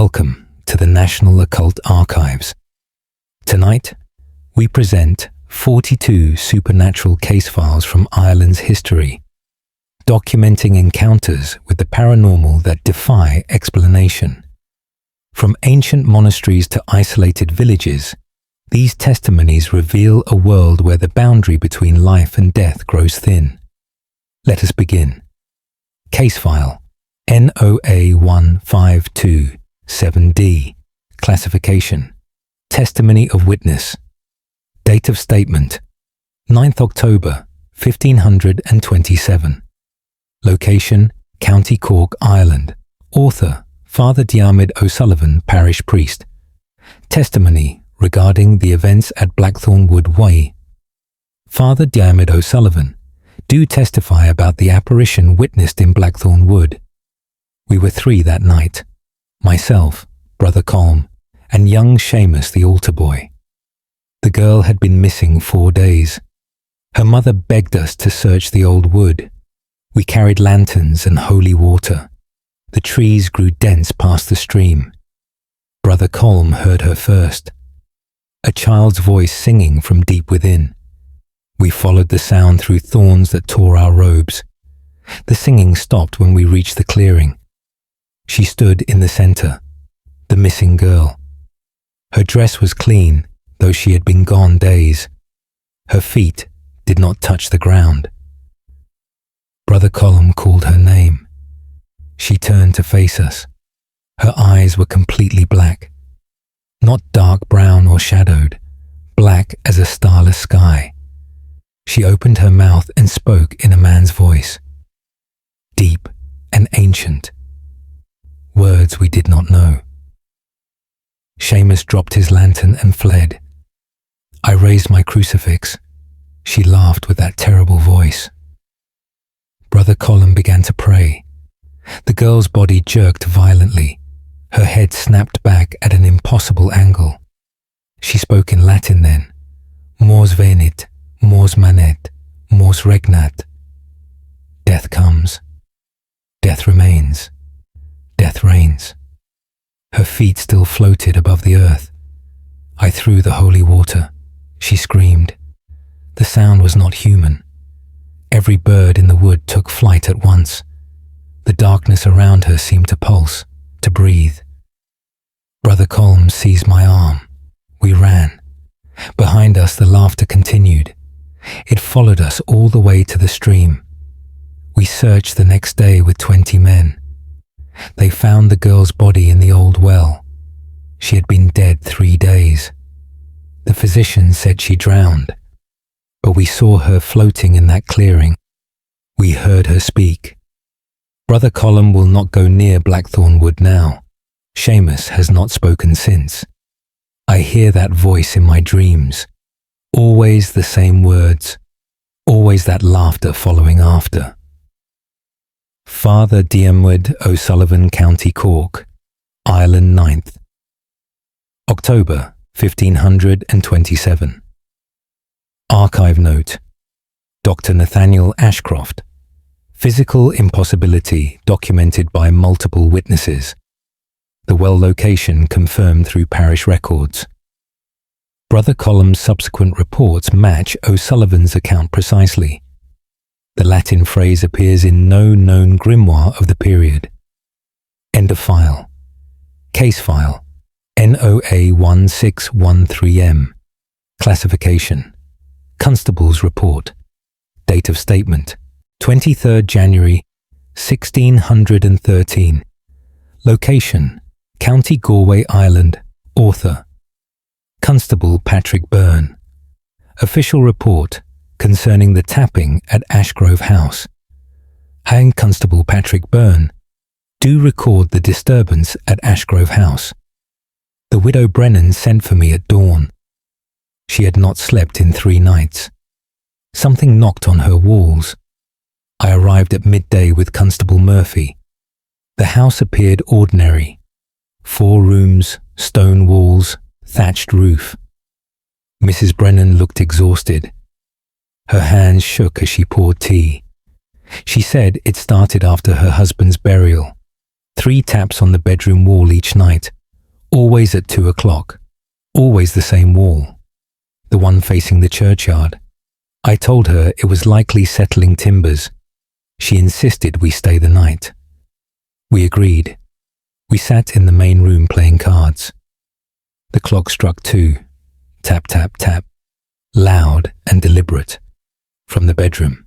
Welcome to the National Occult Archives. Tonight, we present 42 supernatural case files from Ireland's history, documenting encounters with the paranormal that defy explanation. From ancient monasteries to isolated villages, these testimonies reveal a world where the boundary between life and death grows thin. Let us begin. Case file NOA 1527D. Classification: Testimony of Witness. Date of statement: 9th October 1527. Location: County Cork, Ireland. Author: Father Diarmaid O'Sullivan, parish priest. Testimony regarding the events at Blackthorn Wood Way. Father Diarmaid O'Sullivan, do testify about the apparition witnessed in Blackthorn Wood. We were three that night: myself, Brother Colm, and young Seamus the altar boy. The girl had been missing 4 days. Her mother begged us to search the old wood. We carried lanterns and holy water. The trees grew dense past the stream. Brother Colm heard her first. A child's voice singing from deep within. We followed the sound through thorns that tore our robes. The singing stopped when we reached the clearing. She stood in the center, the missing girl. Her dress was clean, though she had been gone days. Her feet did not touch the ground. Brother Colm called her name. She turned to face us. Her eyes were completely black. Not dark brown or shadowed, black as a starless sky. She opened her mouth and spoke in a man's voice, deep and ancient. Words we did not know. Seamus dropped his lantern and fled. I raised my crucifix. She laughed with that terrible voice. Brother Colm began to pray. The girl's body jerked violently. Her head snapped back at an impossible angle. She spoke in Latin then. Mors venit, mors manet, mors regnat. Death comes. Death remains. Death reigns. Her feet still floated above the earth. I threw the holy water. She screamed. The sound was not human. Every bird in the wood took flight at once. The darkness around her seemed to pulse, to breathe. Brother Colm seized my arm. We ran. Behind us the laughter continued. It followed us all the way to the stream. We searched the next day with 20 men. They found the girl's body in the old well. She had been dead 3 days. The physician said she drowned, but we saw her floating in that clearing. We heard her speak. Brother Colm will not go near Blackthorn Wood now. Seamus has not spoken since. I hear that voice in my dreams. Always the same words. Always that laughter following after. Father Diarmaid O'Sullivan, County Cork, Ireland 9th. October 1527. Archive note: Dr. Nathaniel Ashcroft. Physical impossibility documented by multiple witnesses. The well location confirmed through parish records. Brother Colm's subsequent reports match O'Sullivan's account precisely. The Latin phrase appears in no known grimoire of the period. End of file. Case file NOA 1613M. Classification: Constables report. Date of statement: 23rd January 1613. Location: County Galway, Ireland. Author: Constable Patrick Byrne. Official report concerning the tapping at Ashgrove House. I and Constable Patrick Byrne do record the disturbance at Ashgrove House. The widow Brennan sent for me at dawn. She had not slept in 3 nights. Something knocked on her walls. I arrived at midday with Constable Murphy. The house appeared ordinary. 4 rooms, stone walls, thatched roof. Mrs. Brennan looked exhausted. Her hands shook as she poured tea. She said it started after her husband's burial. 3 taps on the bedroom wall each night, always at 2 o'clock, always the same wall, the one facing the churchyard. I told her it was likely settling timbers. She insisted we stay the night. We agreed. We sat in the main room playing cards. The clock struck 2, tap, tap, tap, loud and deliberate, from the bedroom.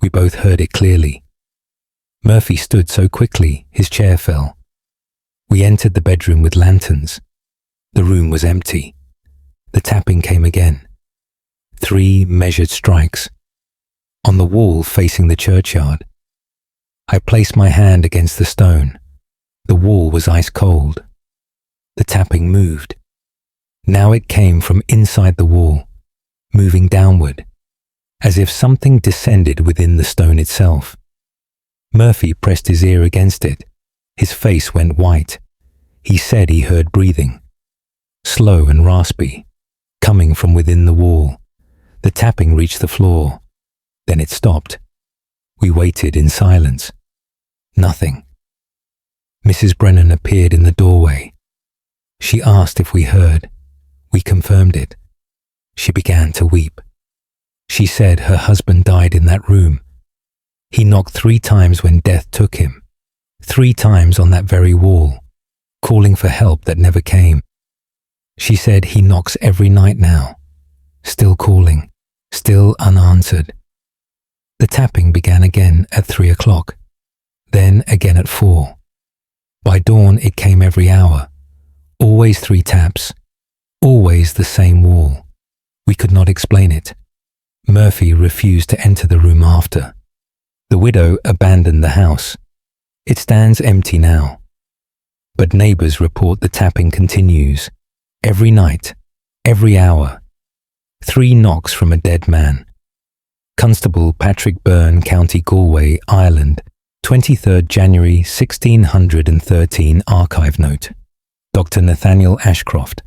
We both heard it clearly. Murphy stood so quickly, his chair fell. We entered the bedroom with lanterns. The room was empty. The tapping came again. 3 measured strikes. On the wall facing the churchyard. I placed my hand against the stone. The wall was ice cold. The tapping moved. Now it came from inside the wall, moving downward, as if something descended within the stone itself. Murphy pressed his ear against it. His face went white. He said he heard breathing, slow and raspy, coming from within the wall. The tapping reached the floor. Then it stopped. We waited in silence. Nothing. Mrs. Brennan appeared in the doorway. She asked if we heard. We confirmed it. She began to weep. She said her husband died in that room. He knocked 3 times when death took him, 3 times on that very wall, calling for help that never came. She said he knocks every night now, still calling, still unanswered. The tapping began again at 3 o'clock, then again at 4. By dawn it came every hour, always 3 taps, always the same wall. We could not explain it. Murphy refused to enter the room after. The widow abandoned the house. It stands empty now. But neighbors report the tapping continues, every night, every hour. 3 knocks from a dead man. Constable Patrick Byrne, County Galway, Ireland, 23rd January 1613 archive note. Dr. Nathaniel Ashcroft.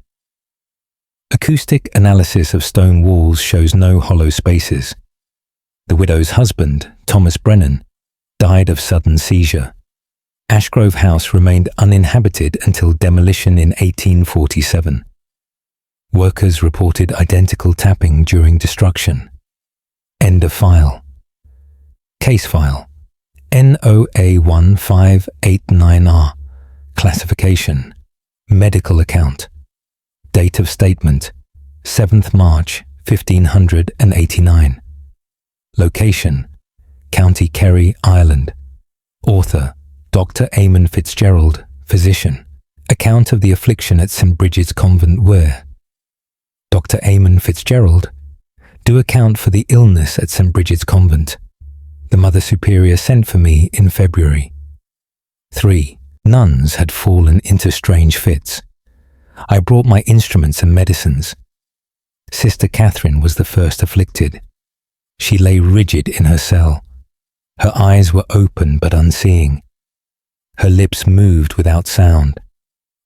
Acoustic analysis of stone walls shows no hollow spaces. The widow's husband, Thomas Brennan, died of sudden seizure. Ashgrove House remained uninhabited until demolition in 1847. Workers reported identical tapping during destruction. End of file. Case file. NOA1589R. Classification. Medical account. Date of statement. 7th March 1589. Location. County Kerry, Ireland. Author. Dr. Eamon Fitzgerald, physician. Account of the affliction at St. Bridget's Convent where. Dr. Eamon Fitzgerald. Do account for the illness at St. Bridget's Convent. The Mother Superior sent for me in February. 3. Nuns had fallen into strange fits. I brought my instruments and medicines. Sister Catherine was the first afflicted. She lay rigid in her cell. Her eyes were open but unseeing. Her lips moved without sound.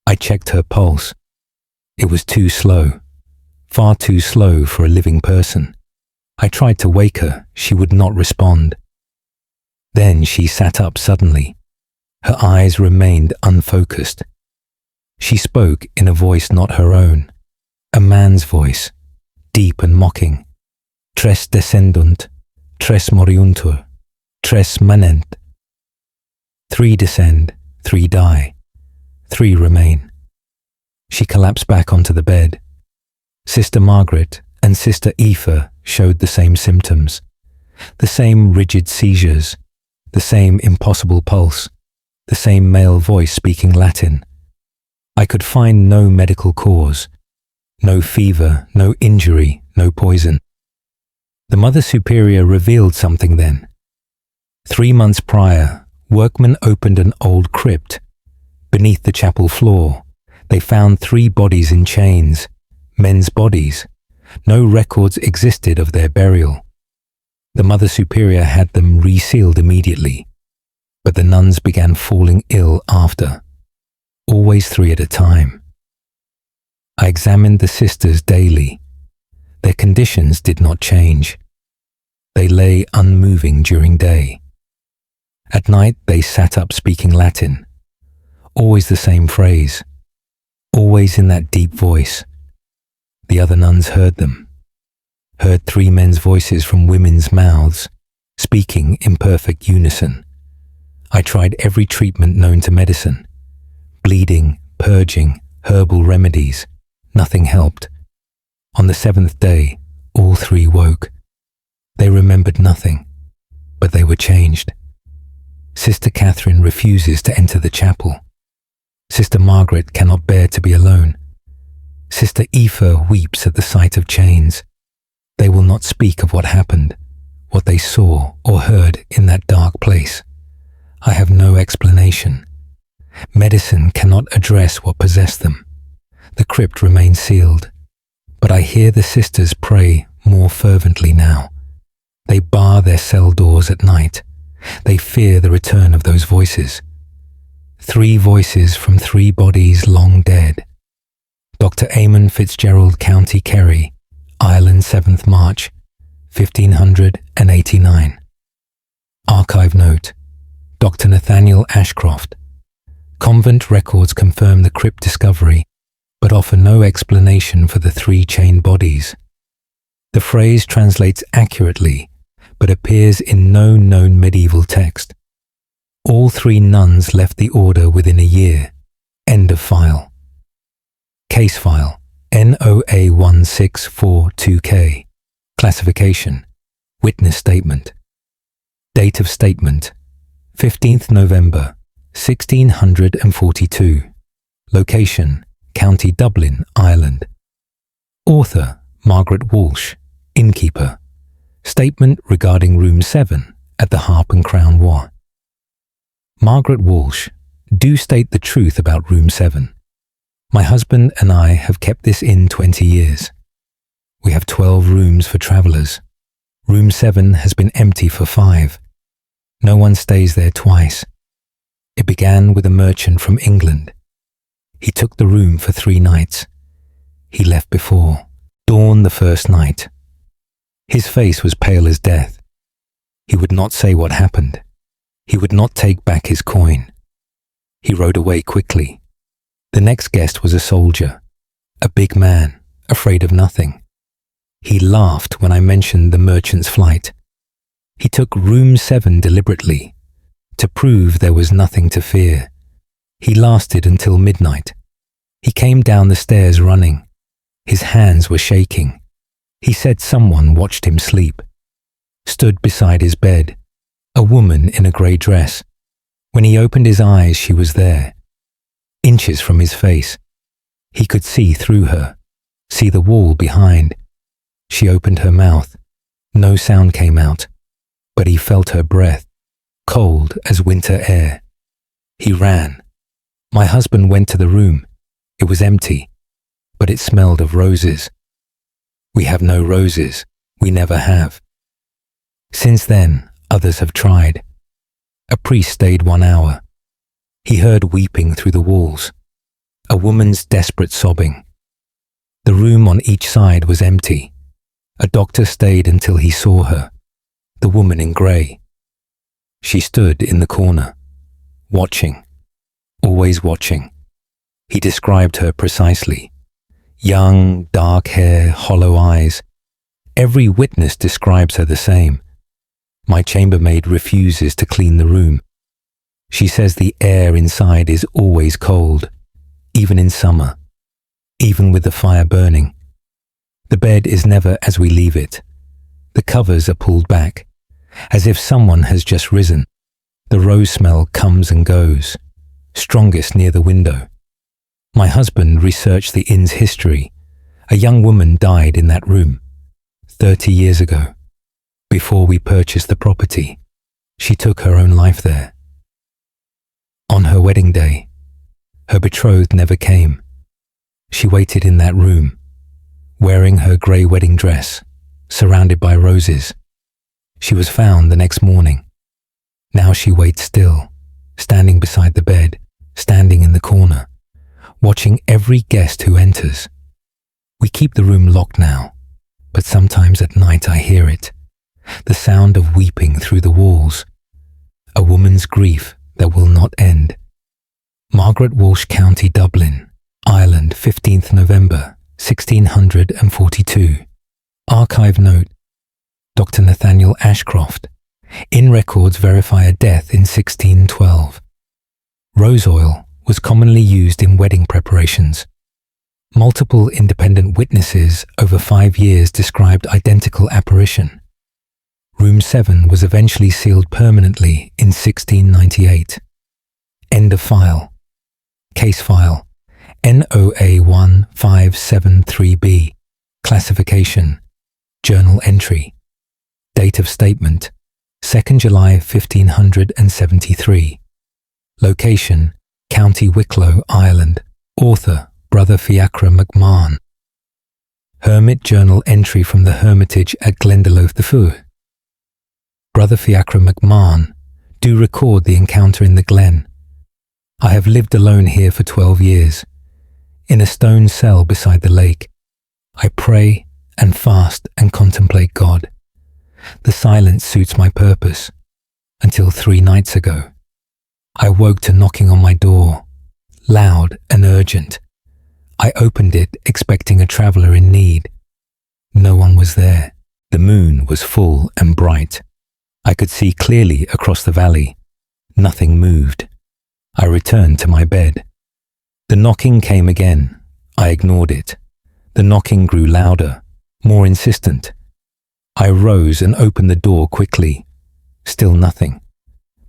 I checked her pulse. It was too slow, far too slow for a living person. I tried to wake her. She would not respond. Then she sat up suddenly. Her eyes remained unfocused. She spoke in a voice not her own, a man's voice, deep and mocking. Tres descendunt, tres moriuntur, tres manent. 3 descend, 3 die, 3 remain. She collapsed back onto the bed. Sister Margaret and Sister Aoife showed the same symptoms, the same rigid seizures, the same impossible pulse, the same male voice speaking Latin. I could find no medical cause, no fever, no injury, no poison. The Mother Superior revealed something then. 3 months prior, workmen opened an old crypt. Beneath the chapel floor, they found 3 bodies in chains, men's bodies. No records existed of their burial. The Mother Superior had them resealed immediately, but the nuns began falling ill after, always 3 at a time. I examined the sisters daily. Their conditions did not change. They lay unmoving during day. At night they sat up speaking Latin, Always the same phrase. Always in that deep voice. The other nuns heard them. Heard 3 men's voices from women's mouths, speaking in perfect unison. I tried every treatment known to medicine. Bleeding, purging, herbal remedies. Nothing helped. On the 7th day, all 3 woke. They remembered nothing, but they were changed. Sister Catherine refuses to enter the chapel. Sister Margaret cannot bear to be alone. Sister Aoife weeps at the sight of chains. They will not speak of what happened, what they saw or heard in that dark place. I have no explanation. Medicine cannot address what possessed them. The crypt remains sealed, but I hear the sisters pray more fervently now. They bar their cell doors at night. They fear the return of those voices. 3 voices from 3 bodies long dead. Dr. Eamon Fitzgerald, County Kerry, Ireland, 7th March, 1589. Archive note: Dr. Nathaniel Ashcroft. Convent records confirm the crypt discovery, but offer no explanation for the 3 chained bodies. The phrase translates accurately, but appears in no known medieval text. All 3 nuns left the order within a year. End of file. Case file NOA 1642K. Classification: Witness statement. Date of statement: 15th November 1642. Location: County Dublin, Ireland. Author: Margaret Walsh, innkeeper. Statement regarding room 7 at the Harp and Crown War. Margaret Walsh, do state the truth about room 7. My husband and I have kept this in 20 years. We have 12 rooms for travellers. Room 7 has been empty for 5. No one stays there twice. It began with a merchant from England. He took the room for 3 nights. He left before dawn the first night. His face was pale as death. He would not say what happened. He would not take back his coin. He rode away quickly. The next guest was a soldier, a big man, afraid of nothing. He laughed when I mentioned the merchant's flight. He took room 7 deliberately, to prove there was nothing to fear. He lasted until midnight. He came down the stairs running. His hands were shaking. He said someone watched him sleep. Stood beside his bed, a woman in a grey dress. When he opened his eyes, she was there. Inches from his face. He could see through her, see the wall behind. She opened her mouth. No sound came out, but he felt her breath, cold as winter air. He ran. My husband went to the room. It was empty, but it smelled of roses. We have no roses. We never have. Since then, others have tried. A priest stayed 1 hour. He heard weeping through the walls, a woman's desperate sobbing. The room on each side was empty. A doctor stayed until he saw her, the woman in grey. She stood in the corner, watching, always watching. He described her precisely. Young, dark hair, hollow eyes. Every witness describes her the same. My chambermaid refuses to clean the room. She says the air inside is always cold, even in summer, even with the fire burning. The bed is never as we leave it. The covers are pulled back, as if someone has just risen. The rose smell comes and goes, strongest near the window. My husband researched the inn's history. A young woman died in that room 30 years ago. Before we purchased the property, she took her own life there. On her wedding day, her betrothed never came. She waited in that room, wearing her grey wedding dress, surrounded by roses. She was found the next morning. Now she waits still, standing beside the bed, standing in the corner, watching every guest who enters. We keep the room locked now, but sometimes at night I hear it, the sound of weeping through the walls, a woman's grief that will not end. Margaret Walsh County, Dublin, Ireland, 15th November, 1642. Archive note: Dr. Nathaniel Ashcroft. In records verify a death in 1612. Rose oil was commonly used in wedding preparations. Multiple independent witnesses over 5 years described identical apparition. Room 7 was eventually sealed permanently in 1698. End of file. Case file NOA1573B. Classification. Journal entry. Date of statement: 2nd July 1573. Location: County Wicklow, Ireland. Author: Brother Fiachra McMahon. Hermit journal entry from the Hermitage at Glendalough the Fou. Brother Fiachra McMahon, do record the encounter in the glen. I have lived alone here for 12 years, in a stone cell beside the lake. I pray and fast and contemplate God. The silence suits my purpose, until 3 nights ago. I woke to knocking on my door, loud and urgent. I opened it expecting a traveller in need. No one was there. The moon was full and bright. I could see clearly across the valley. Nothing moved. I returned to my bed. The knocking came again. I ignored it. The knocking grew louder, more insistent. I rose and opened the door quickly. Still nothing.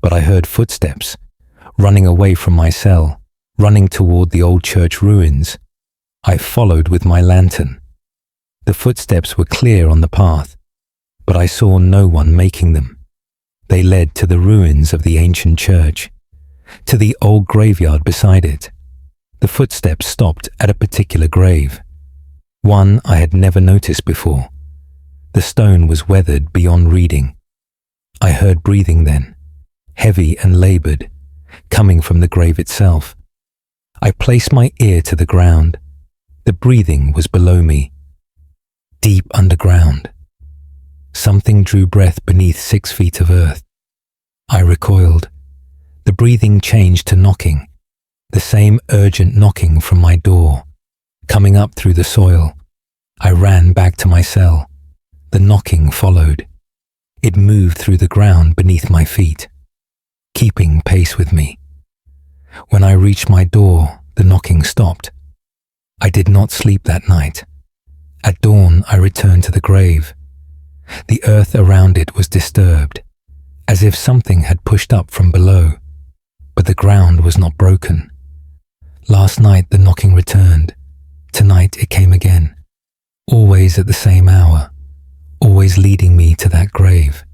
But I heard footsteps, running away from my cell, running toward the old church ruins. I followed with my lantern. The footsteps were clear on the path, but I saw no one making them. They led to the ruins of the ancient church, to the old graveyard beside it. The footsteps stopped at a particular grave, one I had never noticed before. The stone was weathered beyond reading. I heard breathing then, heavy and labored, coming from the grave itself. I placed my ear to the ground. The breathing was below me, deep underground. Something drew breath beneath 6 feet of earth. I recoiled. The breathing changed to knocking, the same urgent knocking from my door, coming up through the soil. I ran back to my cell. The knocking followed. It moved through the ground beneath my feet, keeping pace with me. When I reached my door, the knocking stopped. I did not sleep that night. At dawn, I returned to the grave. The earth around it was disturbed, as if something had pushed up from below, but the ground was not broken. Last night the knocking returned. Tonight it came again, always at the same hour, always leading me to that grave.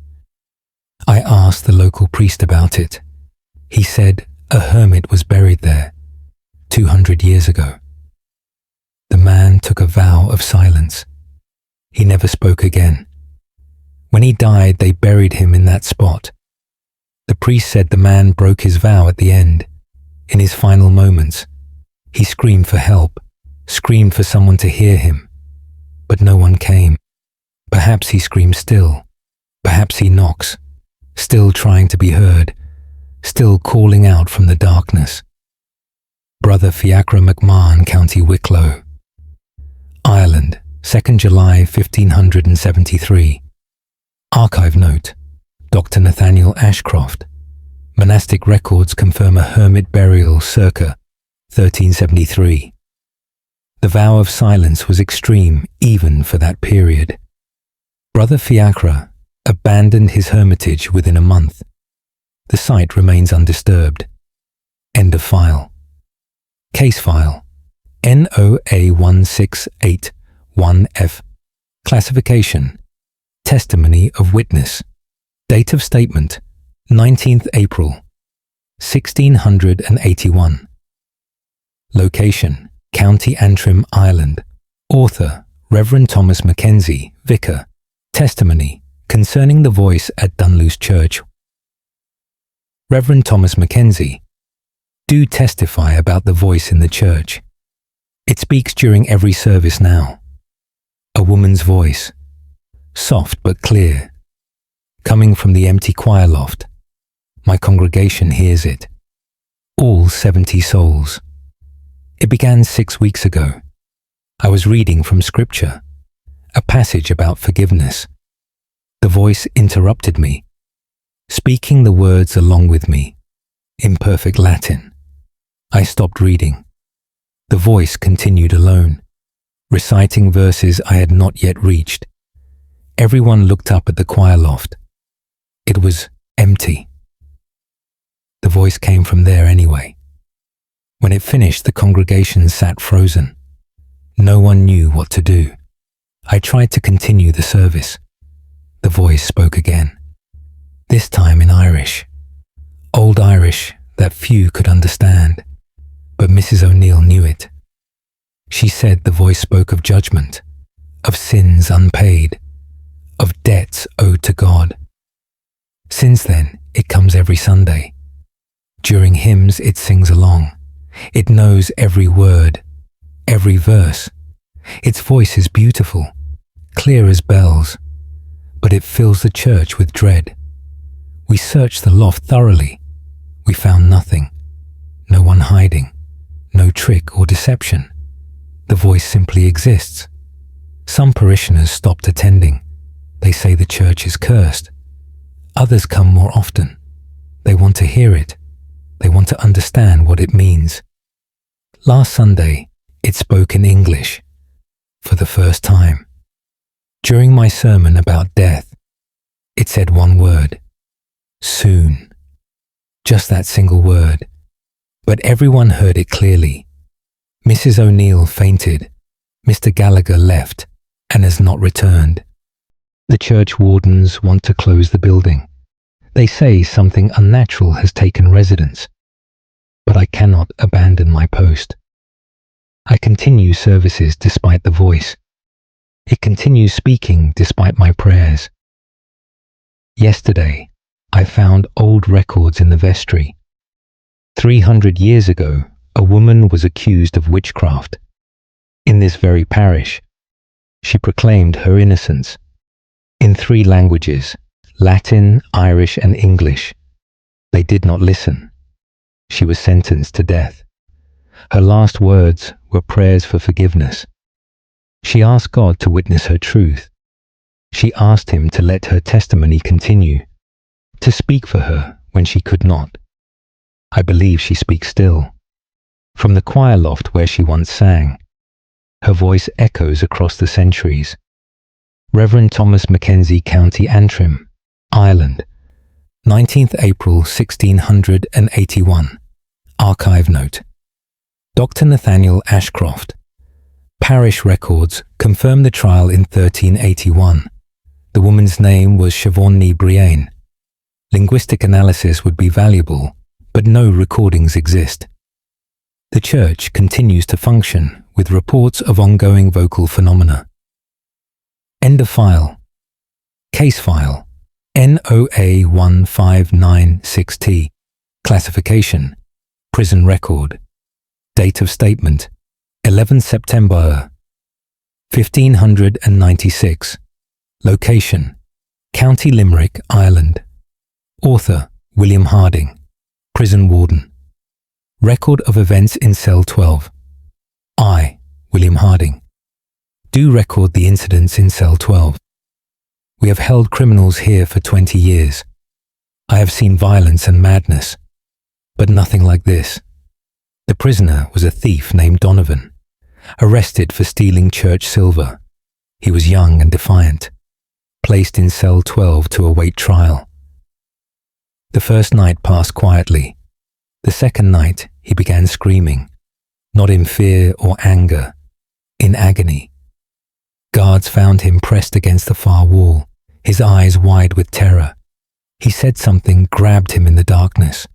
I asked the local priest about it. He said a hermit was buried there 200 years ago. The man took a vow of silence. He never spoke again. When he died, they buried him in that spot. The priest said the man broke his vow at the end. In his final moments, he screamed for help, screamed for someone to hear him, but no one came. Perhaps he screams still. Perhaps he knocks, still trying to be heard, still calling out from the darkness. Brother Fiachra McMahon, County Wicklow, Ireland, 2nd July 1573. Archive note: Dr. Nathaniel Ashcroft. Monastic records confirm a hermit burial circa 1373. The vow of silence was extreme even for that period. Brother Fiachra abandoned his hermitage within a month. The site remains undisturbed. End of file. Case file NOA168-1F. Classification: Testimony of witness. Date of statement: 19th April, 1681. Location: County Antrim, Ireland. Author: Reverend Thomas Mackenzie, Vicar. Testimony concerning the voice at Dunluce Church. Reverend Thomas Mackenzie, do testify about the voice in the church. It speaks during every service now. A woman's voice, soft but clear, coming from the empty choir loft. My congregation hears it. all 70 souls. It began 6 weeks ago. I was reading from Scripture, a passage about forgiveness. The voice interrupted me, speaking the words along with me, in perfect Latin. I stopped reading. The voice continued alone, reciting verses I had not yet reached. Everyone looked up at the choir loft. It was empty. The voice came from there anyway. When it finished, the congregation sat frozen. No one knew what to do. I tried to continue the service. The voice spoke again, this time in Irish. Old Irish that few could understand, but Mrs. O'Neill knew it. She said the voice spoke of judgment, of sins unpaid, of debts owed to God. Since then, it comes every Sunday. During hymns, it sings along. It knows every word, every verse. Its voice is beautiful, clear as bells, but it fills the church with dread. We searched the loft thoroughly. We found nothing, no one hiding, no trick or deception. The voice simply exists. Some parishioners stopped attending. They say the church is cursed. Others come more often. They want to hear it. They want to understand what it means. Last Sunday, it spoke in English, for the first time. During my sermon about death, it said one word, soon. Just that single word. But everyone heard it clearly. Mrs. O'Neill fainted. Mr. Gallagher left and has not returned. The church wardens want to close the building. They say something unnatural has taken residence. But I cannot abandon my post. I continue services despite the voice. It continues speaking despite my prayers. Yesterday, I found old records in the vestry. 300 years ago, a woman was accused of witchcraft. In this very parish, she proclaimed her innocence. In 3 languages, Latin, Irish, and English. They did not listen. She was sentenced to death. Her last words were prayers for forgiveness. She asked God to witness her truth. She asked him to let her testimony continue, to speak for her when she could not. I believe she speaks still. From the choir loft where she once sang, her voice echoes across the centuries. Reverend Thomas Mackenzie, County Antrim, Ireland, 19th April 1681. Archive note. Dr. Nathaniel Ashcroft. Parish records confirm the trial in 1381. The woman's name was Siobhan Briain. Linguistic analysis would be valuable, but no recordings exist. The church continues to function with reports of ongoing vocal phenomena. End of file. Case file. NOA 1596T. Classification. Prison record. Date of statement. 11 September 1596. Location. County Limerick, Ireland. Author. William Harding. Prison warden. Record of events in cell 12. I, William Harding, do record the incidents in cell 12. We have held criminals here for 20 years. I have seen violence and madness, but nothing like this. The prisoner was a thief named Donovan, arrested for stealing church silver. He was young and defiant, placed in cell 12 to await trial. The first night passed quietly. The second night, he began screaming, not in fear or anger, in agony. Guards found him pressed against the far wall, his eyes wide with terror. He said something, grabbed him in the darkness,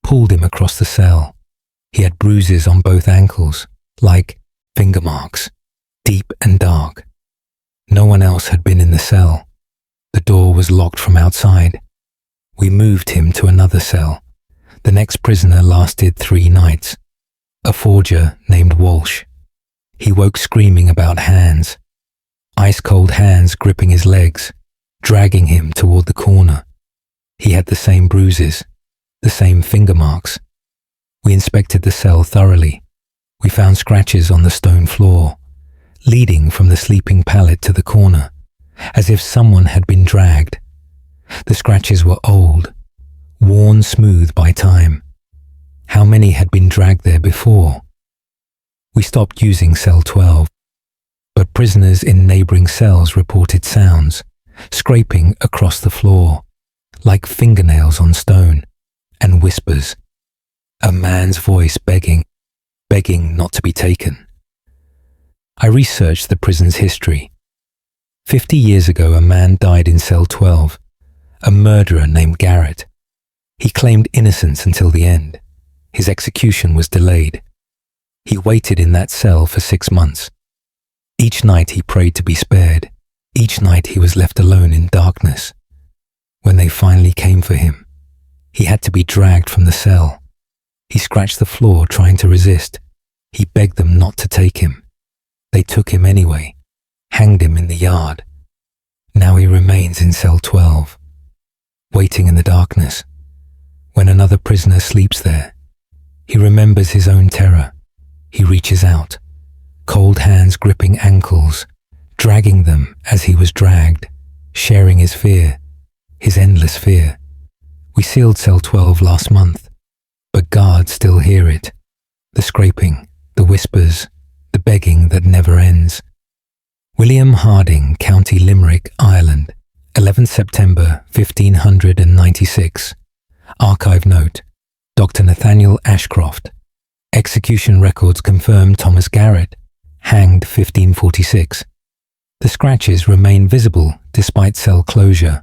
pulled him across the cell. He had bruises on both ankles, like finger marks, deep and dark. No one else had been in the cell. The door was locked from outside. We moved him to another cell. The next prisoner lasted 3 nights. A forger named Walsh. He woke screaming about hands. Ice-cold hands gripping his legs, dragging him toward the corner. He had the same bruises, the same finger marks. We inspected the cell thoroughly. We found scratches on the stone floor, leading from the sleeping pallet to the corner, as if someone had been dragged. The scratches were old, worn smooth by time. How many had been dragged there before? We stopped using cell 12, but prisoners in neighboring cells reported sounds, scraping across the floor, like fingernails on stone, and whispers. A man's voice begging not to be taken. I researched the prison's history. 50 years ago, a man died in cell 12, a murderer named Garrett. He claimed innocence until the end. His execution was delayed. He waited in that cell for 6 months. Each night he prayed to be spared. Each night he was left alone in darkness. When they finally came for him, he had to be dragged from the cell. He scratched the floor trying to resist. He begged them not to take him. They took him anyway, hanged him in the yard. Now he remains in cell 12, waiting in the darkness. When another prisoner sleeps there, he remembers his own terror. He reaches out, cold hands gripping ankles, dragging them as he was dragged, sharing his fear, his endless fear. We sealed cell 12 last month, but guards still hear it. The scraping, the whispers, the begging that never ends. William Harding, County Limerick, Ireland, 11th September 1596. Archive note, Dr. Nathaniel Ashcroft. Execution records confirm Thomas Garrett, hanged 1546. The scratches remain visible despite cell closure.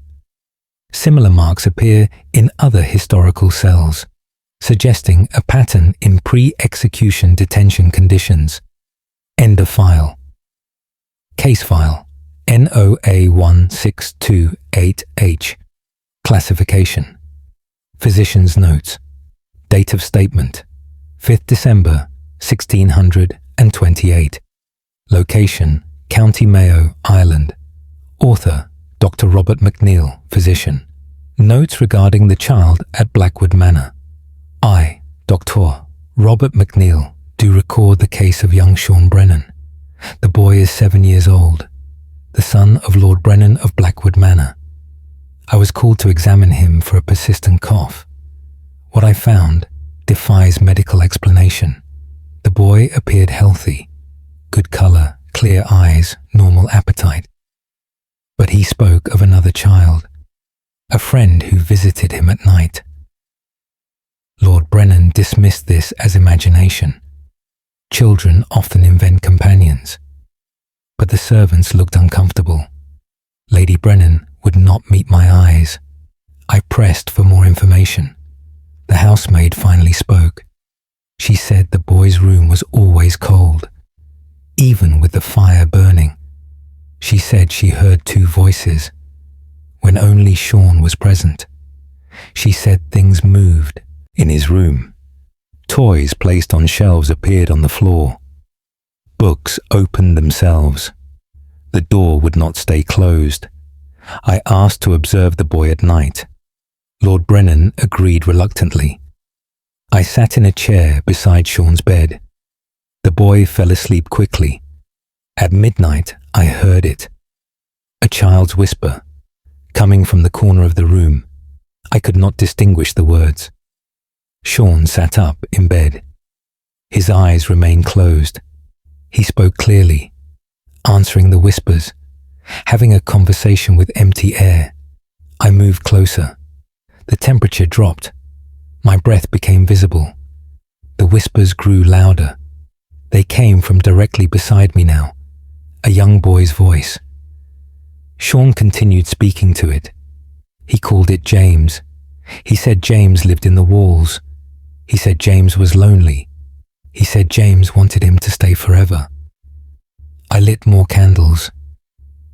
Similar marks appear in other historical cells, suggesting a pattern in pre-execution detention conditions. End of file. Case file NOA1628H. Classification. Physician's notes. Date of statement 5th December 1628. Location County Mayo, Ireland. Author Dr. Robert McNeill, physician. Notes regarding the child at Blackwood Manor. I, Dr. Robert McNeill, do record the case of young Sean Brennan. The boy is 7 years old, the son of Lord Brennan of Blackwood Manor. I was called to examine him for a persistent cough. What I found defies medical explanation. The boy appeared healthy, good color, clear eyes, normal appetite. But he spoke of another child, a friend who visited him at night. Lord Brennan dismissed this as imagination. Children often invent companions. But the servants looked uncomfortable. Lady Brennan would not meet my eyes. I pressed for more information. The housemaid finally spoke. She said the boy's room was always cold, even with the fire burning. She said she heard 2 voices, when only Sean was present. She said things moved in his room. Toys placed on shelves appeared on the floor. Books opened themselves. The door would not stay closed. I asked to observe the boy at night. Lord Brennan agreed reluctantly. I sat in a chair beside Sean's bed. The boy fell asleep quickly. At midnight, I heard it. A child's whisper, coming from the corner of the room. I could not distinguish the words. Sean sat up in bed. His eyes remained closed. He spoke clearly, answering the whispers, having a conversation with empty air. I moved closer. The temperature dropped. My breath became visible. The whispers grew louder. They came from directly beside me now, a young boy's voice. Sean continued speaking to it. He called it James. He said James lived in the walls. He said James was lonely. He said James wanted him to stay forever. I lit more candles.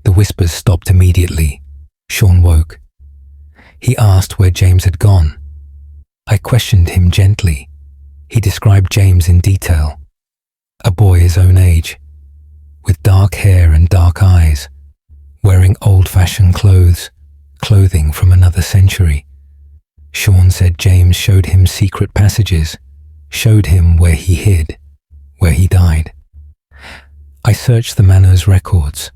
The whispers stopped immediately. Sean woke. He asked where James had gone. I questioned him gently. He described James in detail. A boy his own age, with dark hair and dark eyes, wearing old-fashioned clothing from another century. Sean said James showed him secret passages, showed him where he hid, where he died. I searched the manor's records.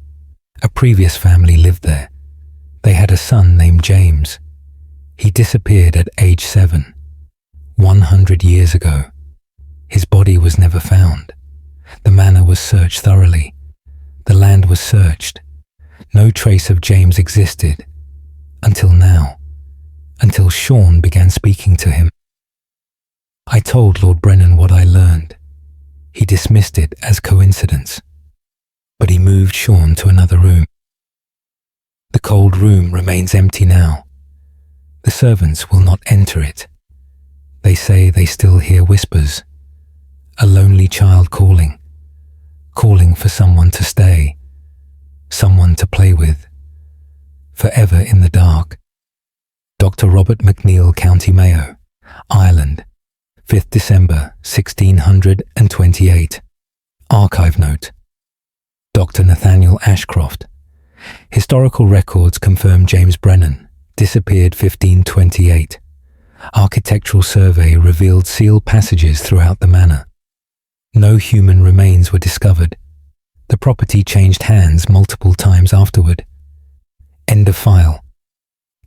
A previous family lived there. They had a son named James. He disappeared at age 7, 100 years ago. His body was never found. The manor was searched thoroughly. The land was searched. No trace of James existed. Until now. Until Sean began speaking to him. I told Lord Brennan what I learned. He dismissed it as coincidence. But he moved Sean to another room. The cold room remains empty now. The servants will not enter it. They say they still hear whispers. A lonely child calling for someone to stay, someone to play with, forever in the dark. Dr. Robert McNeill, County Mayo, Ireland, 5th December 1628. Archive note. Dr. Nathaniel Ashcroft. Historical records confirm James Brennan disappeared 1528. Architectural survey revealed sealed passages throughout the manor. No human remains were discovered. The property changed hands multiple times afterward. End of file.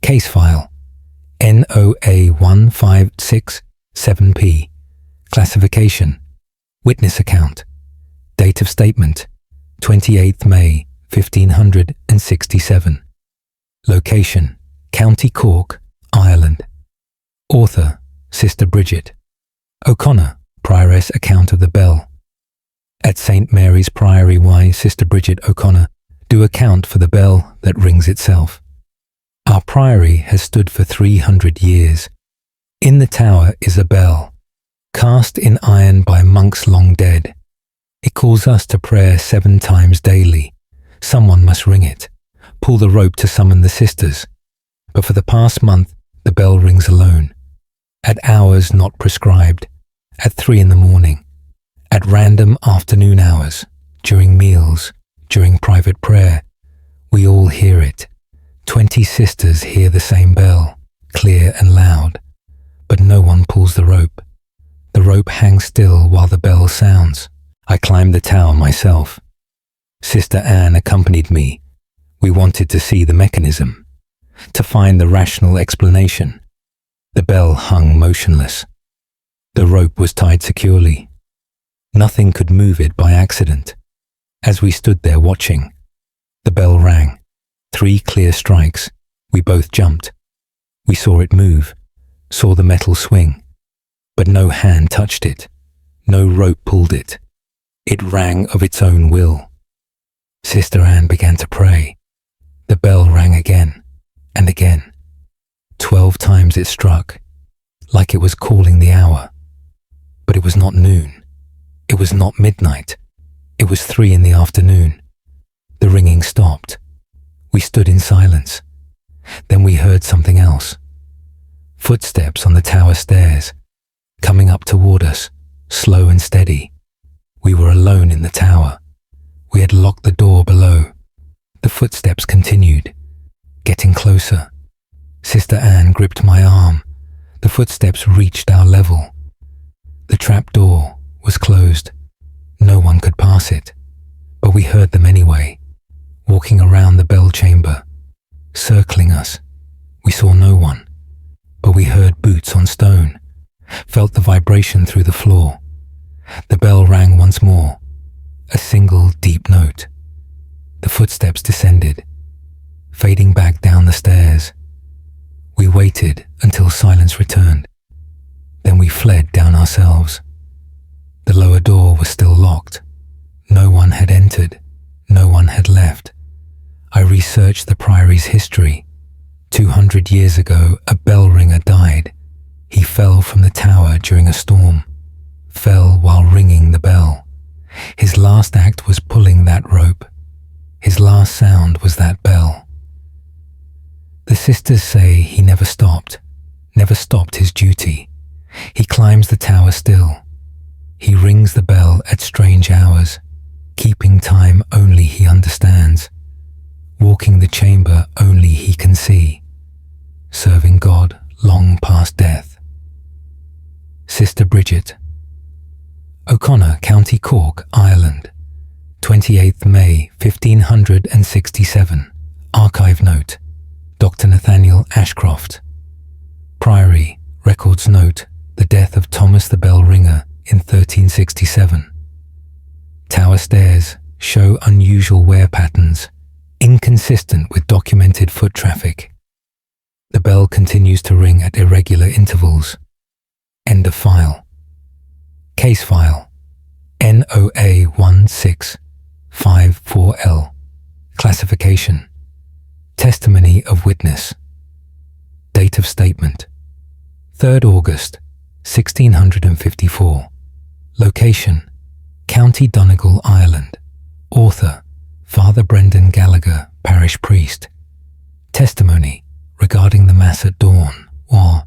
Case file. NOA 1567P. Classification. Witness account. Date of statement. 28th May 1567. Location. County Cork, Ireland. Author. Sister Bridget. O'Connor, Prioress Account of the Bell. At St. Mary's Priory, Y, Sister Bridget O'Connor, do account for the bell that rings itself. Our priory has stood for 300 years. In the tower is a bell, cast in iron by monks long dead. It calls us to prayer 7 times daily. Someone must ring it, pull the rope to summon the sisters. But for the past month, the bell rings alone. At hours not prescribed, at 3 in the morning, at random afternoon hours, during meals, during private prayer, we all hear it. 20 sisters hear the same bell, clear and loud, but no one pulls the rope. The rope hangs still while the bell sounds. I climbed the tower myself. Sister Anne accompanied me. We wanted to see the mechanism, to find the rational explanation. The bell hung motionless. The rope was tied securely. Nothing could move it by accident. As we stood there watching, the bell rang. 3 clear strikes. We both jumped. We saw it move, saw the metal swing, but no hand touched it. No rope pulled it. It rang of its own will. Sister Anne began to pray. The bell rang again and again. 12 times it struck, like it was calling the hour. But it was not noon. It was not midnight. It was 3 in the afternoon. The ringing stopped. We stood in silence. Then we heard something else. Footsteps on the tower stairs, coming up toward us, slow and steady. We were alone in the tower. We had locked the door below. The footsteps continued, getting closer. Sister Anne gripped my arm. The footsteps reached our level. The trap door was closed. No one could pass it, but we heard them anyway, walking around the bell chamber, circling us. We saw no one, but we heard boots on stone, felt the vibration through the floor. The bell rang once more, a single deep note. The footsteps descended, fading back down the stairs. We waited until silence returned. Then we fled down ourselves. The lower door was still locked. No one had entered. No one had left. I researched the priory's history. 200 years ago, a bell ringer died. He fell from the tower during a storm. Fell while ringing the bell. His last act was pulling that rope. His last sound was that bell. The sisters say he never stopped his duty. He climbs the tower still. He rings the bell at strange hours, keeping time only he understands, walking the chamber only he can see, serving God long past death. Sister Bridget, O'Connor, County Cork, Ireland, 28th May 1567. Archive note, Dr. Nathaniel Ashcroft. Priory, records note, the death of Thomas the Bell Ringer in 1367. Tower stairs show unusual wear patterns, inconsistent with documented foot traffic. The bell continues to ring at irregular intervals. End of file. Case file, NOA 1654L. Classification, testimony of witness. Date of statement, 3rd August, 1654. Location, County Donegal, Ireland. Author, Father Brendan Gallagher, parish priest. Testimony regarding the Mass at dawn, or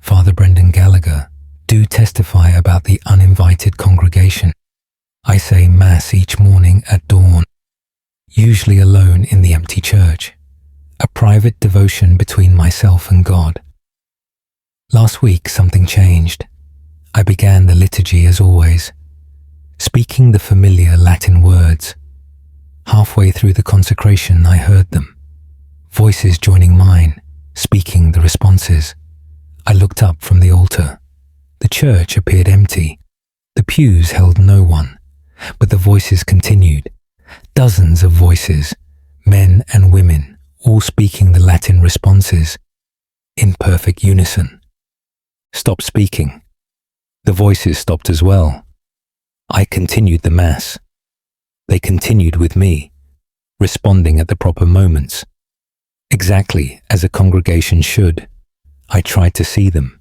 Father Brendan Gallagher, do testify about the uninvited congregation. I say Mass each morning at dawn, usually alone in the empty church, a private devotion between myself and God. Last week something changed. I began the liturgy as always, speaking the familiar Latin words. Halfway through the consecration I heard them, voices joining mine, speaking the responses. I looked up from the altar. The church appeared empty. The pews held no one, but the voices continued. Dozens of voices, men and women, all speaking the Latin responses, in perfect unison. Stop speaking. The voices stopped as well. I continued the Mass. They continued with me, responding at the proper moments, exactly as a congregation should. I tried to see them,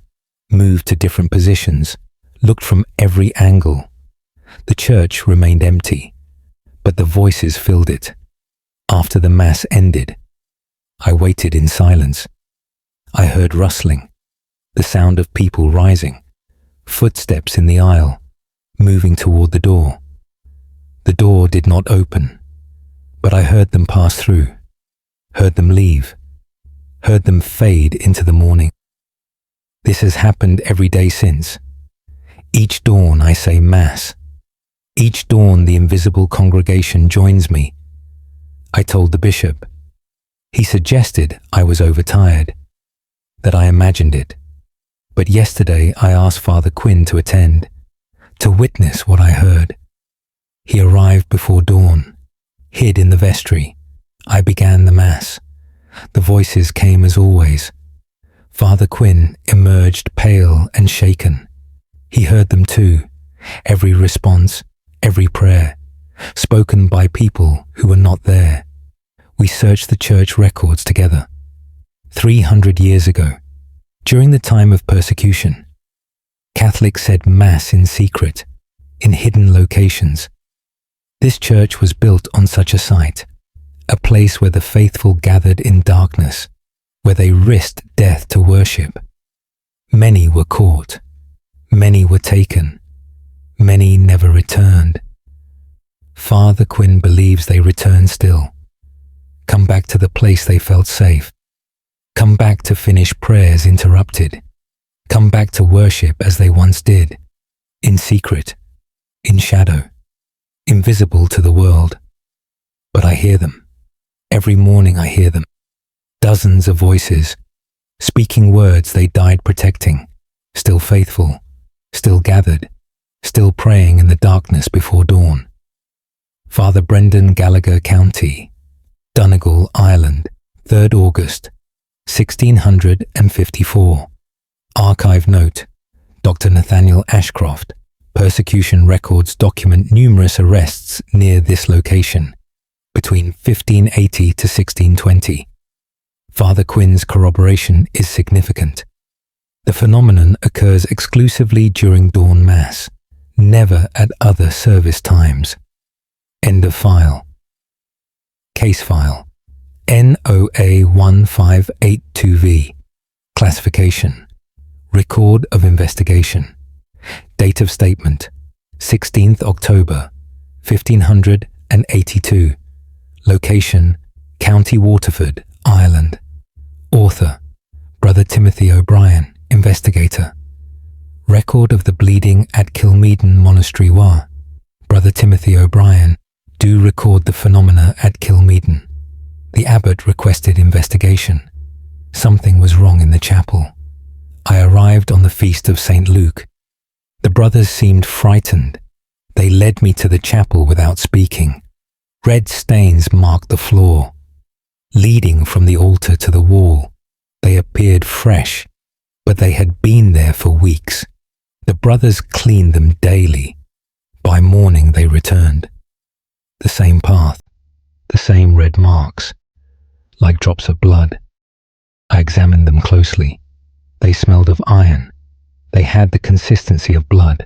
moved to different positions, looked from every angle. The church remained empty, but the voices filled it. After the Mass ended, I waited in silence. I heard rustling, the sound of people rising, footsteps in the aisle, moving toward the door. The door did not open, but I heard them pass through, heard them leave, heard them fade into the morning. This has happened every day since. Each dawn I say Mass. Each dawn the invisible congregation joins me. I told the bishop. He suggested I was overtired, that I imagined it. But yesterday I asked Father Quinn to attend, to witness what I heard. He arrived before dawn, hid in the vestry. I began the Mass. The voices came as always. Father Quinn emerged pale and shaken. He heard them too, every response, every prayer, spoken by people who were not there. We searched the church records together. 300 years ago, during the time of persecution, Catholics said Mass in secret, in hidden locations. This church was built on such a site, a place where the faithful gathered in darkness, where they risked death to worship. Many were caught, many were taken, many never returned. Father Quinn believes they return still, come back to the place they felt safe, come back to finish prayers interrupted, come back to worship as they once did, in secret, in shadow, invisible to the world. But I hear them. Every morning I hear them. Dozens of voices, speaking words they died protecting, still faithful, still gathered, still praying in the darkness before dawn. Father Brendan Gallagher, County, Donegal, Ireland, 3rd August, 1654. Archive note, Dr. Nathaniel Ashcroft. Persecution records document numerous arrests near this location, between 1580 to 1620. Father Quinn's corroboration is significant. The phenomenon occurs exclusively during dawn Mass, never at other service times. End of file. Case file, NOA 1582V. Classification, record of investigation. Date of statement, 16th October, 1582. Location, County Waterford, Ireland. Author, Brother Timothy O'Brien, investigator. Record of the bleeding at Kilmeaden Monastery Wa. Brother Timothy O'Brien, do record the phenomena at Kilmeaden. The abbot requested investigation. Something was wrong in the chapel. I arrived on the feast of St. Luke. The brothers seemed frightened. They led me to the chapel without speaking. Red stains marked the floor. Leading from the altar to the wall, they appeared fresh, but they had been there for weeks. The brothers cleaned them daily. By morning they returned. The same path, the same red marks, like drops of blood. I examined them closely. They smelled of iron. They had the consistency of blood,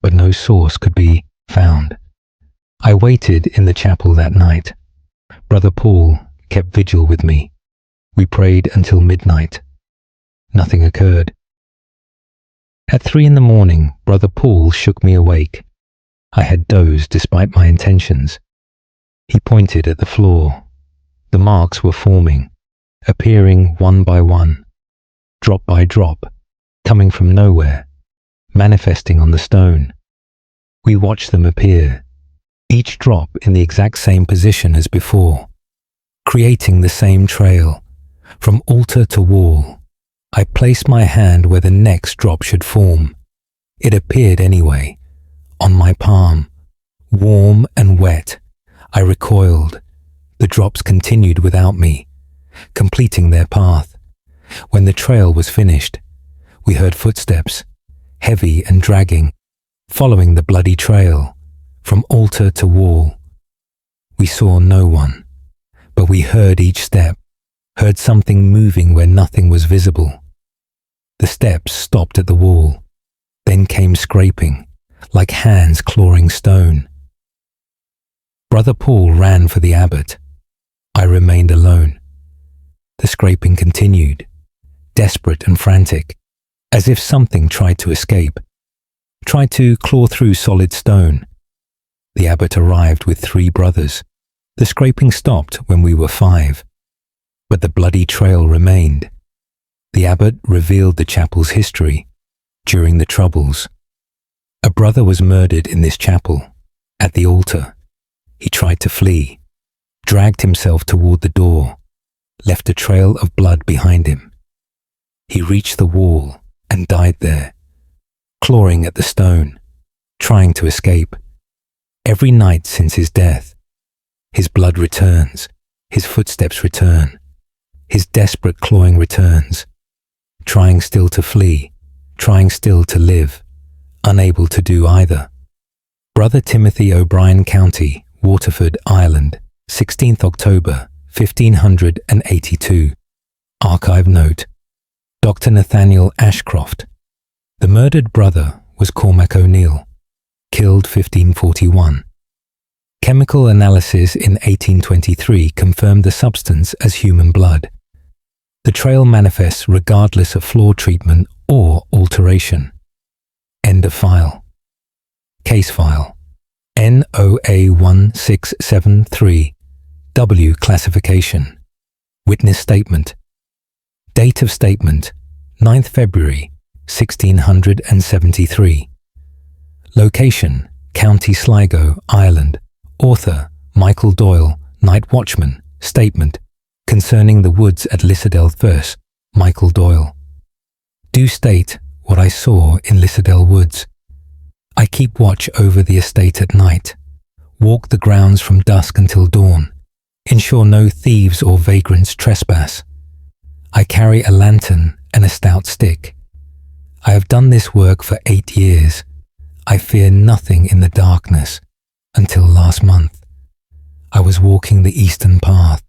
but no source could be found. I waited in the chapel that night. Brother Paul kept vigil with me. We prayed until midnight. Nothing occurred. At 3 a.m, Brother Paul shook me awake. I had dozed despite my intentions. He pointed at the floor. The marks were forming, appearing one by one, drop by drop, coming from nowhere, manifesting on the stone. We watched them appear, each drop in the exact same position as before, creating the same trail, from altar to wall. I placed my hand where the next drop should form. It appeared anyway, on my palm, warm and wet. I recoiled. The drops continued without me, completing their path. When the trail was finished, we heard footsteps, heavy and dragging, following the bloody trail, from altar to wall. We saw no one, but we heard each step, heard something moving where nothing was visible. The steps stopped at the wall, then came scraping, like hands clawing stone. Brother Paul ran for the abbot. I remained alone. The scraping continued, desperate and frantic, as if something tried to escape, tried to claw through solid stone. The abbot arrived with 3 brothers. The scraping stopped when we were 5, but the bloody trail remained. The abbot revealed the chapel's history during the Troubles. A brother was murdered in this chapel, at the altar. He tried to flee, dragged himself toward the door, left a trail of blood behind him. He reached the wall and died there, clawing at the stone, trying to escape. Every night since his death, his blood returns, his footsteps return, his desperate clawing returns, trying still to flee, trying still to live, unable to do either. Brother Timothy O'Brien County, Waterford, Ireland, 16th October, 1582. Archive note: Dr. Nathaniel Ashcroft. The murdered brother was Cormac O'Neill, killed 1541. Chemical analysis in 1823 confirmed the substance as human blood. The trail manifests regardless of floor treatment or alteration. End of file. Case file. NOA 1673. W classification. Witness statement. Date of statement: 9th February, 1673. Location: County Sligo, Ireland. Author: Michael Doyle, Night Watchman. Statement: concerning the woods at Lissadell First, Michael Doyle. Do state what I saw in Lissadell Woods. I keep watch over the estate at night, walk the grounds from dusk until dawn, ensure no thieves or vagrants trespass. I carry a lantern and a stout stick. I have done this work for 8 years. I fear nothing in the darkness until last month. I was walking the eastern path,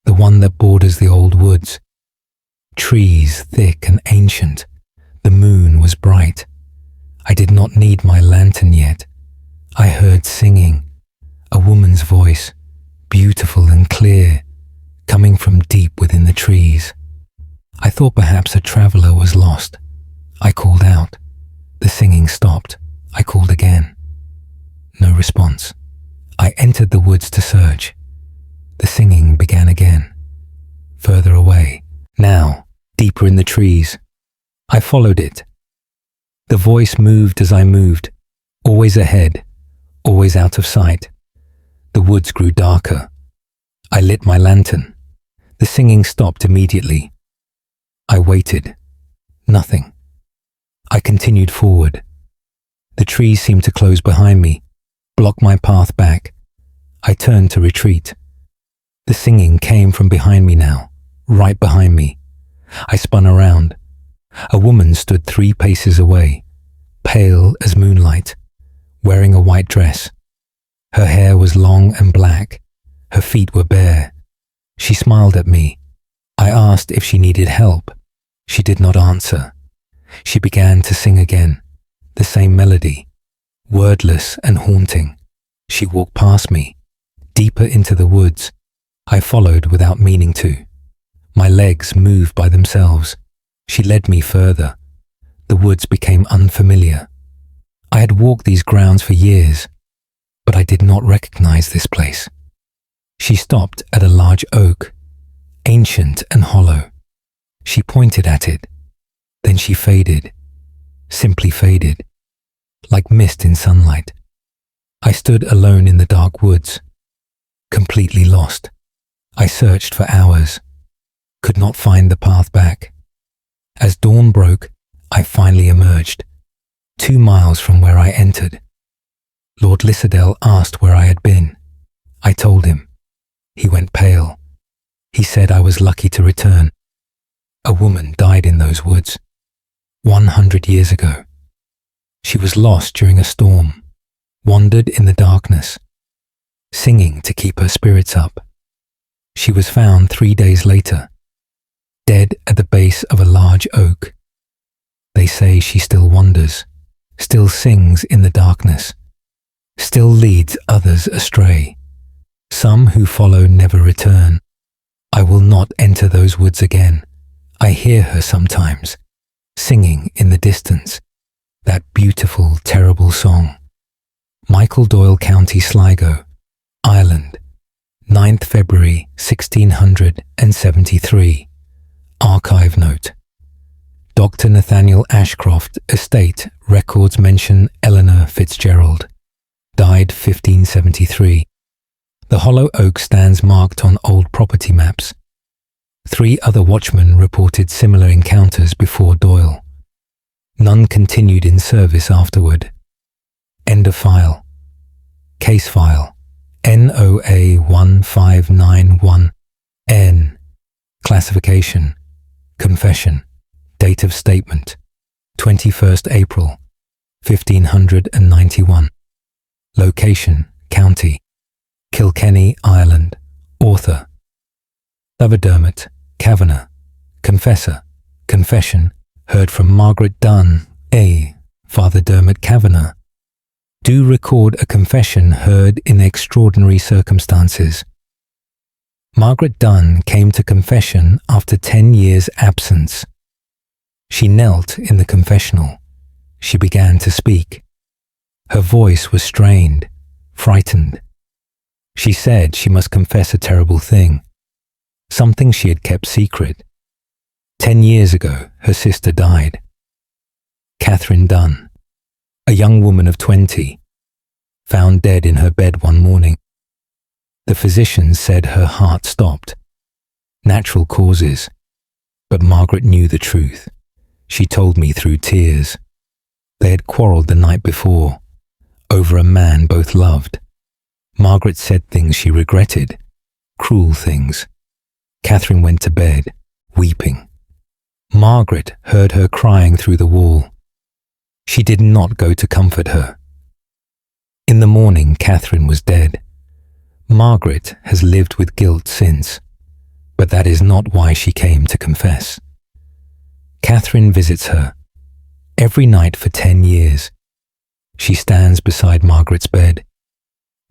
the one that borders the old woods. Trees thick and ancient. The moon was bright. I did not need my lantern yet. I heard singing, a woman's voice, beautiful and clear, coming from deep within the trees. I thought perhaps a traveller was lost. I called out. The singing stopped. I called again. No response. I entered the woods to search. The singing began again, further away, now deeper in the trees. I followed it. The voice moved as I moved, always ahead, always out of sight. The woods grew darker. I lit my lantern. The singing stopped immediately. I waited. Nothing. I continued forward. The trees seemed to close behind me, block my path back. I turned to retreat. The singing came from behind me now, right behind me. I spun around. A woman stood 3 paces away, pale as moonlight, wearing a white dress. Her hair was long and black. Her feet were bare. She smiled at me. I asked if she needed help. She did not answer. She began to sing again, the same melody, wordless and haunting. She walked past me, deeper into the woods. I followed without meaning to. My legs moved by themselves. She led me further. The woods became unfamiliar. I had walked these grounds for years, but I did not recognize this place. She stopped at a large oak, ancient and hollow. She pointed at it. Then she faded, simply faded, like mist in sunlight. I stood alone in the dark woods, completely lost. I searched for hours, could not find the path back. As dawn broke, I finally emerged, 2 miles from where I entered. Lord Lissadell asked where I had been. I told him. He went pale. He said I was lucky to return. A woman died in those woods, 100 years ago. She was lost during a storm, wandered in the darkness, singing to keep her spirits up. She was found 3 days later, dead at the base of a large oak. They say she still wanders, still sings in the darkness, still leads others astray. Some who follow never return. I will not enter those woods again. I hear her sometimes, singing in the distance, that beautiful, terrible song. Michael Doyle County, Sligo, Ireland, 9th February 1673. Archive note. Dr. Nathaniel Ashcroft, estate, records mention Eleanor Fitzgerald. Died 1573. The hollow oak stands marked on old property maps. 3 other watchmen reported similar encounters before Doyle. None continued in service afterward. End of file. Case file. NOA 1591N. Classification. Confession. Date of statement. 21st April, 1591. Location. County. Kilkenny, Ireland. Author. Father Dermot Kavanagh. Confessor. Confession. Heard from Margaret Dunn, A. Father Dermot Kavanagh. Do record a confession heard in extraordinary circumstances. Margaret Dunn came to confession after 10 years' absence. She knelt in the confessional. She began to speak. Her voice was strained, frightened. She said she must confess a terrible thing, something she had kept secret. 10 years ago, her sister died. Catherine Dunn, a young woman of 20, found dead in her bed one morning. The physicians said her heart stopped. Natural causes. But Margaret knew the truth. She told me through tears. They had quarrelled the night before, over a man both loved. Margaret said things she regretted, cruel things. Catherine went to bed, weeping. Margaret heard her crying through the wall. She did not go to comfort her. In the morning, Catherine was dead. Margaret has lived with guilt since, but that is not why she came to confess. Catherine visits her every night for 10 years. She stands beside Margaret's bed,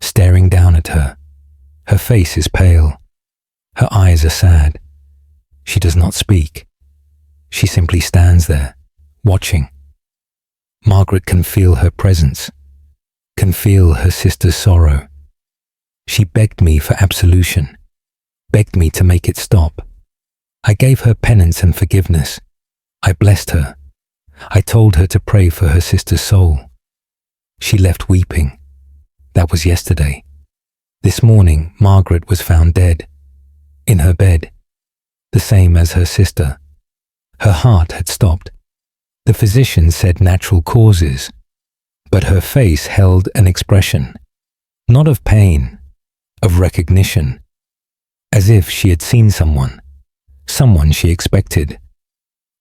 staring down at her. Her face is pale. Her eyes are sad. She does not speak. She simply stands there, watching. Margaret can feel her presence, can feel her sister's sorrow. She begged me for absolution, begged me to make it stop. I gave her penance and forgiveness. I blessed her. I told her to pray for her sister's soul. She left weeping. That was yesterday. This morning, Margaret was found dead, in her bed, the same as her sister. Her heart had stopped. The physician said natural causes, but her face held an expression, not of pain, of recognition, as if she had seen someone she expected,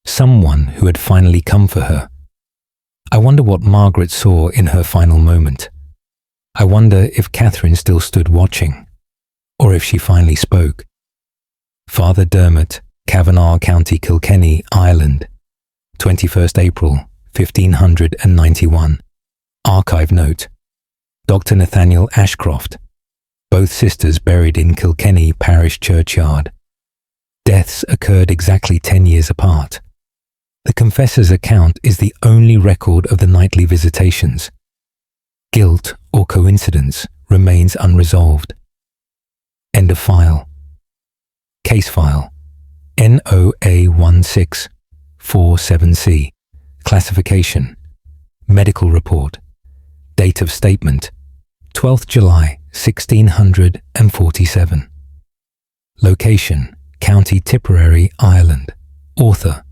someone who had finally come for her. I wonder what Margaret saw in her final moment. I wonder if Catherine still stood watching, or if she finally spoke. Father Dermot, Cavanagh County, Kilkenny, Ireland, 21st April, 1591. Archive note. Dr. Nathaniel Ashcroft, both sisters buried in Kilkenny Parish Churchyard. Deaths occurred exactly 10 years apart. The confessor's account is the only record of the nightly visitations. Guilt or coincidence remains unresolved. End of file. Case file NOA1647C. Classification. Medical report. Date of statement 12th July 1647. Location County Tipperary, Ireland. Author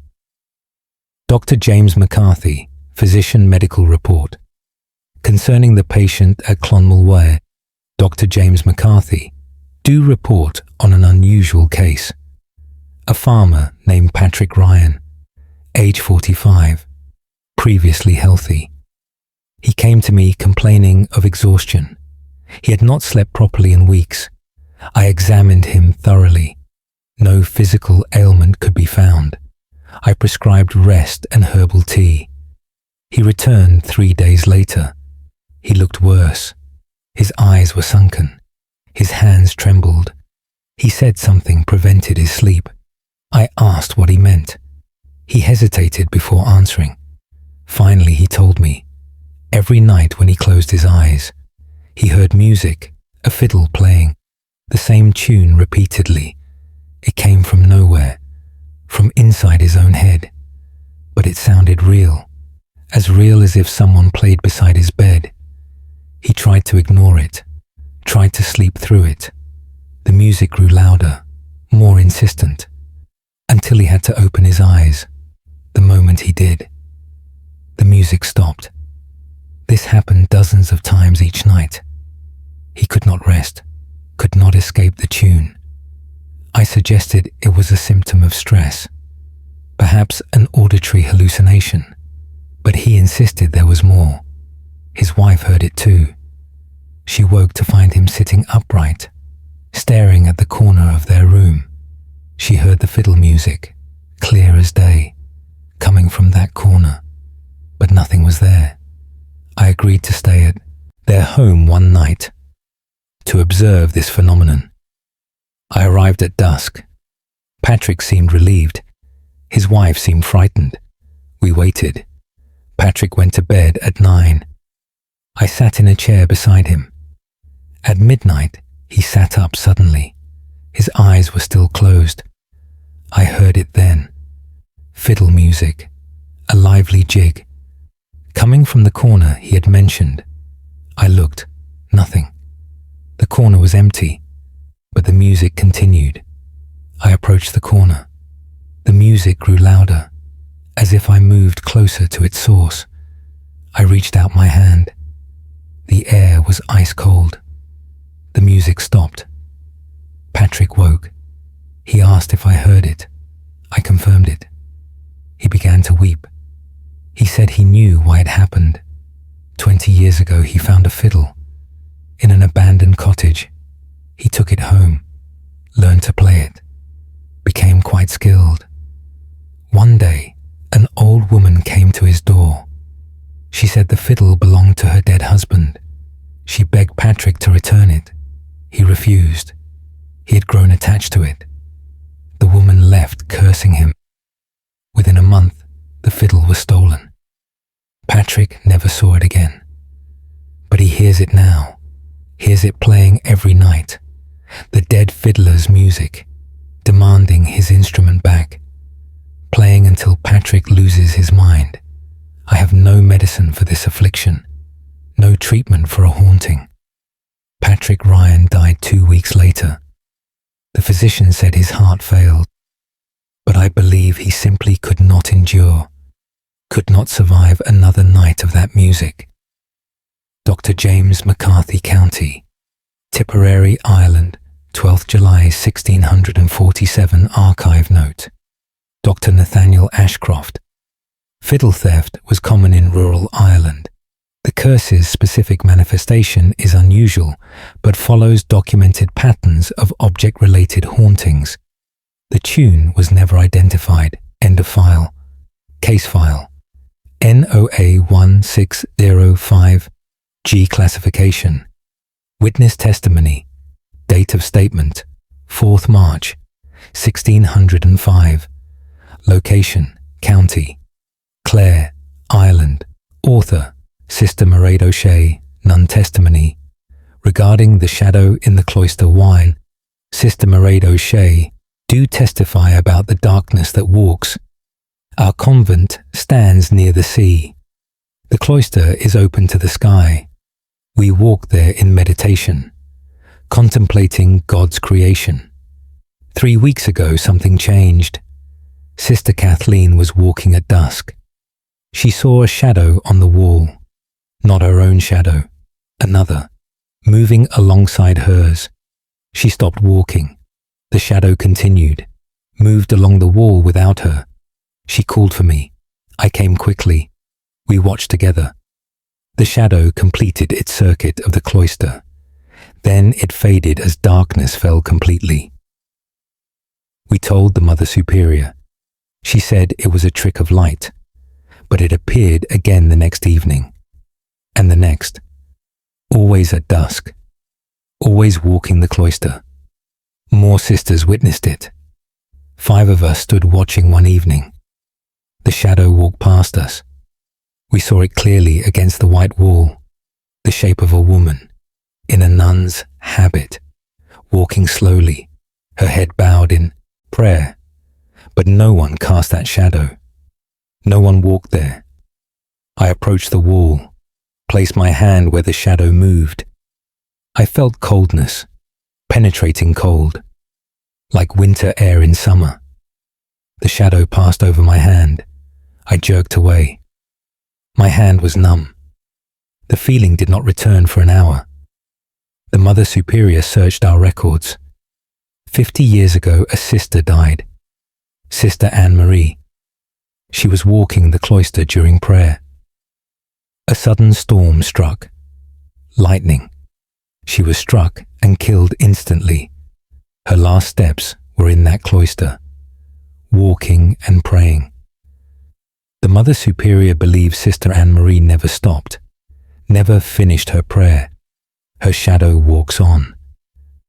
Dr. James McCarthy, Physician Medical Report. Concerning the patient at Clonmel, Dr. James McCarthy do report on an unusual case. A farmer named Patrick Ryan, age 45, previously healthy. He came to me complaining of exhaustion. He had not slept properly in weeks. I examined him thoroughly. No physical ailment could be found. I prescribed rest and herbal tea. He returned 3 days later. He looked worse. His eyes were sunken. His hands trembled. He said something prevented his sleep. I asked what he meant. He hesitated before answering. Finally, he told me. Every night when he closed his eyes, he heard music, a fiddle playing, the same tune repeatedly. It came from nowhere, from inside his own head, but it sounded real as if someone played beside his bed. He tried to ignore it, tried to sleep through it. The music grew louder, more insistent, until he had to open his eyes. The moment he did, the music stopped. This happened dozens of times each night. He could not rest, could not escape the tune. I suggested it was a symptom of stress, perhaps an auditory hallucination, but he insisted there was more. His wife heard it too. She woke to find him sitting upright, staring at the corner of their room. She heard the fiddle music, clear as day, coming from that corner, but nothing was there. I agreed to stay at their home one night to observe this phenomenon. I arrived at dusk. Patrick seemed relieved. His wife seemed frightened. We waited. Patrick went to bed at 9. I sat in a chair beside him. At midnight, he sat up suddenly. His eyes were still closed. I heard it then. Fiddle music, a lively jig. Coming from the corner he had mentioned. I looked. Nothing. The corner was empty, but the music continued. I approached the corner. The music grew louder, as if I moved closer to its source. I reached out my hand. The air was ice cold. The music stopped. Patrick woke. He asked if I heard it. I confirmed it. He began to weep. He said he knew why it happened. 20 years ago he found a fiddle in an abandoned cottage. He took it home, learned to play it, became quite skilled. One day, an old woman came to his door. She said the fiddle belonged to her dead husband. She begged Patrick to return it. He refused. He had grown attached to it. The woman left, cursing him. Within a month, the fiddle was stolen. Patrick never saw it again. But he hears it now, hears it playing every night. The dead fiddler's music, demanding his instrument back, playing until Patrick loses his mind. I have no medicine for this affliction, no treatment for a haunting. Patrick Ryan died 2 weeks later. The physician said his heart failed, but I believe he simply could not endure, could not survive another night of that music. Dr. James McCarthy County, Tipperary, Ireland, 12th July 1647 archive note. Dr. Nathaniel Ashcroft. Fiddle theft was common in rural Ireland. The curse's specific manifestation is unusual, but follows documented patterns of object-related hauntings. The tune was never identified. End of file. Case file. NOA 1605. G classification. Witness testimony. Date of statement. 4th March, 1605. Location. County. Clare, Ireland. Author. Sister Mairead O'Shea, nun testimony. Regarding the shadow in the cloister wine, Sister Mairead O'Shea, do testify about the darkness that walks. Our convent stands near the sea. The cloister is open to the sky. We walk there in meditation, contemplating God's creation. 3 weeks ago, something changed. Sister Kathleen was walking at dusk. She saw a shadow on the wall. Not her own shadow, another, moving alongside hers. She stopped walking. The shadow continued, moved along the wall without her. She called for me. I came quickly. We watched together. The shadow completed its circuit of the cloister. Then it faded as darkness fell completely. We told the Mother Superior. She said it was a trick of light, but it appeared again the next evening. And the next, always at dusk, always walking the cloister. More sisters witnessed it. 5 of us stood watching one evening. The shadow walked past us. We saw it clearly against the white wall, the shape of a woman, in a nun's habit, walking slowly, her head bowed in prayer. But no one cast that shadow. No one walked there. I approached the wall, placed my hand where the shadow moved. I felt coldness, penetrating cold, like winter air in summer. The shadow passed over my hand. I jerked away. My hand was numb. The feeling did not return for an hour. The Mother Superior searched our records. 50 years ago, a sister died. Sister Anne-Marie. She was walking the cloister during prayer. A sudden storm struck. Lightning. She was struck and killed instantly. Her last steps were in that cloister, walking and praying. The Mother Superior believes Sister Anne-Marie never stopped, never finished her prayer. Her shadow walks on,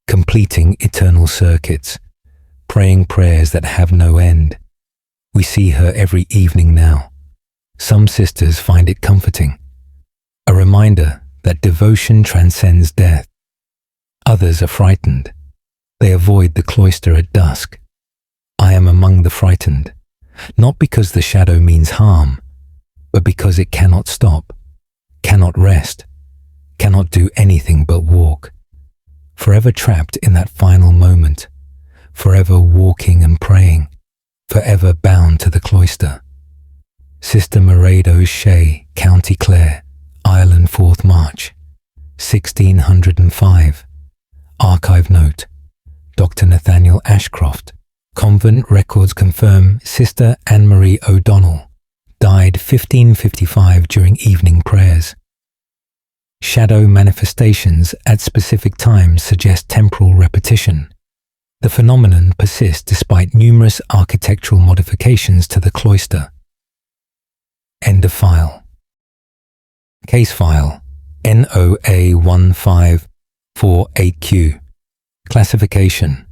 completing eternal circuits, praying prayers that have no end. We see her every evening now. Some sisters find it comforting, a reminder that devotion transcends death. Others are frightened. They avoid the cloister at dusk. I am among the frightened, not because the shadow means harm, but because it cannot stop, cannot rest, cannot do anything but walk, forever trapped in that final moment, forever walking and praying, forever bound to the cloister. Sister Mairead O'Shea, County Clare, Ireland, 4th March, 1605. Archive note. Dr. Nathaniel Ashcroft. Convent records confirm Sister Anne-Marie O'Donnell died 1555 during evening prayers. Shadow manifestations at specific times suggest temporal repetition. The phenomenon persists despite numerous architectural modifications to the cloister. End of file. Case file NOA 1548Q. Classification.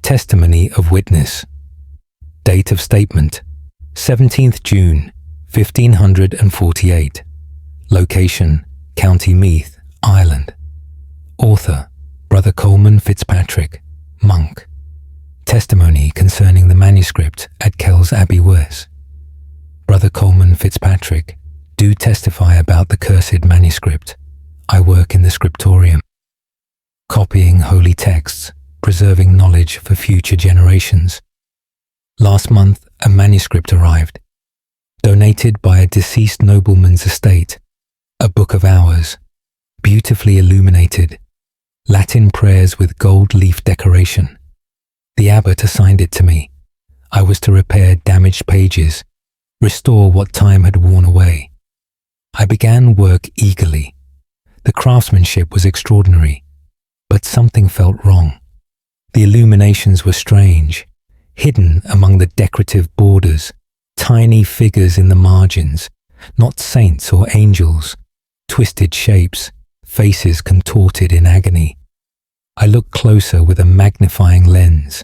Testimony of witness. Date of statement 17th June 1548. Location County Meath, Ireland. Author Brother Coleman Fitzpatrick, monk. Testimony concerning the manuscript at Kells Abbey West. Brother Coleman Fitzpatrick, do testify about the cursed manuscript. I work in the scriptorium, copying holy texts, preserving knowledge for future generations. Last month, a manuscript arrived, donated by a deceased nobleman's estate, a book of hours, beautifully illuminated, Latin prayers with gold leaf decoration. The abbot assigned it to me. I was to repair damaged pages, restore what time had worn away. I began work eagerly. The craftsmanship was extraordinary, but something felt wrong. The illuminations were strange, hidden among the decorative borders, tiny figures in the margins, not saints or angels, twisted shapes, faces contorted in agony. I looked closer with a magnifying lens.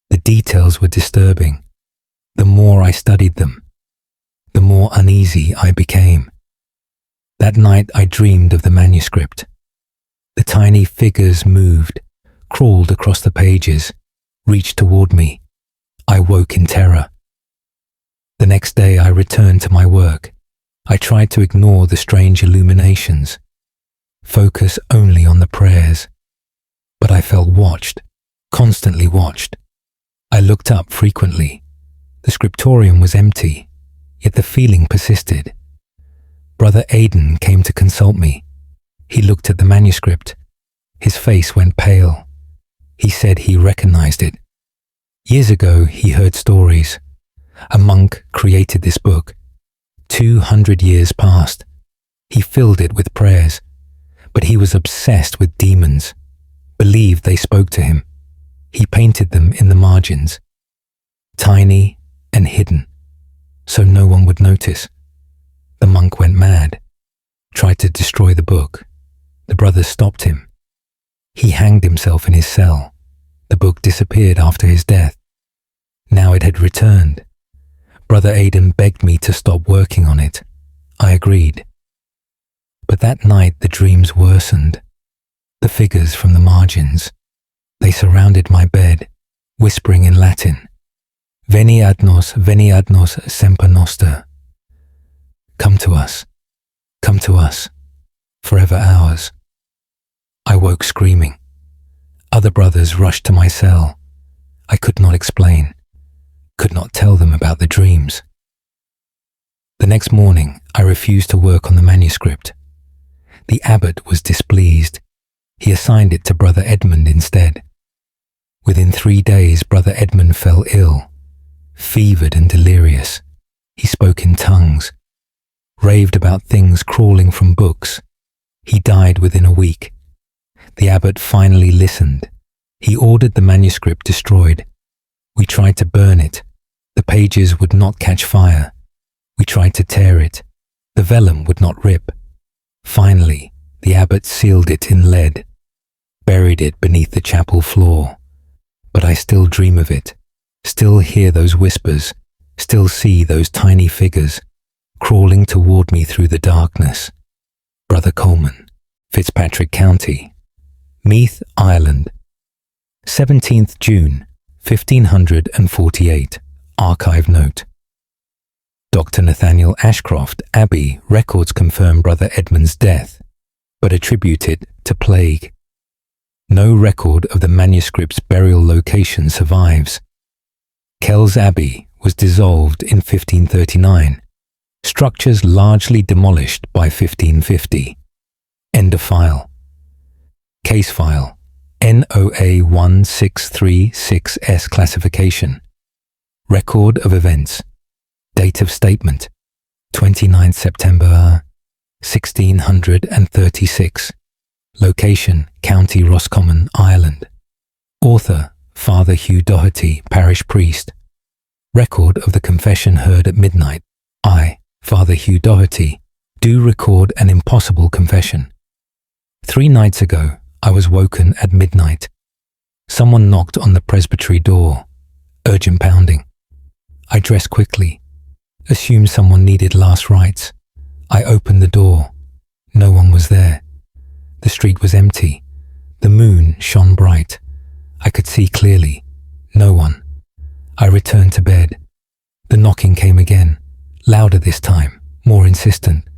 The details were disturbing. The more I studied them, the more uneasy I became. That night I dreamed of the manuscript. The tiny figures moved, crawled across the pages, reached toward me. I woke in terror. The next day I returned to my work. I tried to ignore the strange illuminations, focus only on the prayers. But I felt watched, constantly watched. I looked up frequently. The scriptorium was empty, yet the feeling persisted. Brother Aidan came to consult me. He looked at the manuscript. His face went pale. He said he recognized it. Years ago, he heard stories. A monk created this book. 200 years passed. He filled it with prayers, but he was obsessed with demons, believed they spoke to him. He painted them in the margins, tiny and hidden, so no one would notice. The monk went mad, tried to destroy the book. The brothers stopped him. He hanged himself in his cell. The book disappeared after his death. Now it had returned. Brother Aidan begged me to stop working on it. I agreed. But that night the dreams worsened. The figures from the margins. They surrounded my bed, whispering in Latin, veni ad nos semper noster. Come to us, forever ours. I woke screaming. Other brothers rushed to my cell. I could not explain, could not tell them about the dreams. The next morning, I refused to work on the manuscript. The abbot was displeased. He assigned it to Brother Edmund instead. Within 3 days, Brother Edmund fell ill, fevered and delirious. He spoke in tongues, raved about things crawling from books. He died within a week. The abbot finally listened. He ordered the manuscript destroyed. We tried to burn it. The pages would not catch fire. We tried to tear it. The vellum would not rip. Finally, the abbot sealed it in lead, buried it beneath the chapel floor. But I still dream of it, still hear those whispers, still see those tiny figures crawling toward me through the darkness. Brother Coleman, Fitzpatrick County, Meath, Ireland, 17th June, 1548. Archive note. Dr. Nathaniel Ashcroft, Abbey, records confirm Brother Edmund's death, but attribute it to plague. No record of the manuscript's burial location survives. Kells Abbey was dissolved in 1539. Structures largely demolished by 1550. End of file. Case file. NOA 1636S classification. Record of events. Date of statement. 29 September 1636. Location, County Roscommon, Ireland. Author, Father Hugh Doherty, parish priest. Record of the confession heard at midnight. I, Father Hugh Doherty, do record an impossible confession. 3 nights ago, I was woken at midnight. Someone knocked on the presbytery door. Urgent pounding. I dressed quickly. Assumed someone needed last rites. I opened the door. No one was there. The street was empty. The moon shone bright. I could see clearly. No one. I returned to bed. The knocking came again, louder this time, more insistent.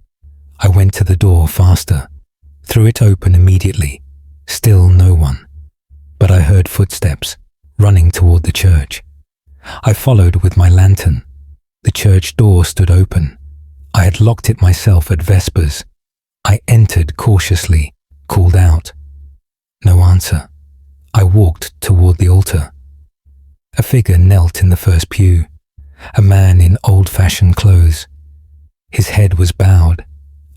I went to the door faster, threw it open immediately. Still no one. But I heard footsteps running toward the church. I followed with my lantern. The church door stood open. I had locked it myself at Vespers. I entered cautiously, called out. No answer. I walked toward the altar. A figure knelt in the first pew, a man in old-fashioned clothes. His head was bowed.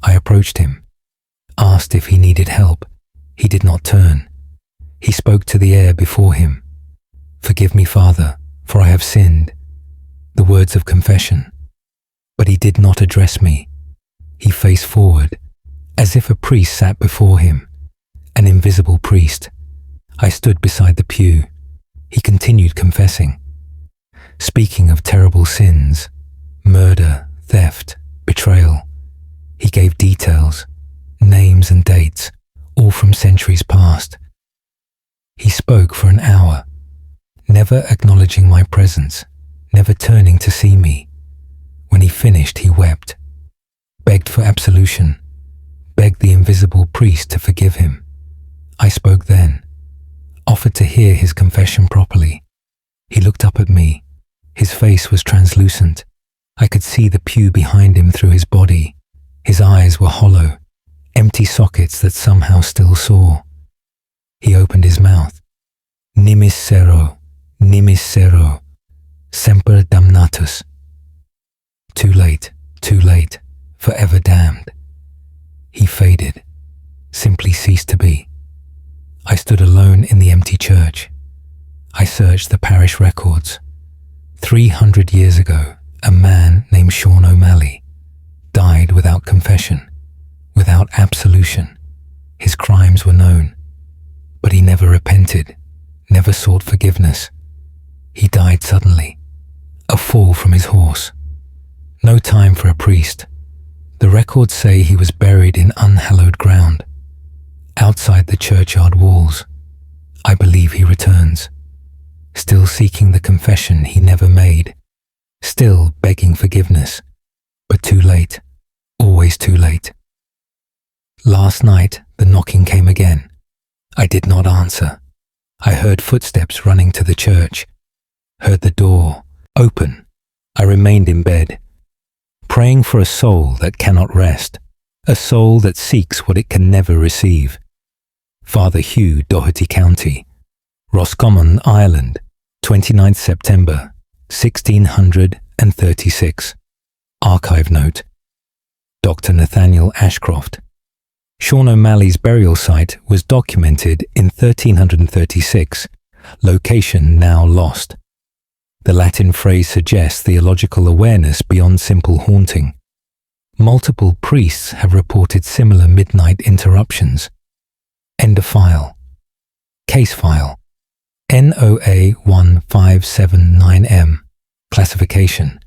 I approached him, asked if he needed help. He did not turn. He spoke to the air before him. Forgive me, Father, for I have sinned. The words of confession. But he did not address me. He faced forward, as if a priest sat before him, an invisible priest. I stood beside the pew. He continued confessing, speaking of terrible sins, murder, theft, betrayal. He gave details, names and dates, all from centuries past. He spoke for an hour, never acknowledging my presence, never turning to see me. When he finished, he wept, begged for absolution, begged the invisible priest to forgive him. I spoke then, offered to hear his confession properly. He looked up at me. His face was translucent. I could see the pew behind him through his body. His eyes were hollow, empty sockets that somehow still saw. He opened his mouth. Nimis sero, semper damnatus. Too late, forever damned. He faded, simply ceased to be. I stood alone in the empty church. I searched the parish records. 300 years ago, a man named Sean O'Malley died without confession, without absolution. His crimes were known, but he never repented, never sought forgiveness. He died suddenly, a fall from his horse. No time for a priest. The records say he was buried in unhallowed ground, outside the churchyard walls. I believe he returns, still seeking the confession he never made, still begging forgiveness, but too late, always too late. Last night, the knocking came again. I did not answer. I heard footsteps running to the church, heard the door open. I remained in bed, praying for a soul that cannot rest, a soul that seeks what it can never receive. Father Hugh, Doherty County, Roscommon, Ireland, 29th September, 1636. Archive note. Dr. Nathaniel Ashcroft. Sean O'Malley's burial site was documented in 1336, location now lost. The Latin phrase suggests theological awareness beyond simple haunting. Multiple priests have reported similar midnight interruptions. End of file. Case file. NOA 1579M. Classification.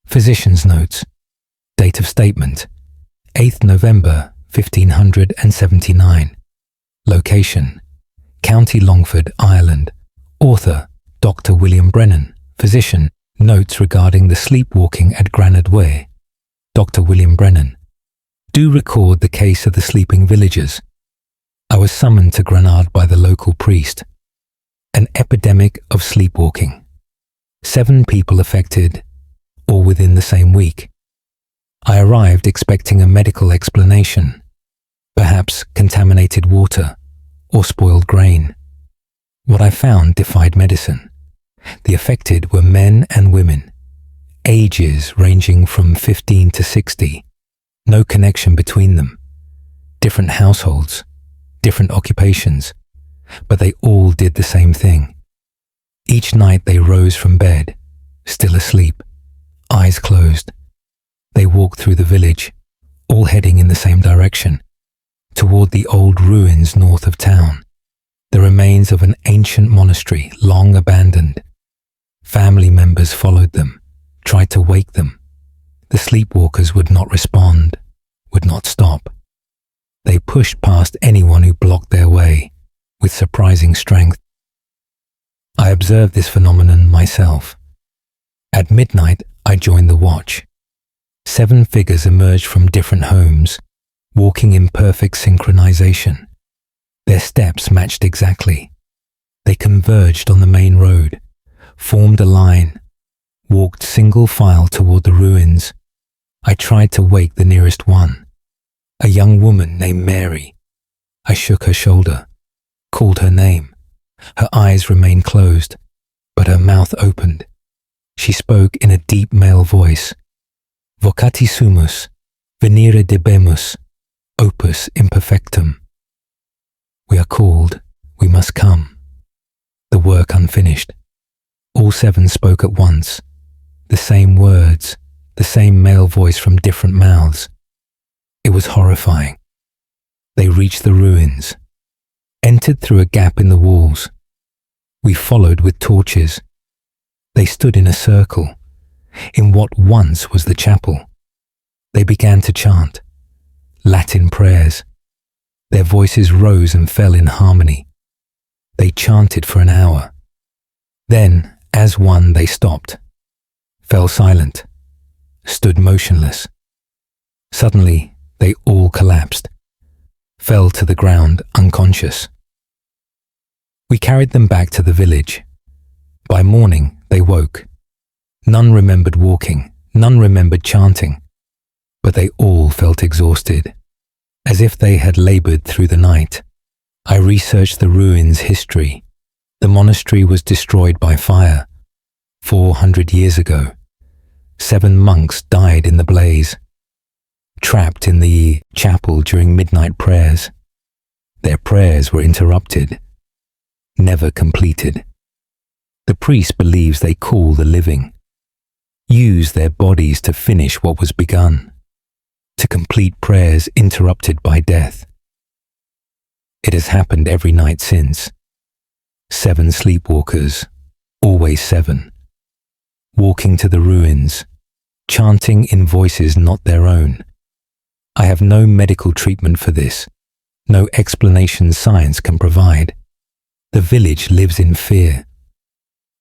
Physician's notes. Date of statement. 8th November 1579. Location. County Longford, Ireland. Author. Dr. William Brennan. Physician. Notes regarding the sleepwalking at Granard Way. Dr. William Brennan. Do record the case of the sleeping villagers. I was summoned to Granard by the local priest. An epidemic of sleepwalking. 7 people affected, all within the same week. I arrived expecting a medical explanation, perhaps contaminated water or spoiled grain. What I found defied medicine. The affected were men and women, ages ranging from 15 to 60, no connection between them, different households, different occupations, but they all did the same thing. Each night they rose from bed, still asleep, eyes closed. They walked through the village, all heading in the same direction, toward the old ruins north of town, the remains of an ancient monastery long abandoned. Family members followed them, tried to wake them. The sleepwalkers would not respond, would not stop. They pushed past anyone who blocked their way, with surprising strength. I observed this phenomenon myself. At midnight, I joined the watch. 7 figures emerged from different homes, walking in perfect synchronization. Their steps matched exactly. They converged on the main road, formed a line, walked single file toward the ruins. I tried to wake the nearest one, a young woman named Mary. I shook her shoulder, called her name. Her eyes remained closed, but her mouth opened. She spoke in a deep male voice. Vocati sumus, venire debemus, opus imperfectum. We are called, we must come. The work unfinished. All 7 spoke at once. The same words, the same male voice from different mouths. It was horrifying. They reached the ruins, entered through a gap in the walls. We followed with torches. They stood in a circle, in what once was the chapel. They began to chant Latin prayers. Their voices rose and fell in harmony. They chanted for an hour. Then, as one, they stopped, fell silent, stood motionless. Suddenly, they all collapsed, fell to the ground unconscious. We carried them back to the village. By morning, they woke. None remembered walking, none remembered chanting, but they all felt exhausted, as if they had labored through the night. I researched the ruins' history. The monastery was destroyed by fire 400 years ago. 7 monks died in the blaze, trapped in the chapel during midnight prayers. Their prayers were interrupted, never completed. The priest believes they call the living, use their bodies to finish what was begun, to complete prayers interrupted by death. It has happened every night since. 7 sleepwalkers, always 7, walking to the ruins, chanting in voices not their own. I have no medical treatment for this, no explanation science can provide. The village lives in fear.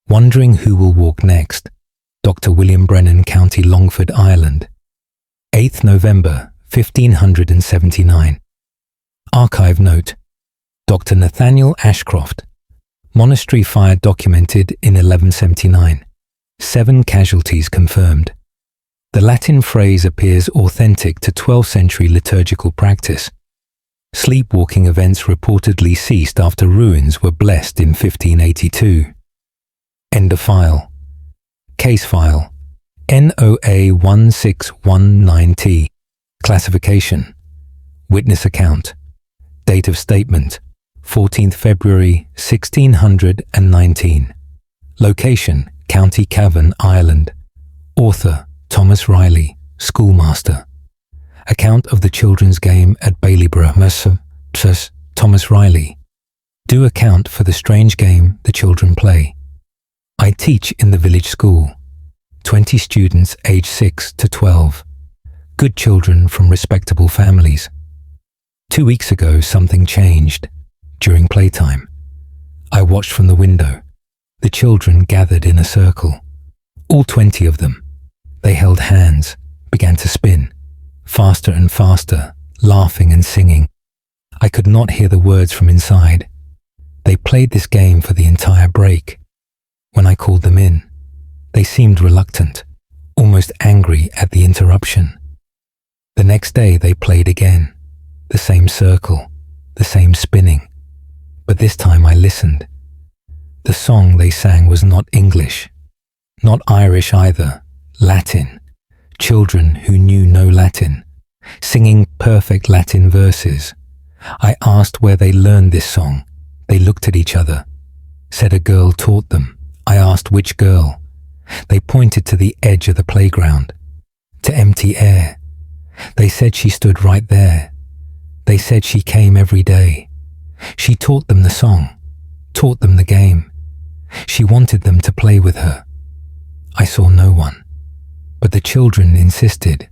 Wondering who will walk next, Dr. William Brennan, County Longford, Ireland. 8th November, 1579. Archive note. Dr. Nathaniel Ashcroft. Monastery fire documented in 1179. 7 casualties confirmed. The Latin phrase appears authentic to 12th century liturgical practice. Sleepwalking events reportedly ceased after ruins were blessed in 1582. End of file. Case file. NOA 1619T. Classification. Witness account. Date of statement. 14th February 1619. Location, County Cavan, Ireland. Author, Thomas Riley, schoolmaster. Account of the children's game at Baileyborough, Thomas Riley. Do account for the strange game the children play. I teach in the village school. 20 students aged 6 to 12. Good children from respectable families. 2 weeks ago, something changed. During playtime, I watched from the window. The children gathered in a circle. All 20 of them. They held hands, began to spin, faster and faster, laughing and singing. I could not hear the words from inside. They played this game for the entire break. When I called them in, they seemed reluctant, almost angry at the interruption. The next day they played again, the same circle, the same spinning. But this time I listened. The song they sang was not English, not Irish either, Latin. Children who knew no Latin, singing perfect Latin verses. I asked where they learned this song. They looked at each other, said a girl taught them. I asked which girl. They pointed to the edge of the playground, to empty air. They said she stood right there. They said she came every day. She taught them the song, taught them the game. She wanted them to play with her. I saw no one, but the children insisted.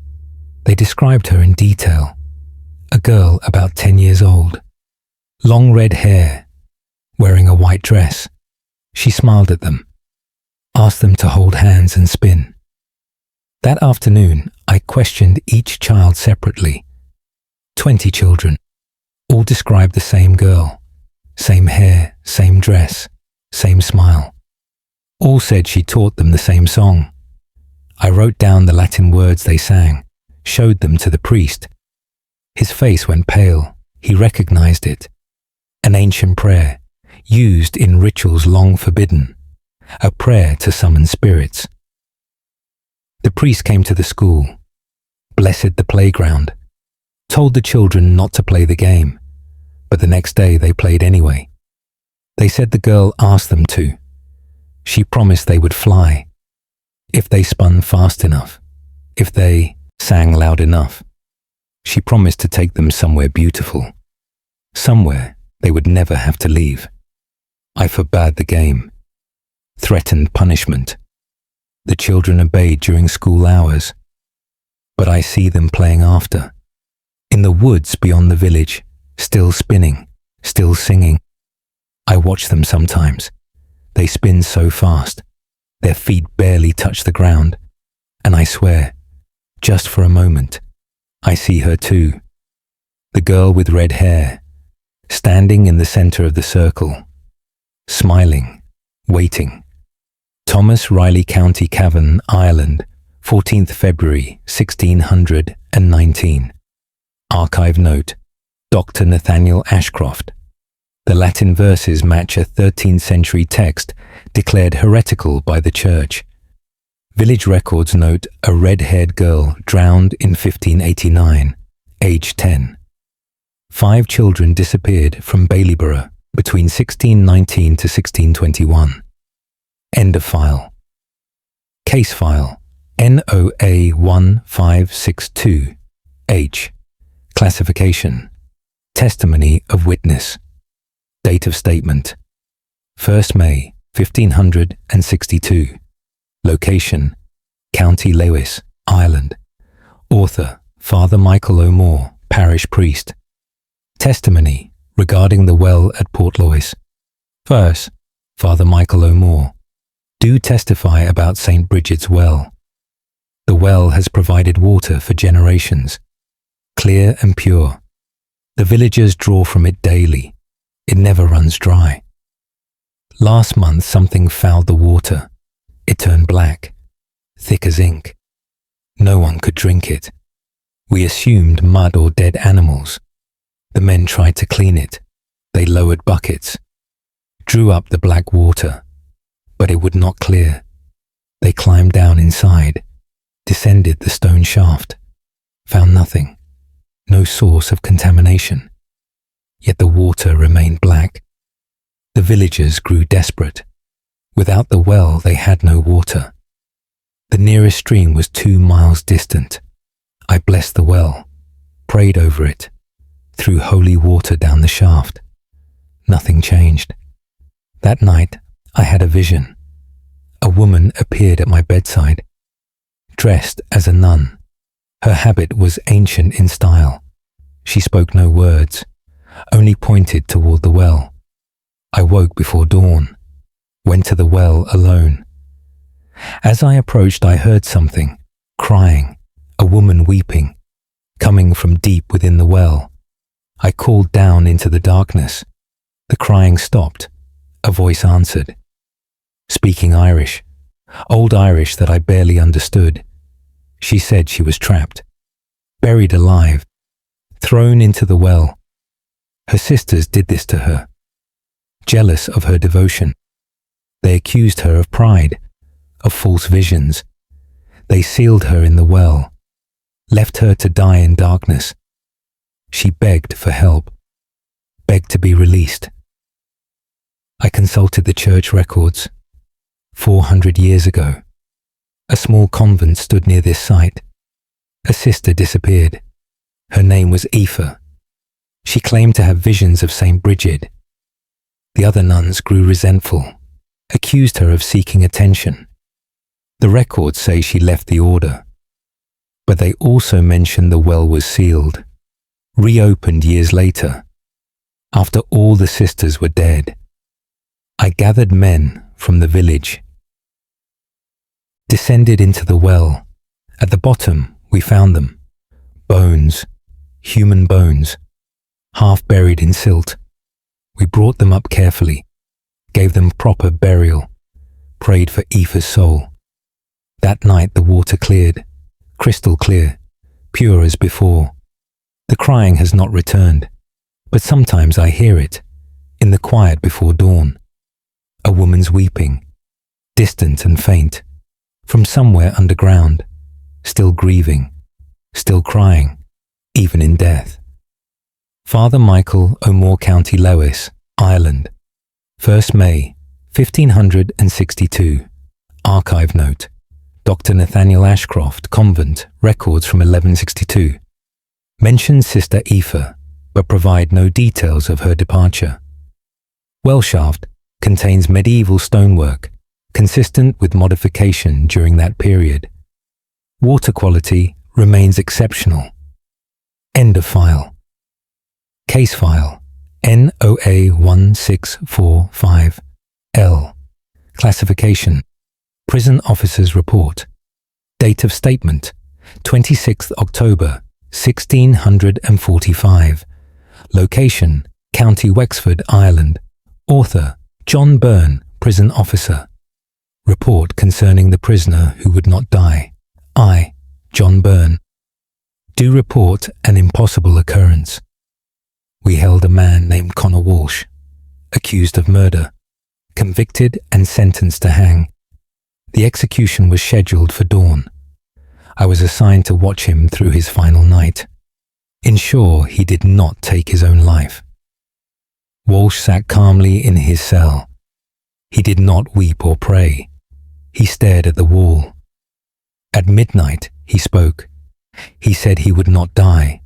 They described her in detail. A girl about 10 years old, long red hair, wearing a white dress. She smiled at them, asked them to hold hands and spin. That afternoon, I questioned each child separately. 20 children. All described the same girl. Same hair, same dress, same smile. All said she taught them the same song. I wrote down the Latin words they sang, showed them to the priest. His face went pale. He recognized it. An ancient prayer, used in rituals long forbidden. A prayer to summon spirits. The priest came to the school, blessed the playground, told the children not to play the game, but the next day they played anyway. They said the girl asked them to. She promised they would fly, if they spun fast enough, if they sang loud enough. She promised to take them somewhere beautiful, somewhere they would never have to leave. I forbade the game, threatened punishment. The children obeyed during school hours, but I see them playing after, in the woods beyond the village, still spinning, still singing. I watch them sometimes. They spin so fast, their feet barely touch the ground, and I swear, just for a moment, I see her too, the girl with red hair, standing in the center of the circle, smiling, waiting. Thomas Riley County Cavan, Ireland, 14th February 1619. Archive note, Dr. Nathaniel Ashcroft. The Latin verses match a 13th century text declared heretical by the church. Village records note a red-haired girl drowned in 1589, age 10. 5 children disappeared from Baileyborough between 1619 to 1621. End of file. Case file NOA 1562 H. Classification. Testimony of witness. Date of statement 1st May 1562. Location County Lewis, Ireland. Author Father Michael O'More, parish priest. Testimony regarding the well at Portlois. First, Father Michael O'More. Do testify about St. Bridget's well. The well has provided water for generations, clear and pure. The villagers draw from it daily. It never runs dry. Last month something fouled the water. It turned black, thick as ink. No one could drink it. We assumed mud or dead animals. The men tried to clean it. They lowered buckets, drew up the black water, but it would not clear. They climbed down inside, descended the stone shaft, found nothing, no source of contamination. Yet the water remained black. The villagers grew desperate. Without the well, they had no water. The nearest stream was 2 miles distant. I blessed the well, prayed over it, threw holy water down the shaft. Nothing changed. That night, I had a vision. A woman appeared at my bedside, dressed as a nun. Her habit was ancient in style. She spoke no words, only pointed toward the well. I woke before dawn, went to the well alone. As I approached, I heard something, crying, a woman weeping, coming from deep within the well. I called down into the darkness. The crying stopped. A voice answered, speaking Irish, Old Irish that I barely understood. She said she was trapped, buried alive, thrown into the well. Her sisters did this to her, jealous of her devotion. They accused her of pride, of false visions. They sealed her in the well, left her to die in darkness. She begged for help, begged to be released. I consulted the church records. 400 years ago, a small convent stood near this site. A sister disappeared. Her name was Aoife. She claimed to have visions of St. Bridget. The other nuns grew resentful, accused her of seeking attention. The records say she left the order, but they also mention the well was sealed, reopened years later, after all the sisters were dead. I gathered men from the village, descended into the well. At the bottom, we found them, bones, human bones, half buried in silt. We brought them up carefully, gave them proper burial, prayed for Aoife's soul. That night the water cleared, crystal clear, pure as before. The crying has not returned, but sometimes I hear it, in the quiet before dawn. A woman's weeping, distant and faint, from somewhere underground, still grieving, still crying, even in death. Father Michael O'More County Lewis, Ireland, 1st May, 1562. Archive note. Dr. Nathaniel Ashcroft, Convent, records from 1162. Mentions Sister Aoife, but provide no details of her departure. Wellshaft contains medieval stonework, consistent with modification during that period. Water quality remains exceptional. End of file. Case file NOA 1645L. Classification: Prison Officer's Report. Date of statement: 26th October 1645. Location: County Wexford, Ireland. Author: John Byrne, Prison Officer. Report concerning the prisoner who would not die. I, John Byrne, do report an impossible occurrence. We held a man named Connor Walsh, accused of murder, convicted and sentenced to hang. The execution was scheduled for dawn. I was assigned to watch him through his final night, ensure he did not take his own life. Walsh sat calmly in his cell. He did not weep or pray. He stared at the wall. At midnight, he spoke. He said he would not die.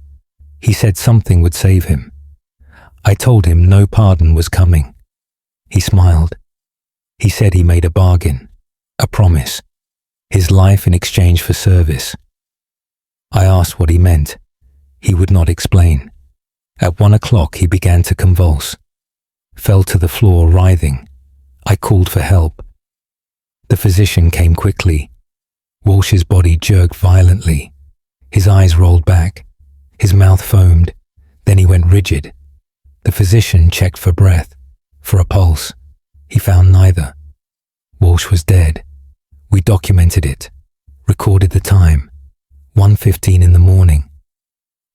He said something would save him. I told him no pardon was coming. He smiled. He said he made a bargain, a promise, his life in exchange for service. I asked what he meant. He would not explain. At 1 o'clock he began to convulse, fell to the floor writhing. I called for help. The physician came quickly. Walsh's body jerked violently. His eyes rolled back. His mouth foamed. Then he went rigid. The physician checked for breath, for a pulse. He found neither. Walsh was dead. We documented it, recorded the time, 1:15 in the morning.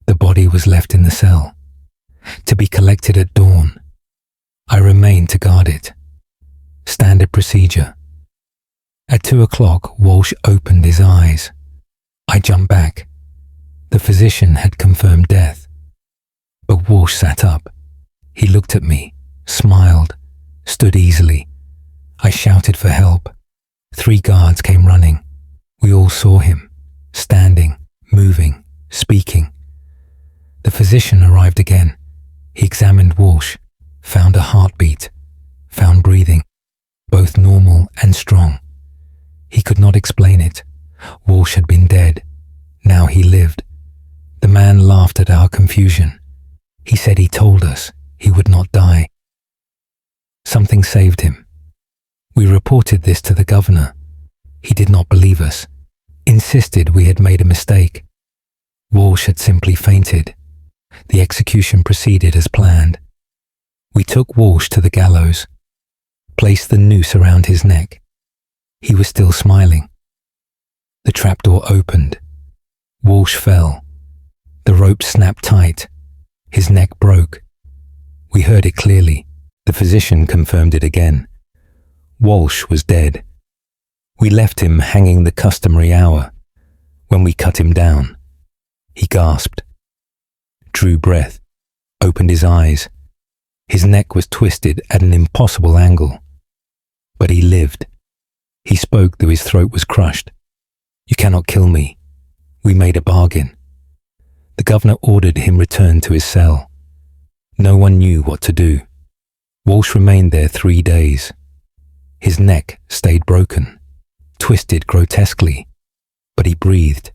The body was left in the cell, to be collected at dawn. I remained to guard it. Standard procedure. At 2 o'clock, Walsh opened his eyes. I jumped back. The physician had confirmed death. But Walsh sat up. He looked at me, smiled, stood easily. I shouted for help. 3 guards came running. We all saw him, standing, moving, speaking. The physician arrived again. He examined Walsh, found a heartbeat, found breathing, both normal and strong. He could not explain it. Walsh had been dead. Now he lived. The man laughed at our confusion. He said he told us he would not die. Something saved him. We reported this to the governor. He did not believe us, insisted we had made a mistake. Walsh had simply fainted. The execution proceeded as planned. We took Walsh to the gallows, placed the noose around his neck. He was still smiling. The trapdoor opened. Walsh fell. The rope snapped tight. His neck broke. We heard it clearly. The physician confirmed it again. Walsh was dead. We left him hanging the customary hour. When we cut him down, he gasped, drew breath, opened his eyes. His neck was twisted at an impossible angle. But he lived. He spoke though his throat was crushed. "You cannot kill me. We made a bargain." The governor ordered him returned to his cell. No one knew what to do. Walsh remained there 3 days. His neck stayed broken, twisted grotesquely, but he breathed,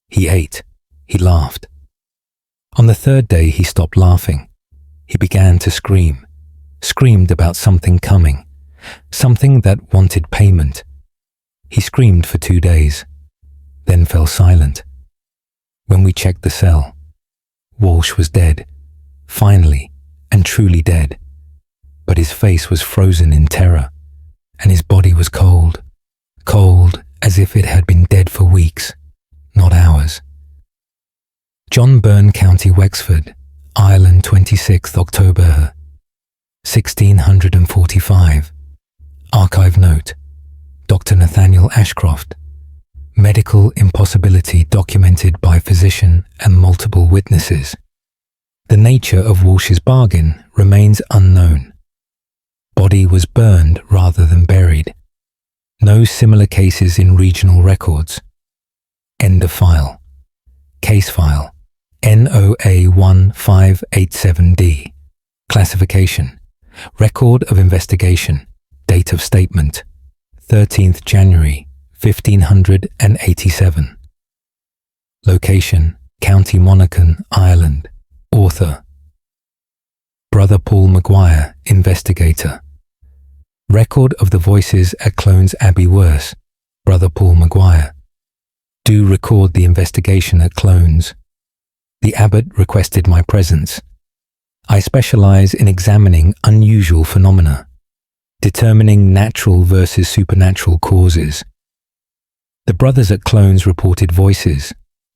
he ate, he laughed. On the 3rd day he stopped laughing. He began to scream, screamed about something coming, something that wanted payment. He screamed for 2 days, then fell silent. When we checked the cell, Walsh was dead, finally and truly dead, but his face was frozen in terror, and his body was cold, cold as if it had been dead for weeks, not hours. John Byrne County, Wexford, Ireland, 26th October, 1645. Archive note: Dr. Nathaniel Ashcroft. Medical impossibility documented by physician and multiple witnesses. The nature of Walsh's bargain remains unknown. Body was burned rather than buried. No similar cases in regional records. End of file. Case file NOA 1587D. Classification: Record of investigation. Date of statement: 13th January 1587. Location: County Monaghan, Ireland. Author: Brother Paul Maguire, investigator. Record of the voices at Clones Abbey Worse. Brother Paul Maguire. Do record the investigation at Clones. The abbot requested my presence. I specialize in examining unusual phenomena, determining natural versus supernatural causes. The brothers at Clones reported voices,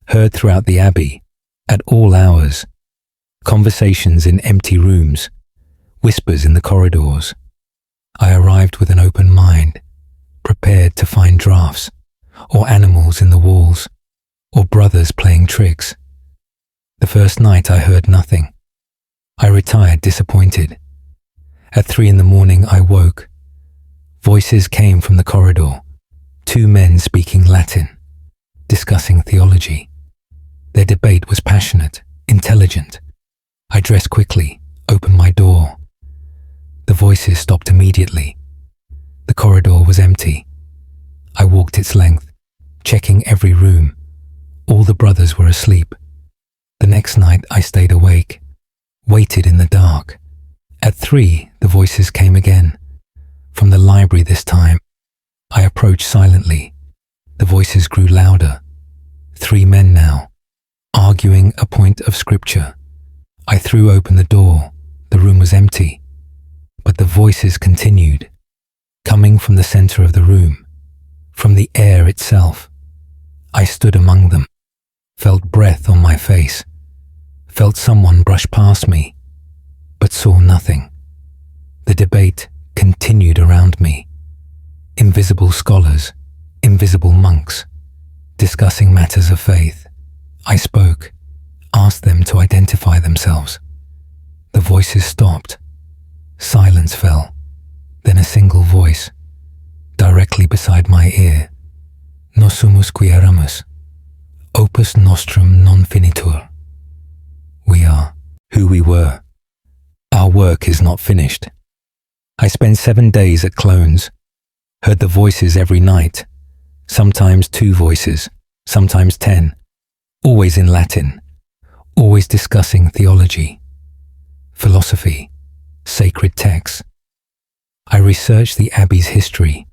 heard throughout the abbey, at all hours, conversations in empty rooms, whispers in the corridors. I arrived with an open mind, prepared to find drafts, or animals in the walls, or brothers playing tricks. The first night I heard nothing. I retired disappointed. At 3 a.m. I woke. Voices came from the corridor. 2 men speaking Latin, discussing theology. Their debate was passionate, intelligent. I dressed quickly, opened my door. The voices stopped immediately. The corridor was empty. I walked its length, checking every room. All the brothers were asleep. The next night I stayed awake, waited in the dark. At 3, the voices came again. From the library this time. I approached silently. The voices grew louder. 3 men now, arguing a point of scripture. I threw open the door. The room was empty. But the voices continued, coming from the center of the room, from the air itself. I stood among them, felt breath on my face, felt someone brush past me, but saw nothing. The debate continued around me. Invisible scholars, invisible monks, discussing matters of faith. I spoke, asked them to identify themselves. The voices stopped. Silence fell. Then a single voice, directly beside my ear. Nos sumus qui eramus. Opus nostrum non finitur. We are who we were. Our work is not finished. I spent 7 days at Clones, heard the voices every night, sometimes 2 voices, sometimes 10, always in Latin, always discussing theology, philosophy, sacred texts. I researched the Abbey's history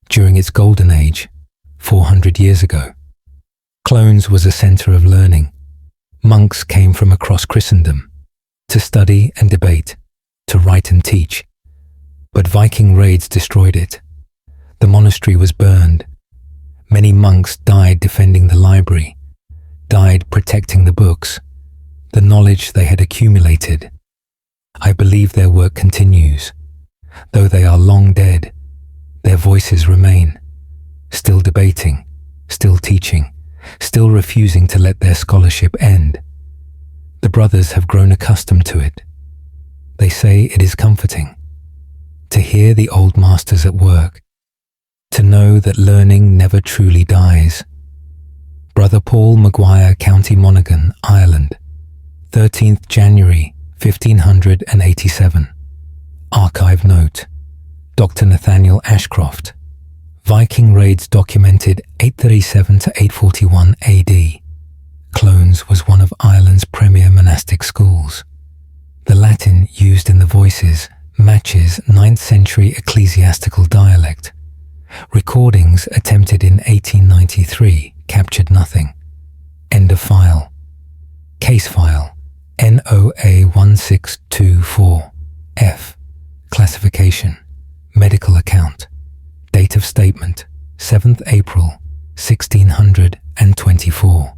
during its golden age, 400 years ago. Clones was a center of learning. Monks came from across Christendom to study and debate, to write and teach. But Viking raids destroyed it. The monastery was burned. Many monks died defending the library, died protecting the books, the knowledge they had accumulated. I believe their work continues. Though they are long dead, their voices remain, still debating, still teaching, still refusing to let their scholarship end. The brothers have grown accustomed to it. They say it is comforting to hear the old masters at work, to know that learning never truly dies. Brother Paul Maguire, County Monaghan, Ireland, 13th January 1587. Archive note: Dr. Nathaniel Ashcroft. Viking raids documented 837 to 841 AD. Clones was one of Ireland's premier monastic schools. The Latin used in the voices matches 9th century ecclesiastical dialect. Recordings attempted in 1893 captured nothing. End of file. Case file NOA 1624 F. Classification: Medical account. Date of statement: 7th April 1624.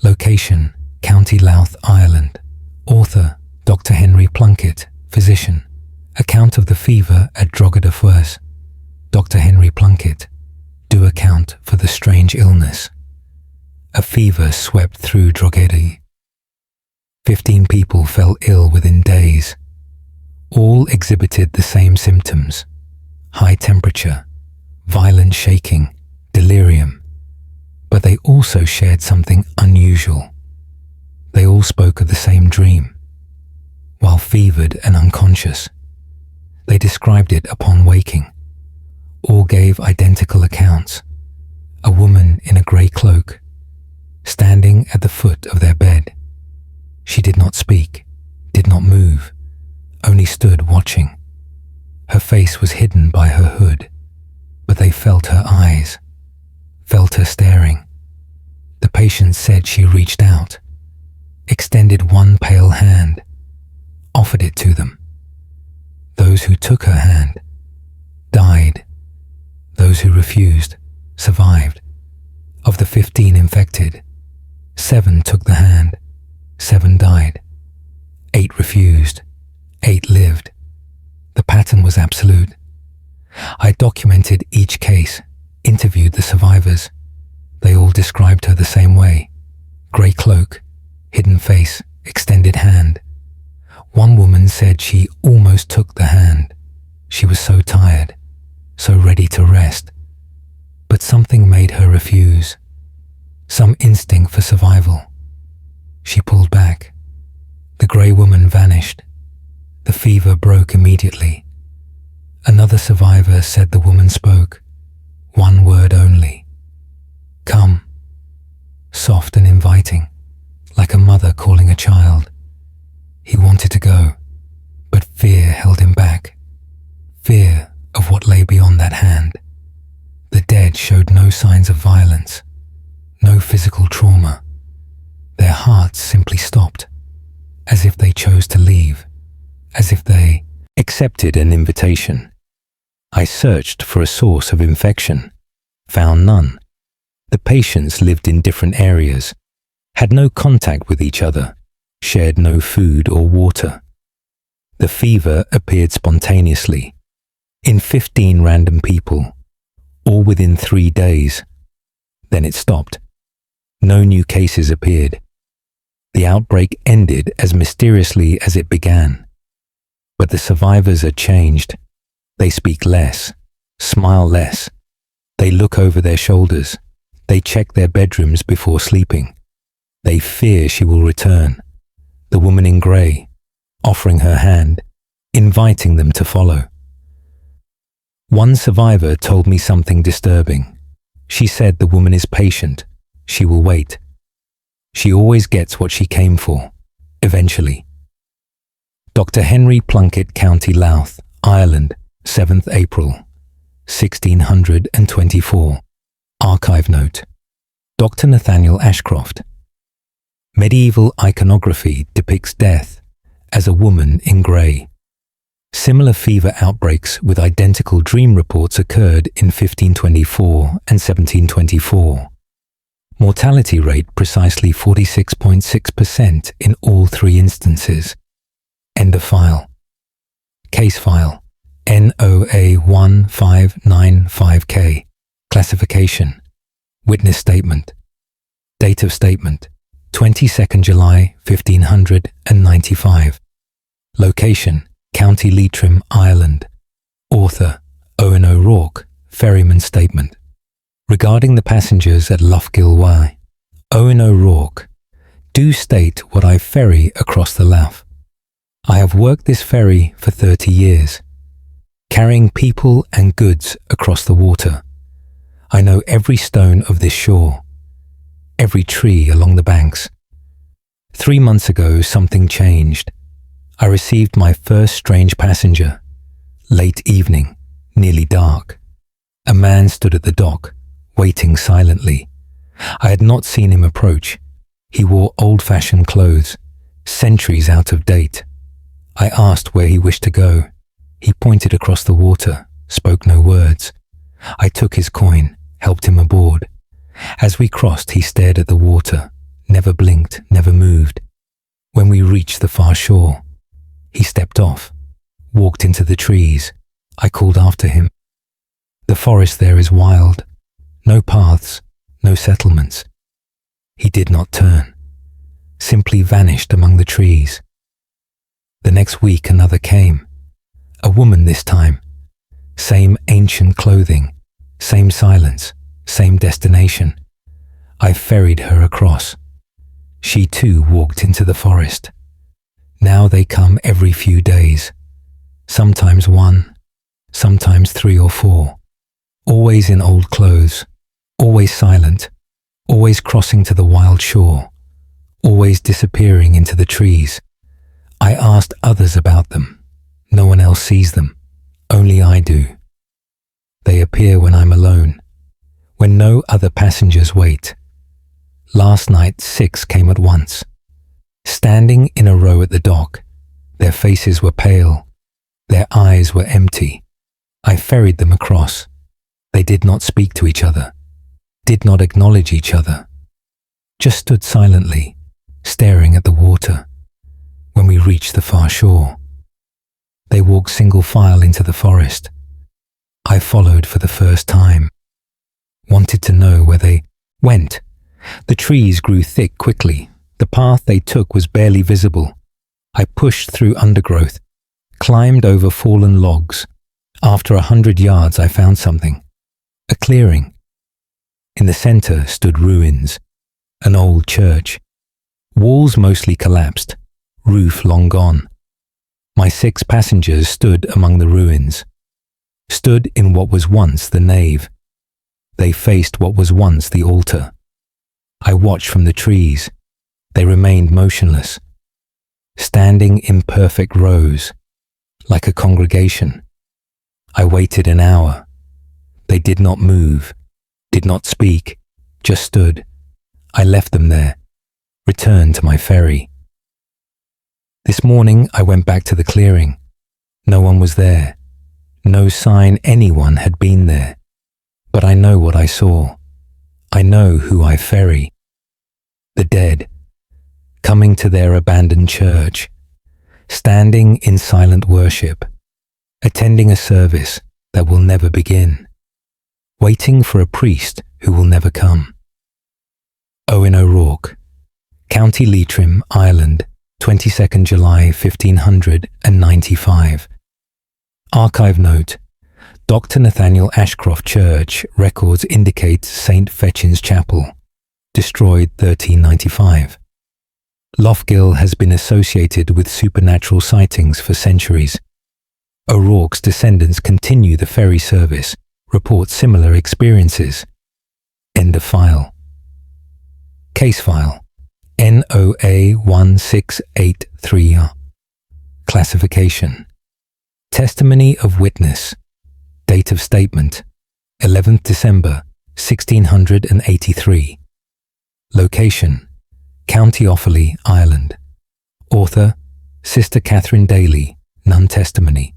Location: County Louth, Ireland. Author: Dr. Henry Plunkett, physician. Account of the fever at Drogheda Furs. Dr. Henry Plunkett. Do account for the strange illness. A fever swept through Drogheda. 15 people fell ill within days. All exhibited the same symptoms: high temperature, violent shaking, delirium. But they also shared something unusual. They all spoke of the same dream. While fevered and unconscious, they described it upon waking. All gave identical accounts. A woman in a grey cloak, standing at the foot of their bed. She did not speak, did not move, only stood watching. Her face was hidden by her hood, but they felt her eyes, felt her staring. The patient said she reached out, extended one pale hand, offered it to them. Those who took her hand died. Those who refused survived. Of the 15 infected, 7 took the hand, 7 died. 8 refused, 8 lived. The pattern was absolute. I documented each case, interviewed the survivors. They all described her the same way: grey cloak, hidden face, extended hand. One woman said she almost took the hand. She was so tired, so ready to rest. But something made her refuse. Some instinct for survival. She pulled back. The grey woman vanished. The fever broke immediately. Another survivor said the woman spoke, one word only: come. Soft and inviting, like a mother calling a child. He wanted to go, but fear held him back. Fear of what lay beyond that hand. The dead showed no signs of violence, no physical trauma. Their hearts simply stopped, as if they chose to leave, as if they accepted an invitation. I searched for a source of infection, found none. The patients lived in different areas, had no contact with each other, shared no food or water. The fever appeared spontaneously, in 15 random people, all within 3 days. Then it stopped. No new cases appeared. The outbreak ended as mysteriously as it began. But the survivors are changed. They speak less, smile less. They look over their shoulders. They check their bedrooms before sleeping. They fear she will return. The woman in grey, offering her hand, inviting them to follow. One survivor told me something disturbing. She said the woman is patient. She will wait. She always gets what she came for, eventually. Dr. Henry Plunkett, County Louth, Ireland, 7th April, 1624. Archive note. Dr. Nathaniel Ashcroft. Medieval iconography depicts death as a woman in grey. Similar fever outbreaks with identical dream reports occurred in 1524 and 1724. Mortality rate precisely 46.6% in all 3 instances. End of file. Case file NOA 1595K. Classification: Witness statement. Date of statement: 22nd July 1595. Location: County Leitrim, Ireland. Author: Owen O'Rourke, ferryman statement. Regarding the passengers at Lough Gilwai, Owen O'Rourke: do state what I ferry across the Lough. I have worked this ferry for 30 years, carrying people and goods across the water. I know every stone of this shore, every tree along the banks. 3 months ago, something changed. I received my first strange passenger. Late evening, nearly dark. A man stood at the dock, waiting silently. I had not seen him approach. He wore old-fashioned clothes, centuries out of date. I asked where he wished to go. He pointed across the water, spoke no words. I took his coin, helped him aboard. As we crossed, he stared at the water, never blinked, never moved. When we reached the far shore, he stepped off, walked into the trees. I called after him. The forest there is wild, no paths, no settlements. He did not turn, simply vanished among the trees. The next week another came, a woman this time, same ancient clothing, same silence, same destination. I ferried her across. She too walked into the forest. Now they come every few days, sometimes one, sometimes 3 or 4, always in old clothes, always silent, always crossing to the wild shore, always disappearing into the trees. I asked others about them. No one else sees them. Only I do. They appear when I'm alone, when no other passengers wait. Last night 6 came at once, standing in a row at the dock. Their faces were pale. Their eyes were empty. I ferried them across. They did not speak to each other, did not acknowledge each other, just stood silently, staring at the water. When we reached the far shore, they walked single file into the forest. I followed for the first time, wanted to know where they went. The trees grew thick quickly. The path they took was barely visible. I pushed through undergrowth, climbed over fallen logs. After 100 yards, I found something. A clearing. In the center stood ruins, an old church. Walls mostly collapsed, roof long gone. My 6 passengers stood among the ruins, stood in what was once the nave. They faced what was once the altar. I watched from the trees. They remained motionless, standing in perfect rows, like a congregation. I waited an hour. They did not move, did not speak, just stood. I left them there, returned to my ferry. This morning I went back to the clearing. No one was there. No sign anyone had been there. But I know what I saw. I know who I ferry. The dead, coming to their abandoned church, standing in silent worship, attending a service that will never begin, waiting for a priest who will never come. Owen O'Rourke, County Leitrim, Ireland, 22nd July 1595. Archive note: Dr. Nathaniel Ashcroft Church records indicate St. Fechin's Chapel, destroyed 1395. Loughill has been associated with supernatural sightings for centuries. O'Rourke's descendants continue the ferry service, report similar experiences. End of file. Case file NOA 1683. Classification: Testimony of witness. Date of statement: 11th December 1683. Location: County Offaly, Ireland. Author: Sister Catherine Daly, nun testimony.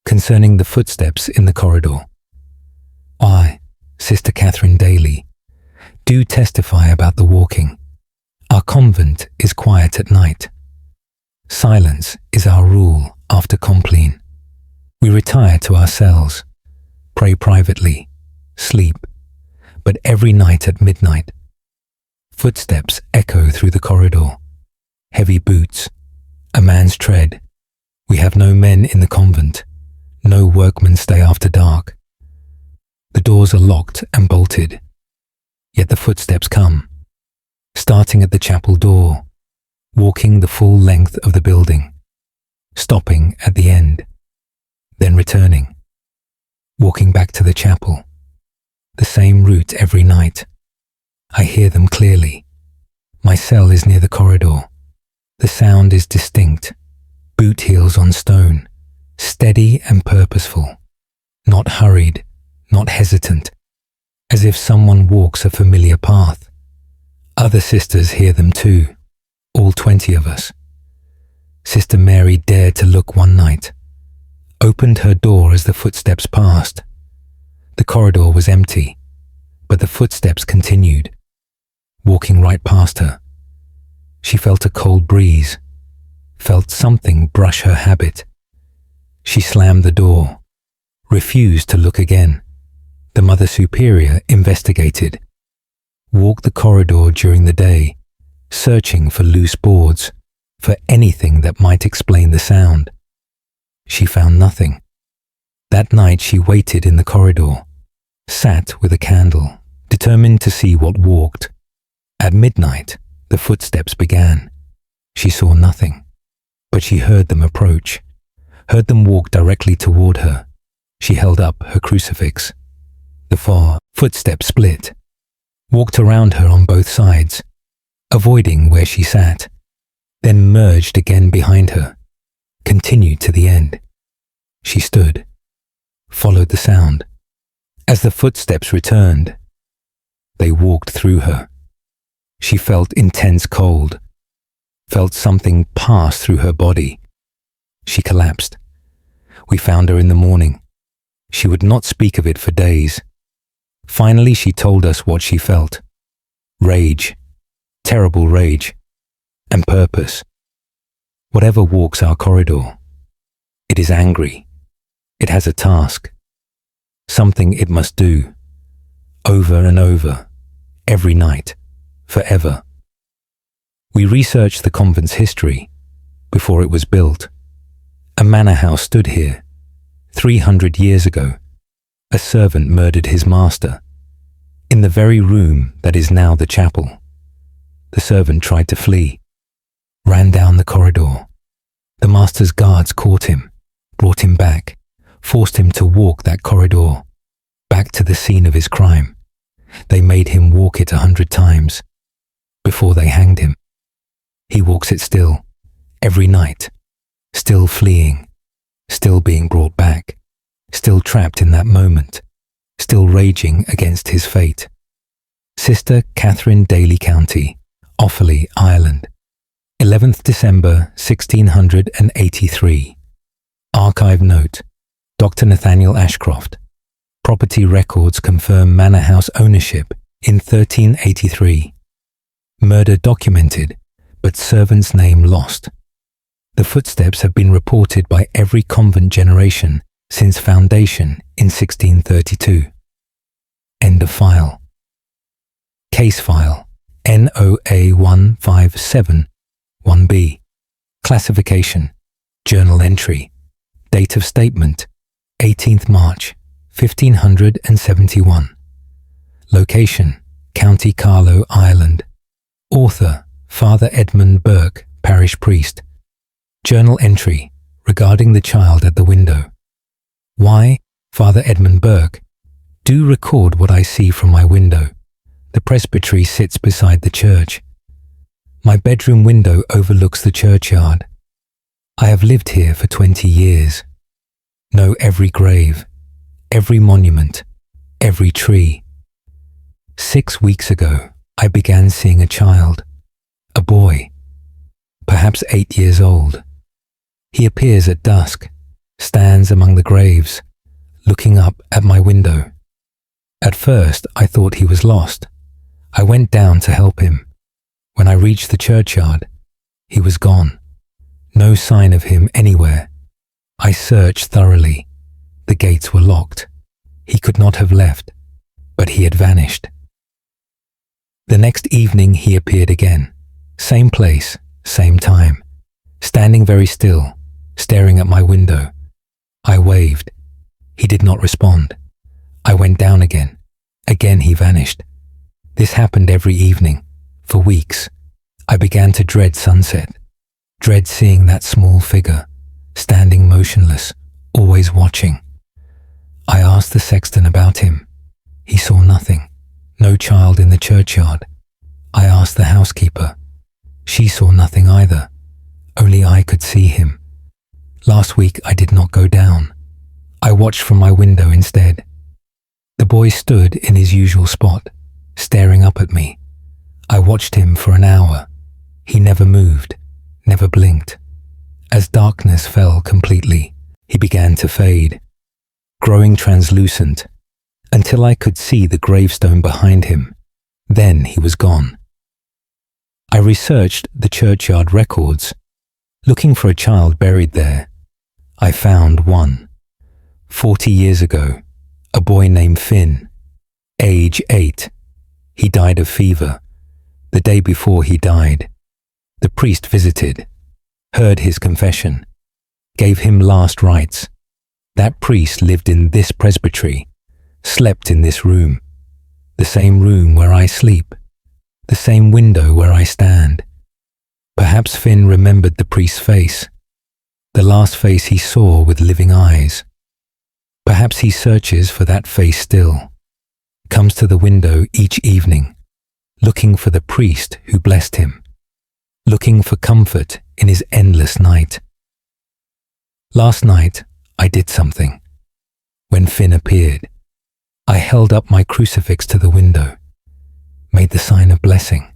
Concerning the footsteps in the corridor. I, Sister Catherine Daly, do testify about the walking. Our convent is quiet at night. Silence is our rule after compline. We retire to our cells, pray privately, sleep, but every night at midnight, footsteps echo through the corridor, heavy boots, a man's tread. We have no men in the convent, no workmen stay after dark. The doors are locked and bolted, yet the footsteps come, starting at the chapel door, walking the full length of the building, stopping at the end, then returning, walking back to the chapel, the same route every night. I hear them clearly. My cell is near the corridor. The sound is distinct, boot heels on stone, steady and purposeful, not hurried, not hesitant, as if someone walks a familiar path. Other sisters hear them too, all 20 of us. Sister Mary dared to look one night, opened her door as the footsteps passed. The corridor was empty, but the footsteps continued, walking right past her. She felt a cold breeze, felt something brush her habit. She slammed the door, refused to look again. The Mother Superior investigated, walked the corridor during the day, searching for loose boards, for anything that might explain the sound. She found nothing. That night she waited in the corridor, sat with a candle, determined to see what walked. At midnight, the footsteps began. She saw nothing, but she heard them approach, heard them walk directly toward her. She held up her crucifix. The footsteps split, walked around her on both sides, avoiding where she sat, then merged again behind her, continued to the end. She stood, followed the sound. As the footsteps returned, they walked through her. She felt intense cold, felt something pass through her body. She collapsed. We found her in the morning. She would not speak of it for days. Finally, she told us what she felt. Rage, terrible rage, and purpose. Whatever walks our corridor, it is angry. It has a task, something it must do, over and over, every night, forever. We researched the convent's history before it was built. A manor house stood here 300 years ago. A servant murdered his master in the very room that is now the chapel. The servant tried to flee, ran down the corridor. The master's guards caught him, brought him back, forced him to walk that corridor, back to the scene of his crime. They made him walk it 100 times before they hanged him. He walks it still, every night, still fleeing, still being brought back, still trapped in that moment, still raging against his fate. Sister Catherine Daly County, Offaly, Ireland, 11th December 1683. Archive note: Dr. Nathaniel Ashcroft. Property records confirm manor house ownership in 1383. Murder documented, but servant's name lost. The footsteps have been reported by every convent generation since foundation in 1632. End of file. Case file NOA 1571B. Classification: Journal entry. Date of statement: 18th March 1571. Location: County Carlow, Ireland. Author: Father Edmund Burke, parish priest. Journal entry regarding the child at the window. Why, Father Edmund Burke, do record what I see from my window. The presbytery sits beside the church. My bedroom window overlooks the churchyard. I have lived here for 20 years. Know every grave, every monument, every tree. 6 weeks ago, I began seeing a child, a boy, perhaps 8 years old. He appears at dusk, stands among the graves, looking up at my window. At first, I thought he was lost. I went down to help him. When I reached the churchyard, he was gone. No sign of him anywhere. I searched thoroughly. The gates were locked. He could not have left, but he had vanished. The next evening he appeared again. Same place, same time. Standing very still, staring at my window. I waved. He did not respond. I went down again. Again he vanished. This happened every evening, for weeks. I began to dread sunset, dread seeing that small figure, standing motionless, always watching. I asked the sexton about him. He saw nothing, no child in the churchyard. I asked the housekeeper. She saw nothing either. Only I could see him. Last week I did not go down. I watched from my window instead. The boy stood in his usual spot, staring up at me. I watched him for an hour. He never moved, never blinked. As darkness fell completely, he began to fade, growing translucent, until I could see the gravestone behind him. Then he was gone. I researched the churchyard records, looking for a child buried there. I found one. 40 years ago, a boy named Finn, age 8. He died of fever. The day before he died, the priest visited, heard his confession, gave him last rites. That priest lived in this presbytery, slept in this room, the same room where I sleep, the same window where I stand. Perhaps Finn remembered the priest's face, the last face he saw with living eyes. Perhaps he searches for that face still, comes to the window each evening, looking for the priest who blessed him, looking for comfort in his endless night. Last night, I did something. When Finn appeared, I held up my crucifix to the window, made the sign of blessing,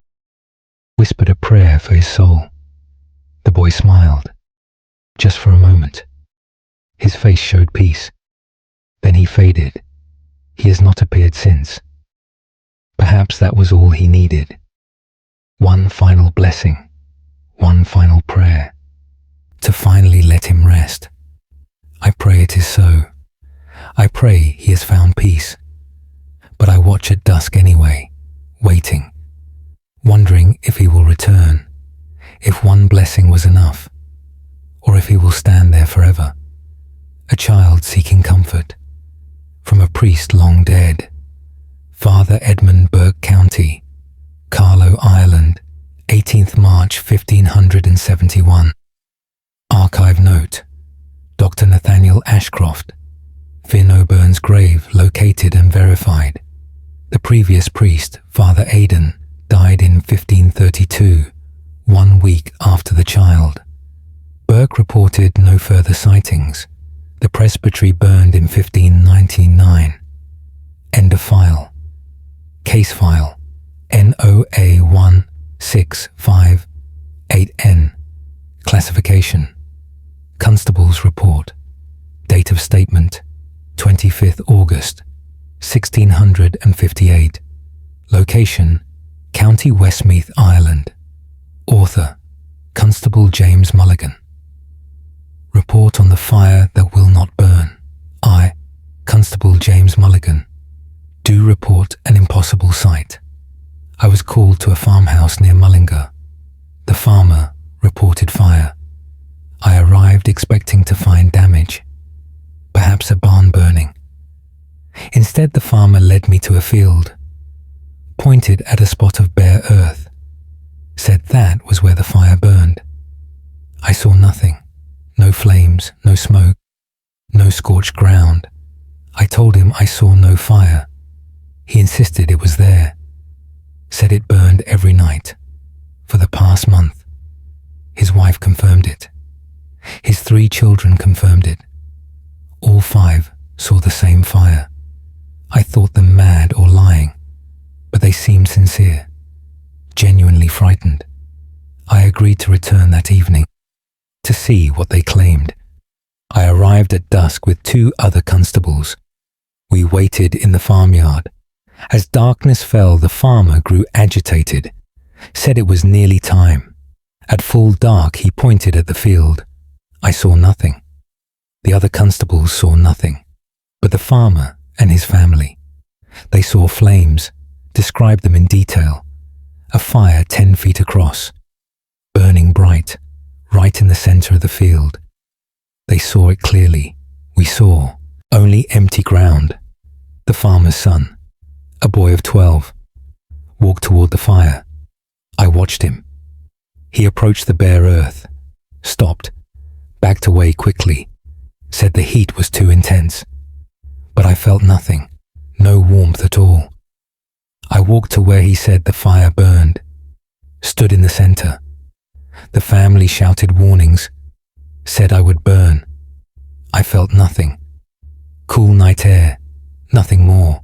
whispered a prayer for his soul. The boy smiled, just for a moment. His face showed peace. Then he faded. He has not appeared since. Perhaps that was all he needed. One final blessing, one final prayer, to finally let him rest. I pray it is so. I pray he has found peace. But I watch at dusk anyway, waiting, wondering if he will return, if one blessing was enough, or if he will stand there forever, a child seeking comfort from a priest long dead. Father Edmund Burke County, Carlow, Ireland, 18th March 1571. Archive note: Dr. Nathaniel Ashcroft, Finn O'Byrne's grave located and verified. The previous priest, Father Aidan, died in 1532, 1 week after the child. Burke reported no further sightings. The presbytery burned in 1599. End of file. Case file NOA1658N. Classification: Constable's report. Date of statement: 25th August 1658. Location: County Westmeath, Ireland. Author: Constable James Mulligan. Report on the fire that will not burn. I, Constable James Mulligan, do report an impossible sight. I was called to a farmhouse near Mullingar. The farmer reported fire. I arrived expecting to find damage, perhaps a barn burning. Instead, the farmer led me to a field, pointed at a spot of bare earth, said that was where the fire burned. I saw nothing. No flames, no smoke, no scorched ground. I told him I saw no fire. He insisted it was there, said it burned every night for the past month. His wife confirmed it. His 3 children confirmed it. All 5 saw the same fire. I thought them mad or lying, but they seemed sincere, genuinely frightened. I agreed to return that evening to see what they claimed. I arrived at dusk with 2 other constables. We waited in the farmyard. As darkness fell, the farmer grew agitated, said it was nearly time. At full dark, he pointed at the field. I saw nothing. The other constables saw nothing. But the farmer and his family, they saw flames, described them in detail. A fire 10 feet across, burning bright, right in the center of the field. They saw it clearly. We saw only empty ground. The farmer's son, a boy of 12, walked toward the fire. I watched him. He approached the bare earth, stopped, backed away quickly, said the heat was too intense. But I felt nothing, no warmth at all. I walked to where he said the fire burned, stood in the center. The family shouted warnings, said I would burn. I felt nothing. Cool night air, nothing more.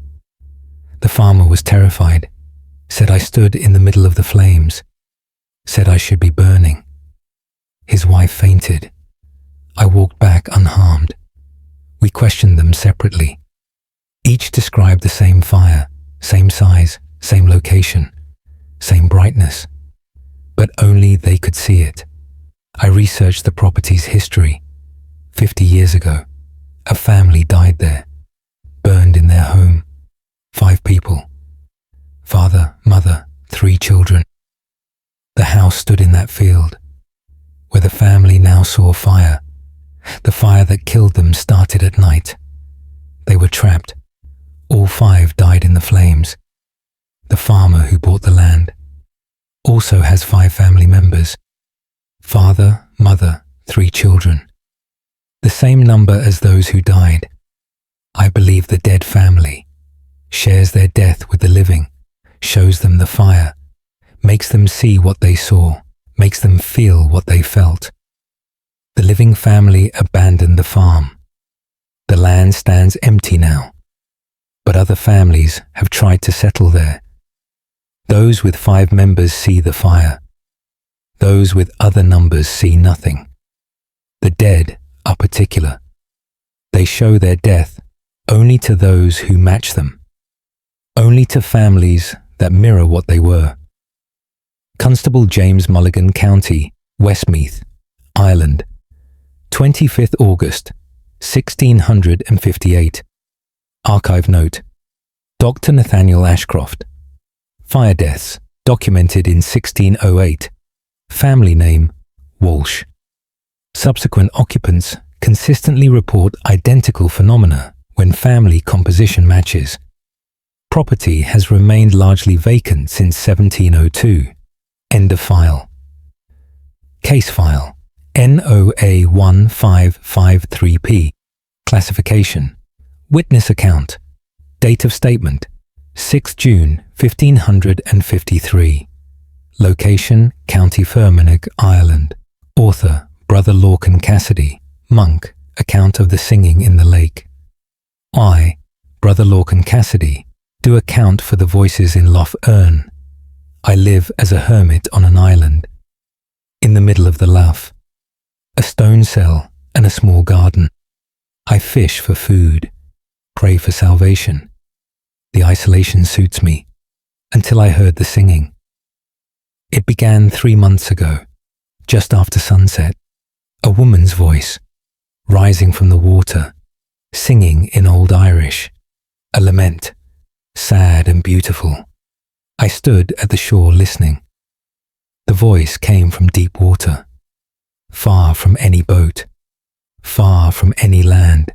The farmer was terrified, said I stood in the middle of the flames, said I should be burning. His wife fainted, I walked back unharmed. We questioned them separately. Each described the same fire, same size, same location, same brightness, but only they could see it. I researched the property's history. 50 years ago, a family died there, burned in their home. 5 people. Father, mother, 3 children. The house stood in that field, where the family now saw fire. The fire that killed them started at night. They were trapped. All 5 died in the flames. The farmer who bought the land also has 5 family members. Father, mother, 3 children. The same number as those who died. I believe the dead family shares their death with the living, shows them the fire, makes them see what they saw, makes them feel what they felt. The living family abandoned the farm. The land stands empty now, but other families have tried to settle there. Those with 5 members see the fire. Those with other numbers see nothing. The dead are particular. They show their death only to those who match them, only to families that mirror what they were. Constable James Mulligan County, Westmeath, Ireland, 25th August, 1658. Archive note: Dr. Nathaniel Ashcroft. Fire deaths documented in 1608. Family name: Walsh. Subsequent occupants consistently report identical phenomena when family composition matches. Property has remained largely vacant since 1702. End of file. Case file: NOA 1553P. Classification: Witness account. Date of statement: 6 June 1553. Location: County Fermanagh, Ireland. Author: Brother Lorcan Cassidy. Monk: Account of the singing in the lake. I, Brother Lorcan Cassidy, do account for the voices in Lough Erne. I live as a hermit on an island, in the middle of the lough. A stone cell and a small garden. I fish for food, pray for salvation. The isolation suits me, until I heard the singing. It began 3 months ago, just after sunset. A woman's voice, rising from the water, singing in Old Irish, a lament, sad and beautiful. I stood at the shore listening. The voice came from deep water, far from any boat, far from any land,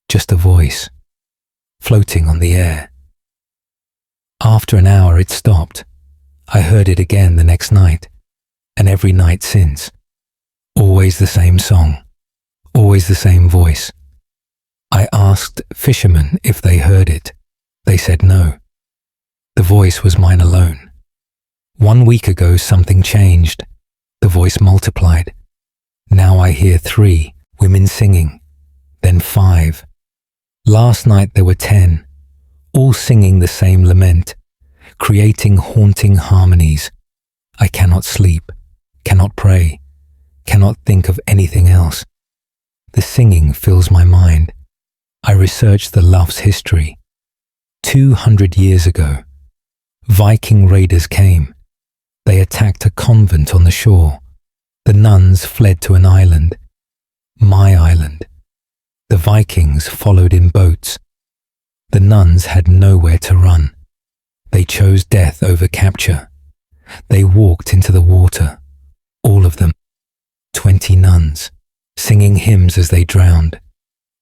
just a voice, floating on the air. After an hour it stopped. I heard it again the next night, and every night since. Always the same song, always the same voice. I asked fishermen if they heard it. They said no. The voice was mine alone. 1 week ago something changed. The voice multiplied. Now I hear 3 women singing, then 5. Last night there were 10, all singing the same lament, creating haunting harmonies. I cannot sleep, cannot pray, cannot think of anything else. The singing fills my mind. I researched the Lough's history. 200 years ago, Viking raiders came. They attacked a convent on the shore. The nuns fled to an island, my island. The Vikings followed in boats. The nuns had nowhere to run. They chose death over capture. They walked into the water, all of them, 20 nuns, singing hymns as they drowned.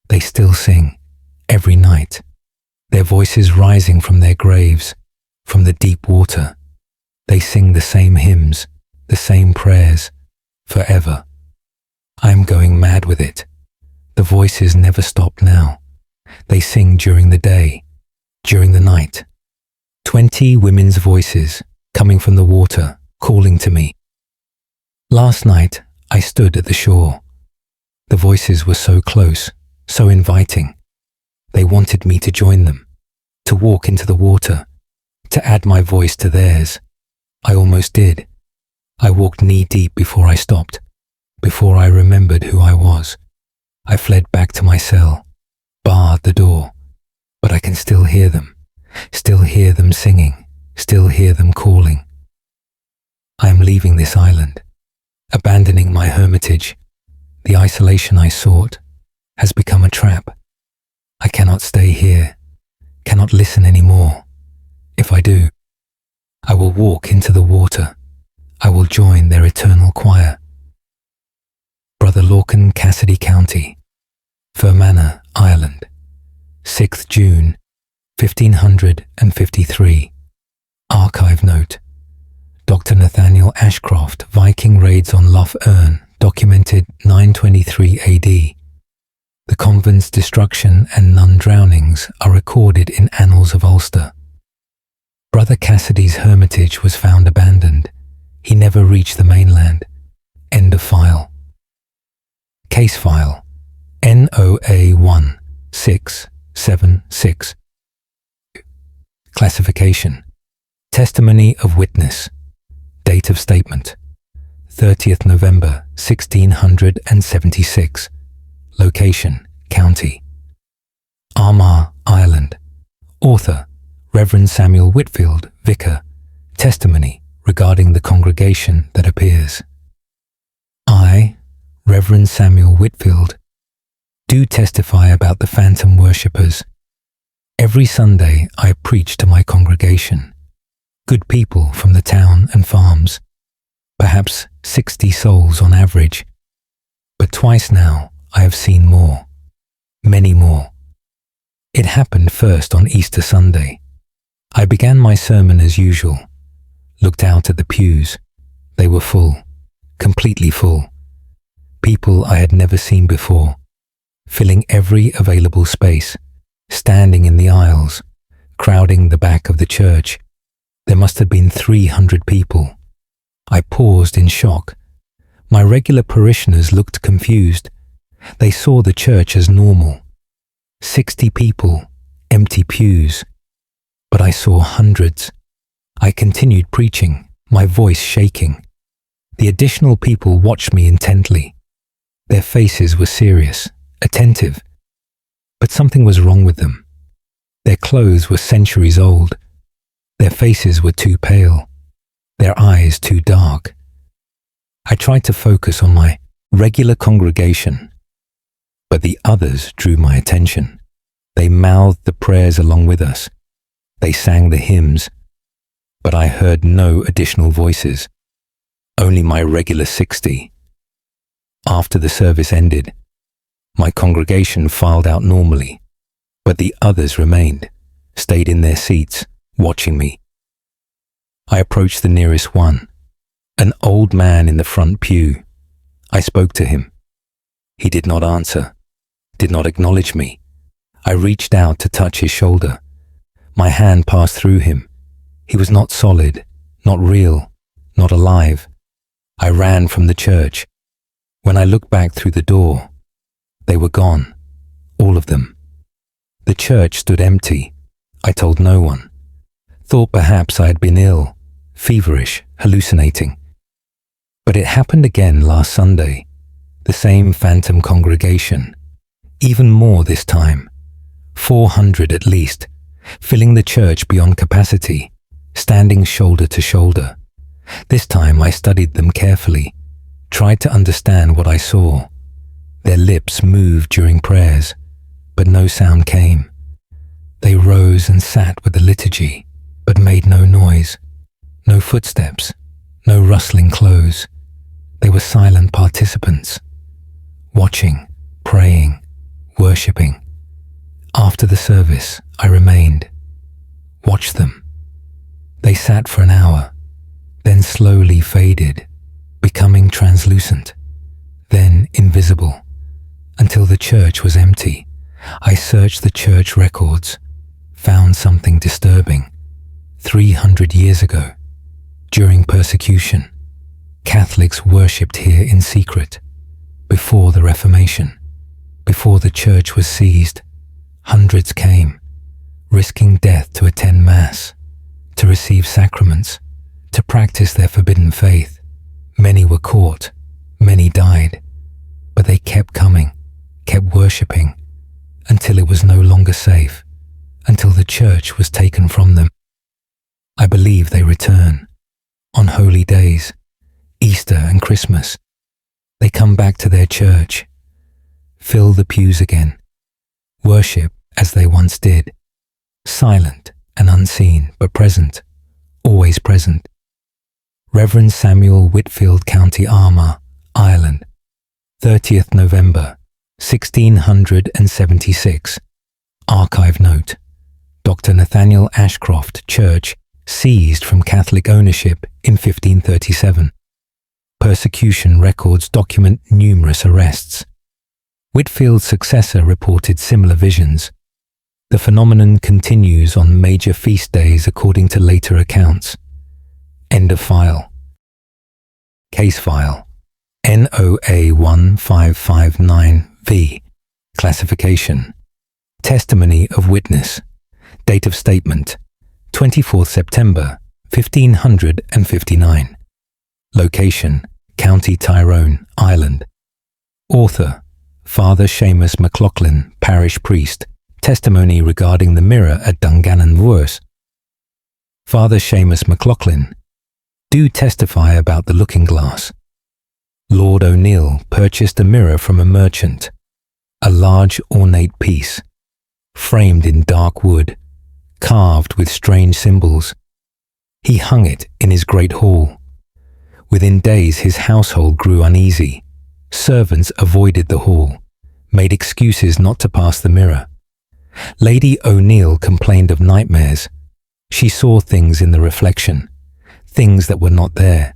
They still sing, every night, their voices rising from their graves, from the deep water. They sing the same hymns, the same prayers, forever. I am going mad with it. The voices never stop now. They sing during the day, during the night. 20 women's voices coming from the water, calling to me. Last night, I stood at the shore. The voices were so close, so inviting. They wanted me to join them, to walk into the water, to add my voice to theirs. I almost did. I walked knee-deep before I stopped. Before I remembered who I was, I fled back to my cell, barred the door, but I can still hear them singing, still hear them calling. I am leaving this island, abandoning my hermitage. The isolation I sought has become a trap. I cannot stay here, cannot listen anymore. If I do, I will walk into the water. I will join their eternal choir. Brother Lorcan, Cassidy County, Fermanagh, Ireland, 6th June, 1553. Archive note. Dr. Nathaniel Ashcroft, Viking raids on Lough Erne, documented 923 AD. The convent's destruction and nun drownings are recorded in Annals of Ulster. Brother Cassidy's hermitage was found abandoned. He never reached the mainland. End of file. Case file NOA 1676. Classification. Testimony of witness. Date of statement 30th November 1676. Location, County Armagh, Ireland. Author, Reverend Samuel Whitfield, Vicar. Testimony regarding the congregation that appears. I, Reverend Samuel Whitfield, do testify about the phantom worshippers. Every Sunday I preach to my congregation, good people from the town and farms, perhaps 60 souls on average. But twice now I have seen more, many more. It happened first on Easter Sunday. I began my sermon as usual, looked out at the pews. They were full, completely full. People I had never seen before, filling every available space, standing in the aisles, crowding the back of the church. There must have been 300 people. I paused in shock. My regular parishioners looked confused. They saw the church as normal. 60 people, empty pews. But I saw hundreds. I continued preaching, my voice shaking. The additional people watched me intently. Their faces were serious, attentive. But something was wrong with them. Their clothes were centuries old. Their faces were too pale. Their eyes too dark. I tried to focus on my regular congregation, but the others drew my attention. They mouthed the prayers along with us. They sang the hymns, but I heard no additional voices, only my regular 60. After the service ended, my congregation filed out normally, but the others remained, stayed in their seats, watching me. I approached the nearest one, an old man in the front pew. I spoke to him. He did not answer, did not acknowledge me. I reached out to touch his shoulder. My hand passed through him. He was not solid, not real, not alive. I ran from the church. When I looked back through the door, they were gone, all of them. The church stood empty. I told no one. Thought perhaps I had been ill, feverish, hallucinating. But it happened again last Sunday. The same phantom congregation. Even more this time. 400 at least, filling the church beyond capacity, standing shoulder to shoulder. This time I studied them carefully, tried to understand what I saw. Their lips moved during prayers, but no sound came. They rose and sat with the liturgy, but made no noise, no footsteps, no rustling clothes. They were silent participants, watching, praying, worshipping. After the service, I remained, watched them. They sat for an hour, then slowly faded, becoming translucent, then invisible, until the church was empty. I searched the church records, found something disturbing. 300 years ago, during persecution, Catholics worshipped here in secret. Before the Reformation, before the church was seized, hundreds came, risking death to attend Mass, to receive sacraments, to practice their forbidden faith. Many were caught, Many died, but they kept coming, kept worshipping, until it was no longer safe, until the church was taken from them. I believe they return. On holy days, Easter and Christmas, they come back to their church, fill the pews again, worship as they once did, silent and unseen, but present, always present. Reverend Samuel Whitfield, County Armagh, Ireland, 30th November, 1676. Archive note: Dr. Nathaniel Ashcroft Church seized from Catholic ownership in 1537. Persecution records document numerous arrests. Whitfield's successor reported similar visions. The phenomenon continues on major feast days according to later accounts. End of file. Case file NOA 1559V. Classification: Testimony of witness. Date of statement: 24th September 1559. Location: County Tyrone, Ireland. Author: Father Seamus McLaughlin, parish priest. Testimony regarding the mirror at Dungannon Moors. Father Seamus McLaughlin: Do testify about the looking glass. Lord O'Neill purchased a mirror from a merchant, a large ornate piece, framed in dark wood, carved with strange symbols. He hung it in his great hall. Within days his household grew uneasy. Servants avoided the hall, made excuses not to pass the mirror. Lady O'Neill complained of nightmares. She saw things in the reflection, things that were not there.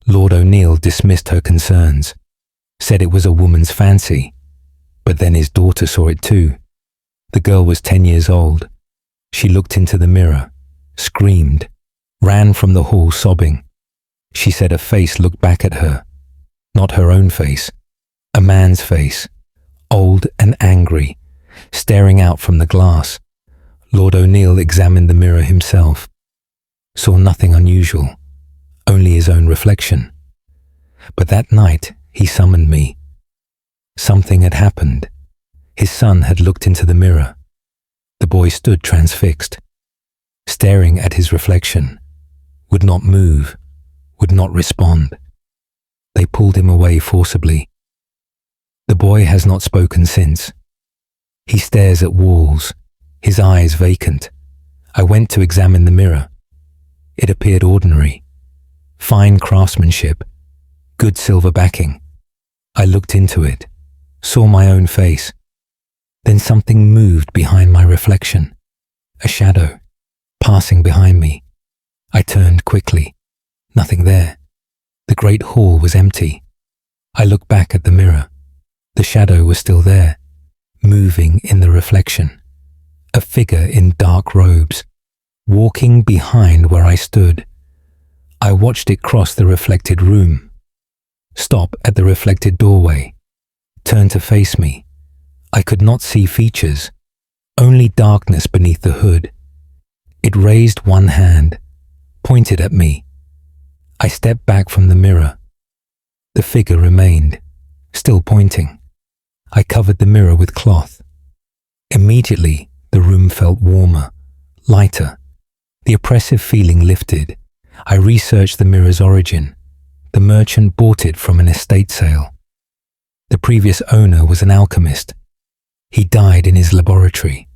Lord O'Neill dismissed her concerns, said it was a woman's fancy, but then his daughter saw it too. The girl was 10 years old. She looked into the mirror, screamed, ran from the hall sobbing. She said a face looked back at her, not her own face, a man's face, old and angry, staring out from the glass. Lord O'Neill examined the mirror himself, saw nothing unusual, only his own reflection. But that night he summoned me. Something had happened. His son had looked into the mirror. The boy stood transfixed, staring at his reflection, would not move, would not respond. They pulled him away forcibly. The boy has not spoken since. He stares at walls, his eyes vacant. I went to examine the mirror. It appeared ordinary. Fine craftsmanship, good silver backing. I looked into it, saw my own face. Then something moved behind my reflection, a shadow, passing behind me. I turned quickly. Nothing there. The great hall was empty. I looked back at the mirror. The shadow was still there, moving in the reflection. A figure in dark robes, walking behind where I stood. I watched it cross the reflected room, stop at the reflected doorway, turn to face me. I could not see features, only darkness beneath the hood. It raised one hand, pointed at me. I stepped back from the mirror. The figure remained, still pointing. I covered the mirror with cloth. Immediately, the room felt warmer, lighter. The oppressive feeling lifted. I researched the mirror's origin. The merchant bought it from an estate sale. The previous owner was an alchemist. He died in his laboratory,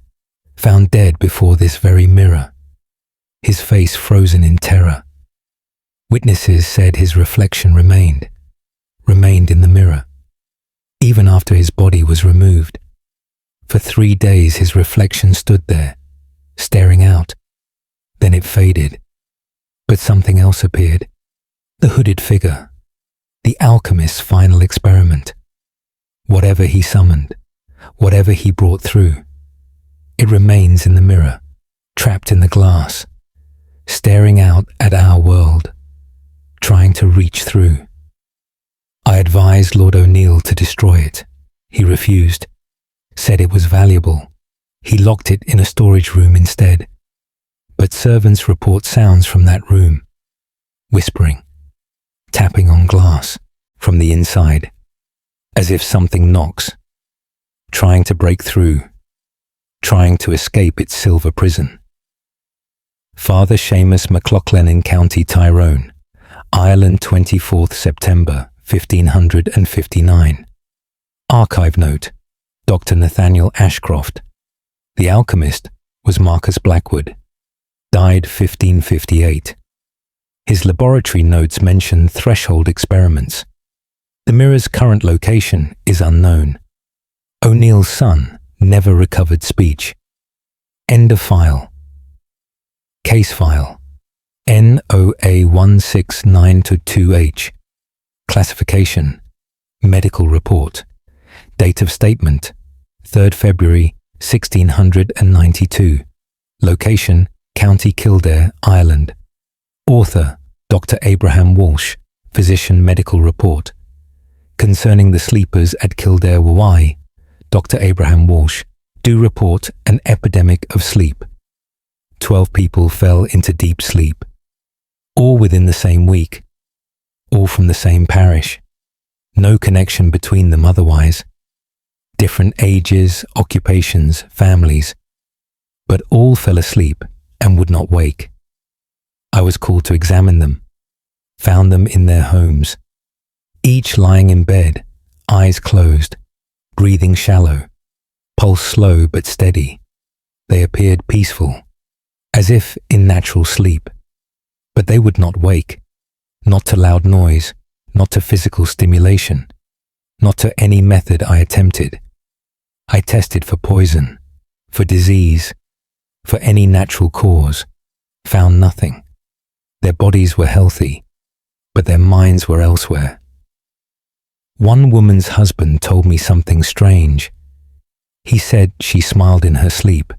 found dead before this very mirror, his face frozen in terror. Witnesses said his reflection remained in the mirror, even after his body was removed. For 3 days his reflection stood there, staring out. Then it faded. But something else appeared. The hooded figure. The alchemist's final experiment. Whatever he summoned, whatever he brought through, it remains in the mirror, trapped in the glass, staring out at our world, trying to reach through. I advised Lord O'Neill to destroy it. He refused, said it was valuable. He locked it in a storage room instead. But servants report sounds from that room, whispering, tapping on glass, from the inside, as if something knocks, trying to break through, trying to escape its silver prison. Father Seamus MacLachlan in County Tyrone, Ireland, 24th September 1559. Archive note: Dr. Nathaniel Ashcroft. The alchemist was Marcus Blackwood, died 1558. His laboratory notes mention threshold experiments. The mirror's current location is unknown. O'Neill's son never recovered speech. End of file. Case file NOA 169-2H. Classification: medical report. Date of statement: 3rd February 1692. Location: County Kildare, Ireland. Author: Dr. Abraham Walsh, Physician Medical Report. Concerning the sleepers at Kildare Wye, Dr. Abraham Walsh do report an epidemic of sleep. 12 people fell into deep sleep, all within the same week, all from the same parish, no connection between them otherwise, different ages, occupations, families, but all fell asleep and would not wake. I was called to examine them, found them in their homes, each lying in bed, eyes closed, breathing shallow, pulse slow but steady. They appeared peaceful, as if in natural sleep, but they would not wake, not to loud noise, not to physical stimulation, not to any method I attempted. I tested for poison, for disease, for any natural cause, found nothing. Their bodies were healthy, but their minds were elsewhere. One woman's husband told me something strange. He said she smiled in her sleep,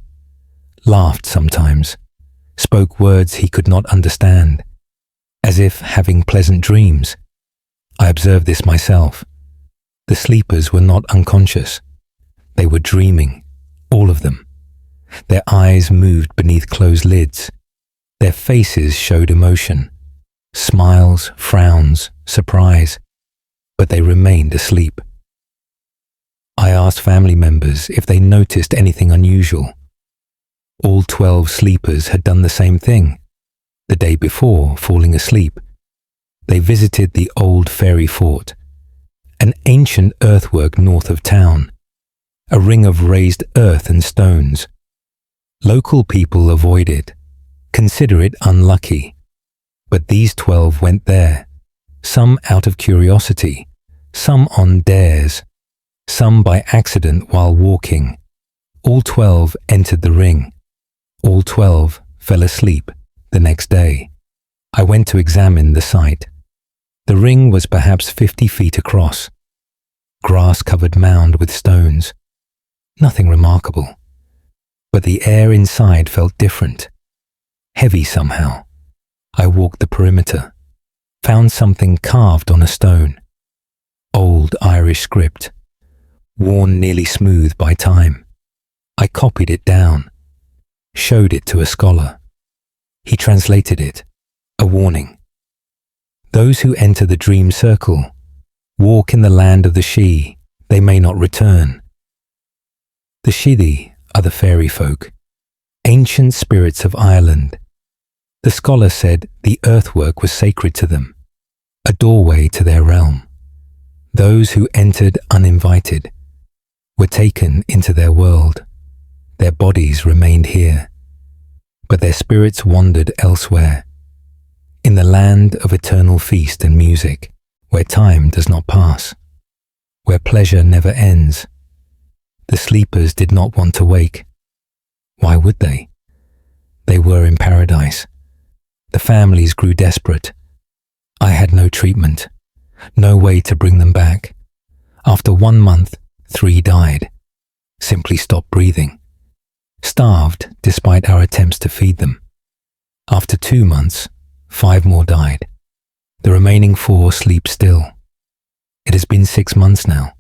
laughed sometimes, spoke words he could not understand, as if having pleasant dreams. I observed this myself. The sleepers were not unconscious. They were dreaming, all of them. Their eyes moved beneath closed lids. Their faces showed emotion, smiles, frowns, surprise, but they remained asleep. I asked family members if they noticed anything unusual. All 12 sleepers had done the same thing. The day before falling asleep, they visited the old fairy fort, an ancient earthwork north of town, a ring of raised earth and stones. Local people avoid it, consider it unlucky, but these 12 went there, some out of curiosity, some on dares, some by accident while walking. All 12 entered the ring. All 12 fell asleep the next day. I went to examine the site. The ring was perhaps 50 feet across, grass-covered mound with stones. Nothing remarkable, but the air inside felt different, heavy somehow. I walked the perimeter, found something carved on a stone, old Irish script, worn nearly smooth by time. I copied it down, showed it to a scholar. He translated it, a warning. Those who enter the dream circle walk in the land of the Sidhe, they may not return. The Sidhe are the fairy folk, ancient spirits of Ireland. The scholar said the earthwork was sacred to them, a doorway to their realm. Those who entered uninvited were taken into their world. Their bodies remained here, but their spirits wandered elsewhere, in the land of eternal feast and music, where time does not pass, where pleasure never ends. The sleepers did not want to wake. Why would they? They were in paradise. The families grew desperate. I had no treatment, no way to bring them back. After 1 month, 3 died, simply stopped breathing, starved despite our attempts to feed them. After 2 months, 5 more died. The remaining 4 sleep still. It has been 6 months now.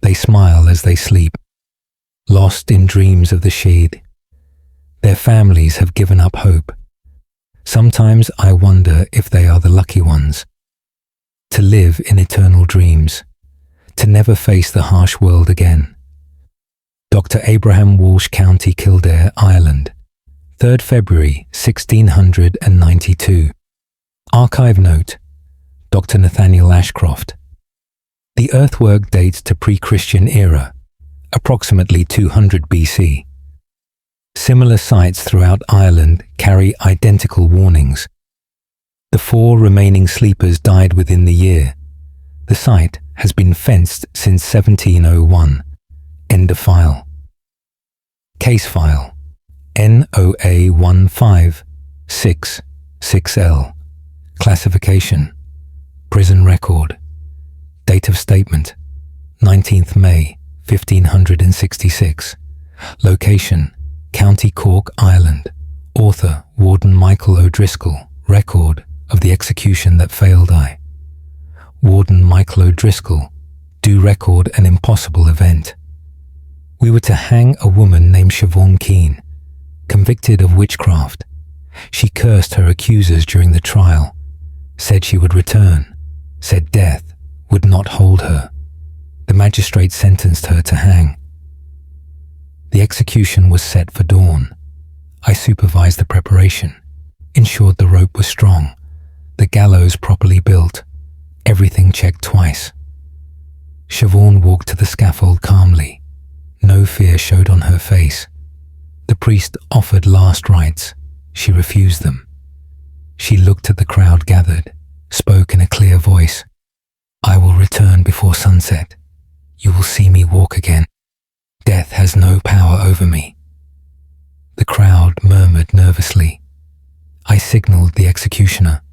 They smile as they sleep, lost in dreams of the Sidhe. Their families have given up hope. Sometimes I wonder if they are the lucky ones. to live in eternal dreams, to never face the harsh world again. Dr. Abraham Walsh, County Kildare, Ireland, 3rd February 1692. Archive note: Dr. Nathaniel Ashcroft. The earthwork dates to pre-Christian era, approximately 200 BC. Similar sites throughout Ireland carry identical warnings. The 4 remaining sleepers died within the year. The site has been fenced since 1701. End of file. Case file NOA 15666L. Classification: Prison record. Date of statement: 19th May 1566. Location: County Cork, Ireland. Author: Warden Michael O'Driscoll. Record of the execution that failed I. Warden Michael O'Driscoll. Do record an impossible event. We were to hang a woman named Siobhan Keane, convicted of witchcraft. She cursed her accusers during the trial, said she would return, said death would not hold her. The magistrate sentenced her to hang. The execution was set for dawn. I supervised the preparation, ensured the rope was strong, the gallows properly built, everything checked twice. Siobhan walked to the scaffold calmly. No fear showed on her face. The priest offered last rites. She refused them. She looked at the crowd gathered, spoke in a clear voice. I will return before sunset. You will see me walk again. Death has no power over me. The crowd murmured nervously. I signaled the executioner.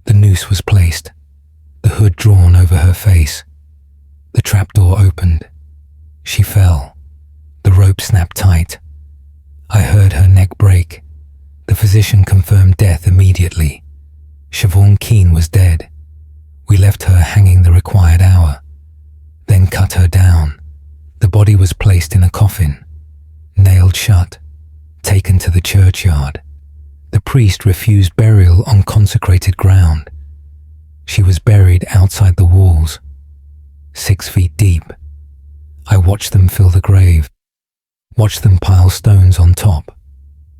The noose was placed, the hood drawn over her face. The trapdoor opened. She fell. The rope snapped tight. I heard her neck break. The physician confirmed death immediately. Siobhan Keane was dead. We left her hanging the required hour, then cut her down. The body was placed in a coffin, nailed shut, taken to the churchyard. The priest refused burial on consecrated ground. She was buried outside the walls, 6 feet deep. I watched them fill the grave, watched them pile stones on top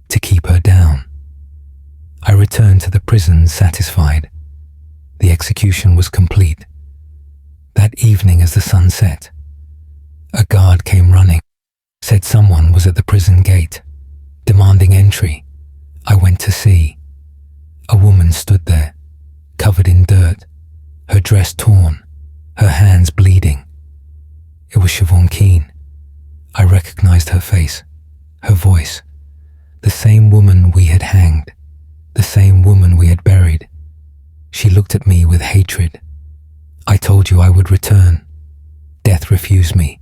to keep her down. I returned to the prison satisfied. The execution was complete. That evening as the sun set, a guard came running, said someone was at the prison gate, demanding entry. I went to see. A woman stood there, covered in dirt, her dress torn, her hands bleeding. It was Siobhan Keane. I recognized her face, her voice, the same woman we had hanged, the same woman we had buried. She looked at me with hatred. I told you I would return. Death refused me.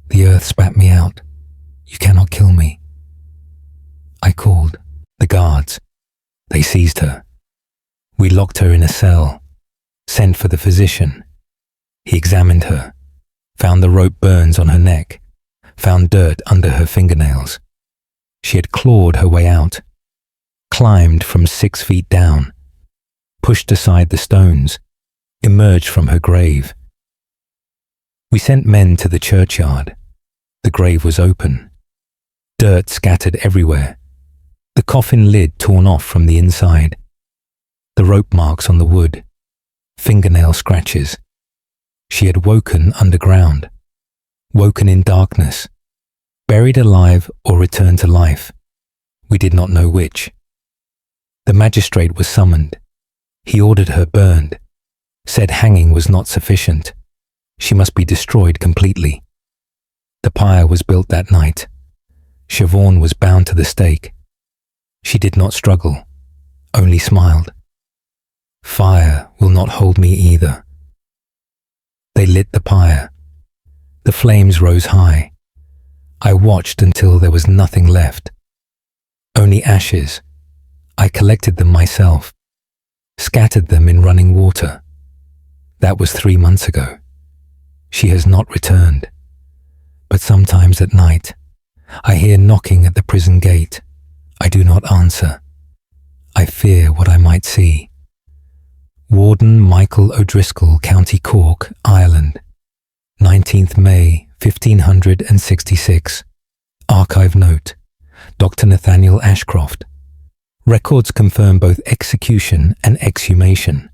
The earth spat me out. You cannot kill me. I called the guards. They seized her. We locked her in a cell, sent for the physician. He examined her, found the rope burns on her neck, found dirt under her fingernails. She had clawed her way out, climbed from 6 feet down, pushed aside the stones, emerged from her grave. We sent men to the churchyard. The grave was open. Dirt scattered everywhere. The coffin lid torn off from the inside. The rope marks on the wood. Fingernail scratches. She had woken underground. Woken in darkness. Buried alive or returned to life. We did not know which. The magistrate was summoned. He ordered her burned. Said hanging was not sufficient. She must be destroyed completely. The pyre was built that night. Siobhan was bound to the stake. She did not struggle, only smiled. Fire will not hold me either. They lit the pyre. The flames rose high. I watched until there was nothing left. Only ashes. I collected them myself, scattered them in running water. That was 3 months ago. She has not returned. But sometimes at night, I hear knocking at the prison gate. I do not answer. I fear what I might see. Warden Michael O'Driscoll, County Cork, Ireland. 19th May 1566. Archive note. Dr. Nathaniel Ashcroft. Records confirm both execution and exhumation.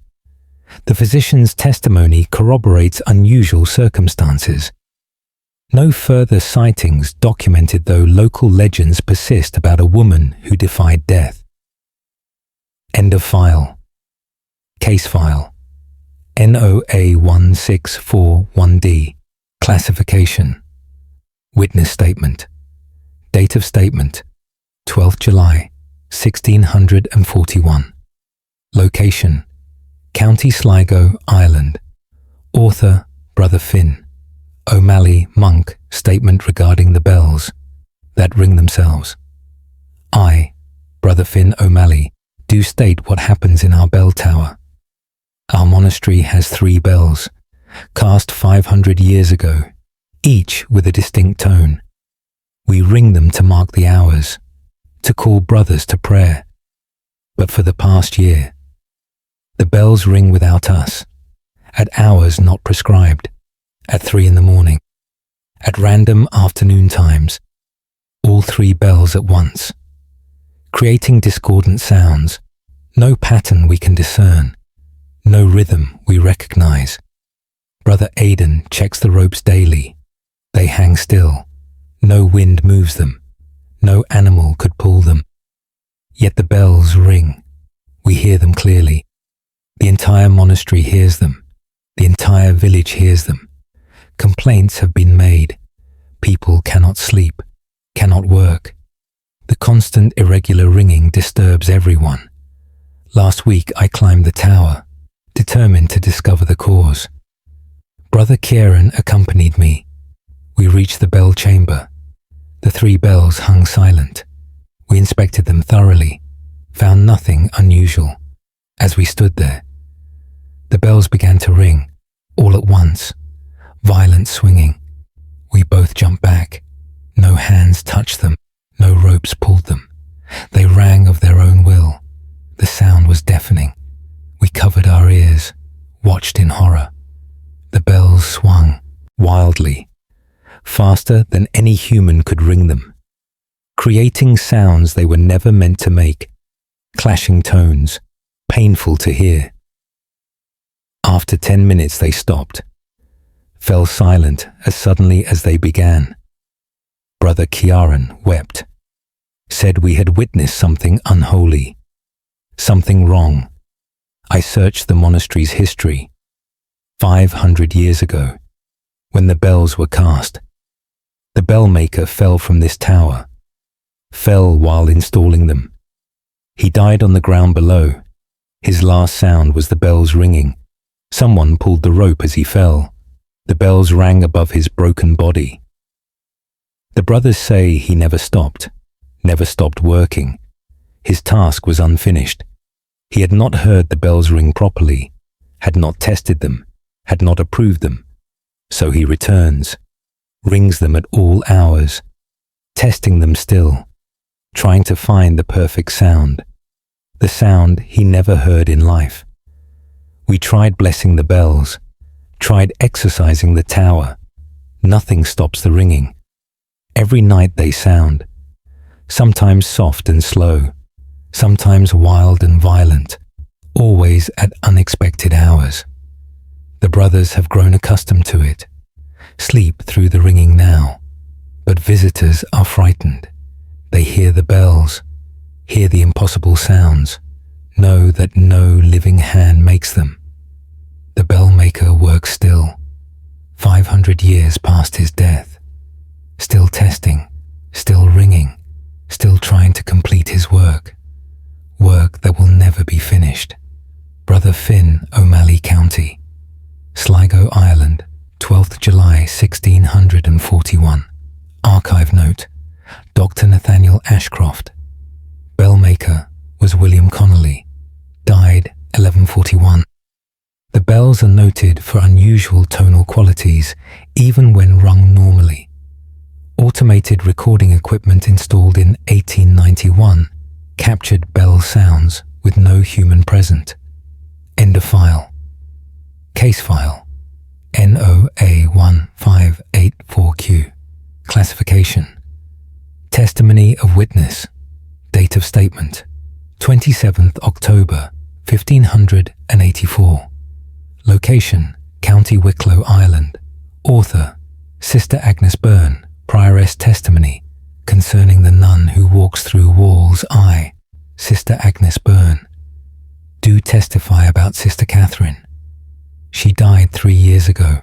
The physician's testimony corroborates unusual circumstances. No further sightings documented, though local legends persist about a woman who defied death. End of file. Case file. NOA 1641D. Classification. Witness statement. Date of statement: 12th July, 1641. Location: County Sligo, Ireland. Author: Brother Finn. O'Malley, monk. Statement regarding the bells that ring themselves. I, Brother Finn O'Malley, do state what happens in our bell tower. Our monastery has 3 bells, cast 500 years ago, each with a distinct tone. We ring them to mark the hours, to call brothers to prayer. But for the past year, the bells ring without us, at hours not prescribed, at 3 in the morning, at random afternoon times, all 3 bells at once, creating discordant sounds, no pattern we can discern, no rhythm we recognize. Brother Aidan checks the ropes daily. They hang still. No wind moves them. No animal could pull them. Yet the bells ring. We hear them clearly. The entire monastery hears them. The entire village hears them. Complaints have been made. People cannot sleep, cannot work. The constant irregular ringing disturbs everyone. Last week I climbed the tower, determined to discover the cause. Brother Kieran accompanied me. We reached the bell chamber. The 3 bells hung silent. We inspected them thoroughly, found nothing unusual. As we stood there, the bells began to ring, all at once, violent swinging. We both jumped back. No hands touched them, no ropes pulled them. They rang of their own will. The sound was deafening. We covered our ears, watched in horror. The bells swung wildly, faster than any human could ring them, creating sounds they were never meant to make, clashing tones, painful to hear. After 10 minutes they stopped, fell silent as suddenly as they began. Brother Kieran wept, said we had witnessed something unholy, something wrong. I searched the monastery's history. 500 years ago, when the bells were cast, the bell maker fell from this tower, fell while installing them. He died on the ground below. His last sound was the bells ringing. Someone pulled the rope as he fell. The bells rang above his broken body. The brothers say he never stopped working. His task was unfinished. He had not heard the bells ring properly, had not tested them, had not approved them. So he returns, rings them at all hours, testing them still, trying to find the perfect sound, the sound he never heard in life. We tried blessing the bells, tried exorcising the tower. Nothing stops the ringing. Every night they sound, sometimes soft and slow, sometimes wild and violent, always at unexpected hours. The brothers have grown accustomed to it, sleep through the ringing now, but visitors are frightened. They hear the bells, hear the impossible sounds, know that no living hand makes them. The bell maker works still, 500 years past his death, still testing, still ringing, still trying to complete his work that will never be finished. Brother Finn, O'Malley County, Sligo, Ireland, 12th July 1641. Archive note. Dr. Nathaniel Ashcroft. Bellmaker was William Connolly. Died 1141. The bells are noted for unusual tonal qualities, even when rung normally. Automated recording equipment installed in 1891 captured bell sounds with no human present. End of file. Case file. NOA1584Q. Classification. Testimony of witness. Date of statement. 27th October 1584. Location, County Wicklow, Ireland. Author, Sister Agnes Byrne, Prioress testimony concerning the nun who walks through walls. I, Sister Agnes Byrne, do testify about Sister Catherine. She died 3 years ago,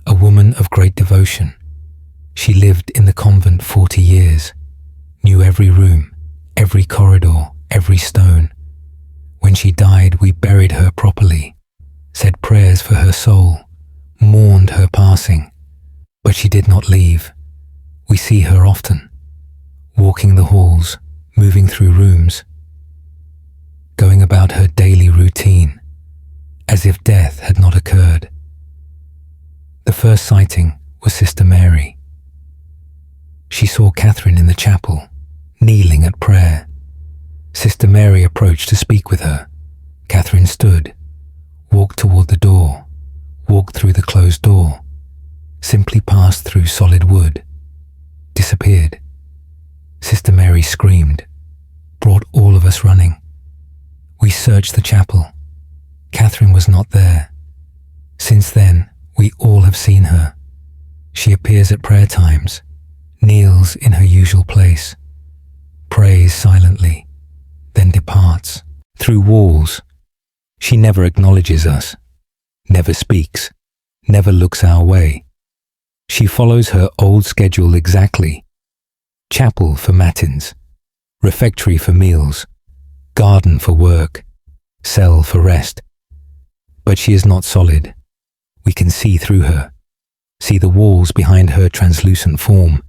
a woman of great devotion. She lived in the convent 40 years, knew every room, every corridor, every stone. When she died, we buried her properly, said prayers for her soul, mourned her passing, but she did not leave. We see her often, walking the halls, moving through rooms, going about her daily routine, as if death had not occurred. The first sighting was Sister Mary. She saw Catherine in the chapel, kneeling at prayer. Sister Mary approached to speak with her. Catherine stood, walked toward the door, walked through the closed door, simply passed through solid wood, disappeared. Sister Mary screamed, brought all of us running. We searched the chapel. Catherine was not there. Since then, we all have seen her. She appears at prayer times, kneels in her usual place, prays silently, then departs. Through walls, she never acknowledges us, never speaks, never looks our way. She follows her old schedule exactly. Chapel for matins, refectory for meals, garden for work, cell for rest. But she is not solid. We can see through her, see the walls behind her translucent form,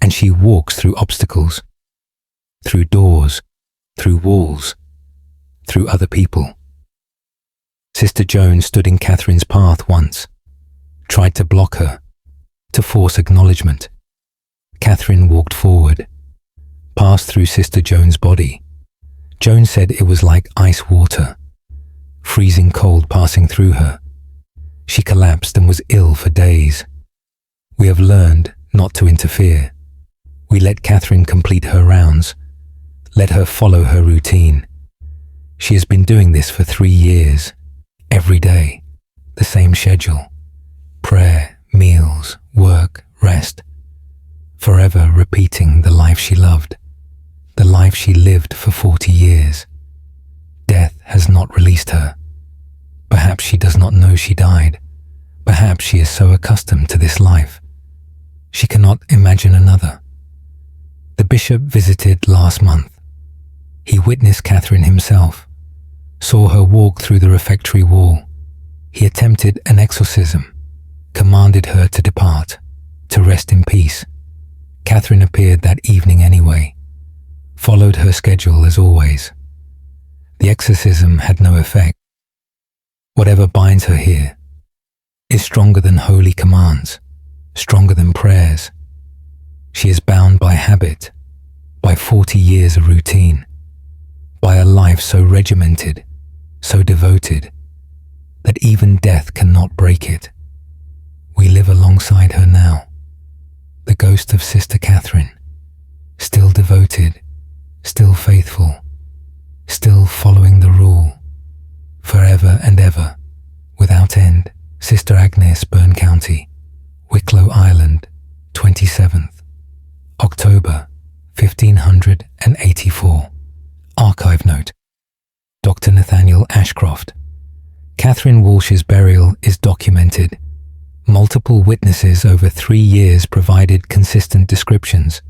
and she walks through obstacles, through doors, through walls, through other people. Sister Joan stood in Catherine's path once, tried to block her, to force acknowledgement. Catherine walked forward, passed through Sister Joan's body. Joan said it was like ice water, freezing cold passing through her. She collapsed and was ill for days. We have learned not to interfere. We let Catherine complete her rounds, let her follow her routine. She has been doing this for 3 years, every day, the same schedule, prayer, meals, work, rest, forever repeating the life she loved, the life she lived for 40 years. Death has not released her. Perhaps she does not know she died. Perhaps she is so accustomed to this life, she cannot imagine another. The bishop visited last month. He witnessed Catherine himself, saw her walk through the refectory wall. He attempted an exorcism, commanded her to depart, to rest in peace. Catherine appeared that evening anyway, followed her schedule as always. The exorcism had no effect. Whatever binds her here is stronger than holy commands, stronger than prayers. She is bound by habit, by 40 years of routine, by a life so regimented, so devoted, that even death cannot break it. We live alongside her now, the ghost of Sister Catherine, still devoted, still faithful, still following the rule, forever and ever, without end. Sister Agnes Byrne County, Wicklow, Ireland, 27th October 1584. Archive note. Dr. Nathaniel Ashcroft. Catherine Walsh's burial is documented. Multiple witnesses over 3 years provided consistent descriptions.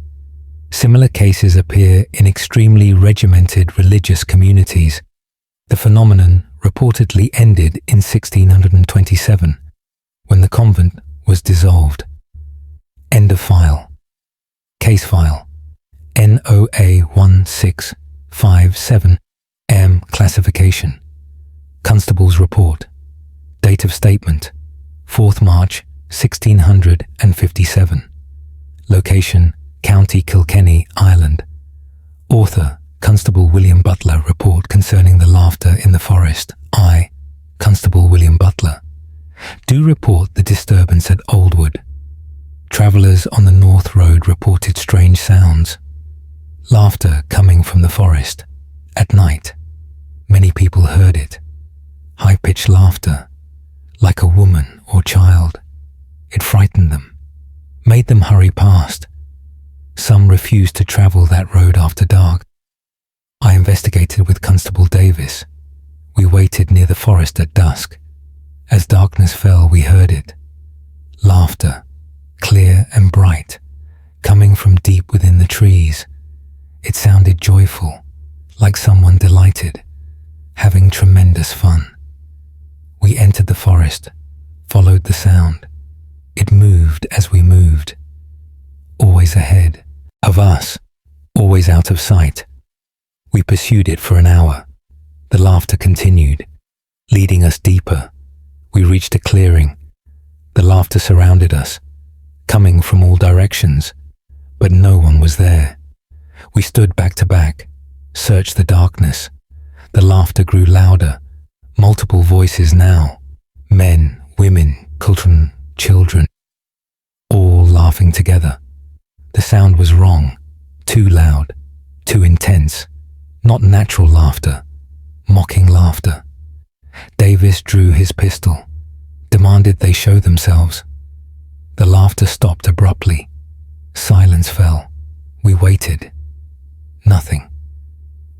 Similar cases appear in extremely regimented religious communities. The phenomenon reportedly ended in 1627, when the convent was dissolved. End of file. Case file. NOA1657M. Classification. Constable's report. Date of statement. 4th March 1657. Location, County Kilkenny, Ireland. Author, Constable William Butler. Report concerning the laughter in the forest. I, Constable William Butler, do report the disturbance at Oldwood. Travellers on the North Road reported strange sounds. Laughter coming from the forest. At night, many people heard it. High-pitched laughter, like a woman or child. It frightened them, made them hurry past. Some refused to travel that road after dark. I investigated with Constable Davis. We waited near the forest at dusk. As darkness fell, we heard it. Laughter, clear and bright, coming from deep within the trees. It sounded joyful, like someone delighted, having tremendous fun. We entered the forest, followed the sound. It moved as we moved, always ahead of us, always out of sight. We pursued it for an hour. The laughter continued, leading us deeper. We reached a clearing. The laughter surrounded us, coming from all directions, but no one was there. We stood back to back, searched the darkness. The laughter grew louder, multiple voices now, men, women, children, all laughing together. The sound was wrong, too loud, too intense, not natural laughter, mocking laughter. Davis drew his pistol, demanded they show themselves. The laughter stopped abruptly. Silence fell. We waited. Nothing.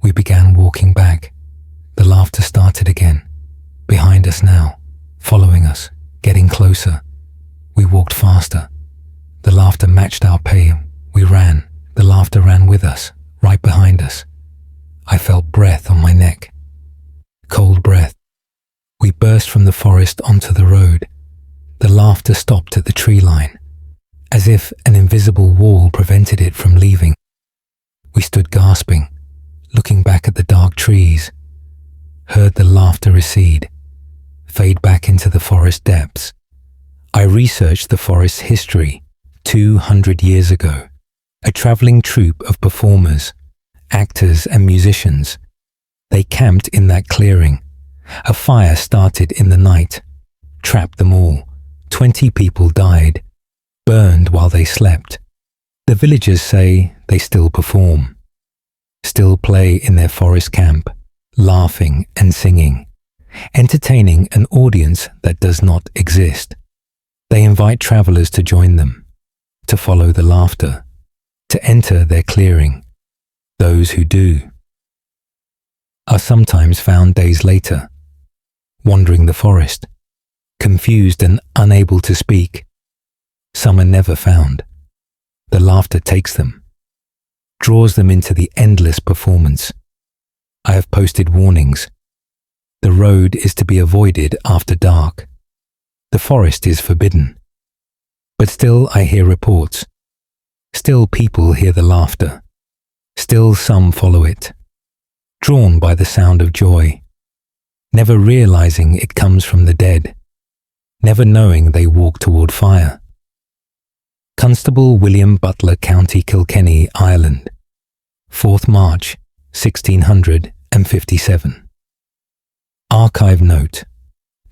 We began walking back. The laughter started again. Behind us now, following us, getting closer. We walked faster. The laughter matched our pace. We ran. The laughter ran with us, right behind us. I felt breath on my neck. Cold breath. We burst from the forest onto the road. The laughter stopped at the tree line, as if an invisible wall prevented it from leaving. We stood gasping, looking back at the dark trees, heard the laughter recede, fade back into the forest depths. I researched the forest's history 200 years ago. A traveling troupe of performers, actors and musicians. They camped in that clearing. A fire started in the night, trapped them all. 20 people died, burned while they slept. The villagers say they still perform, still play in their forest camp, laughing and singing, entertaining an audience that does not exist. They invite travelers to join them, to follow the laughter, to enter their clearing. Those who do are sometimes found days later, wandering the forest, confused and unable to speak. Some are never found. The laughter takes them, draws them into the endless performance. I have posted warnings. The road is to be avoided after dark. The forest is forbidden. But still I hear reports. Still people hear the laughter. Still some follow it, drawn by the sound of joy, never realizing it comes from the dead, never knowing they walk toward fire. Constable William Butler, County Kilkenny, Ireland, 4th March, 1657. Archive note: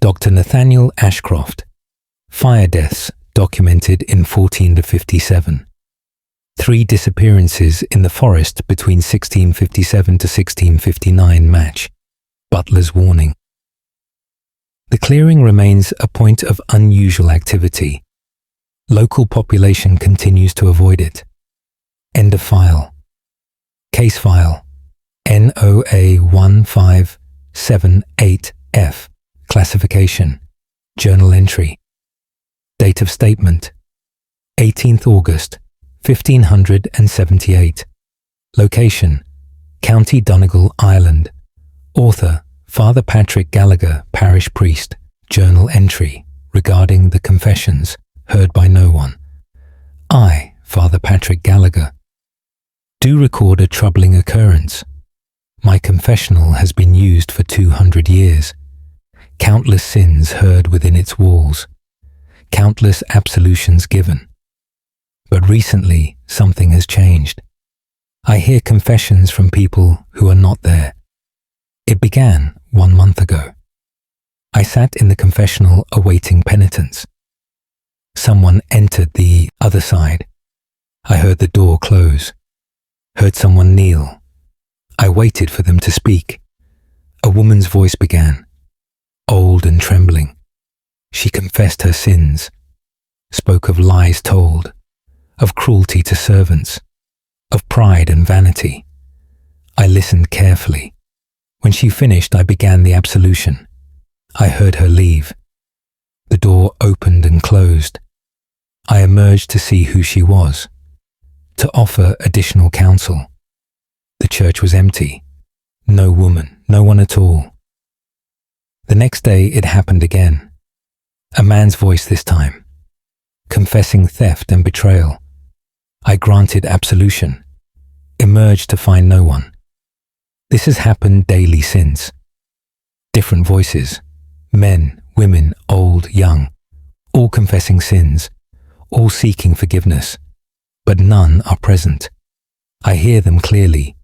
Dr. Nathaniel Ashcroft. Fire deaths documented in 1457. 3 disappearances in the forest between 1657 to 1659 match Butler's warning. The clearing remains a point of unusual activity. Local population continues to avoid it. End of file. Case file NOA 1578F. Classification. Journal entry. Date of statement 18th August 1578. Location: County Donegal, Ireland. Author: Father Patrick Gallagher, parish priest. Journal entry regarding the confessions heard by no one. I, Father Patrick Gallagher, do record a troubling occurrence. My confessional has been used for 200 years. Countless sins heard within its walls. Countless absolutions given. But recently, something has changed. I hear confessions from people who are not there. It began 1 month ago. I sat in the confessional awaiting penitence. Someone entered the other side. I heard the door close, heard someone kneel. I waited for them to speak. A woman's voice began, old and trembling. She confessed her sins, spoke of lies told, of cruelty to servants, of pride and vanity. I listened carefully. When she finished, I began the absolution. I heard her leave. The door opened and closed. I emerged to see who she was, to offer additional counsel. The church was empty. No woman, no one at all. The next day it happened again. A man's voice this time, confessing theft and betrayal. I granted absolution, emerged to find no one. This has happened daily since. Different voices, men, women, old, young, all confessing sins, all seeking forgiveness, but none are present. I hear them clearly,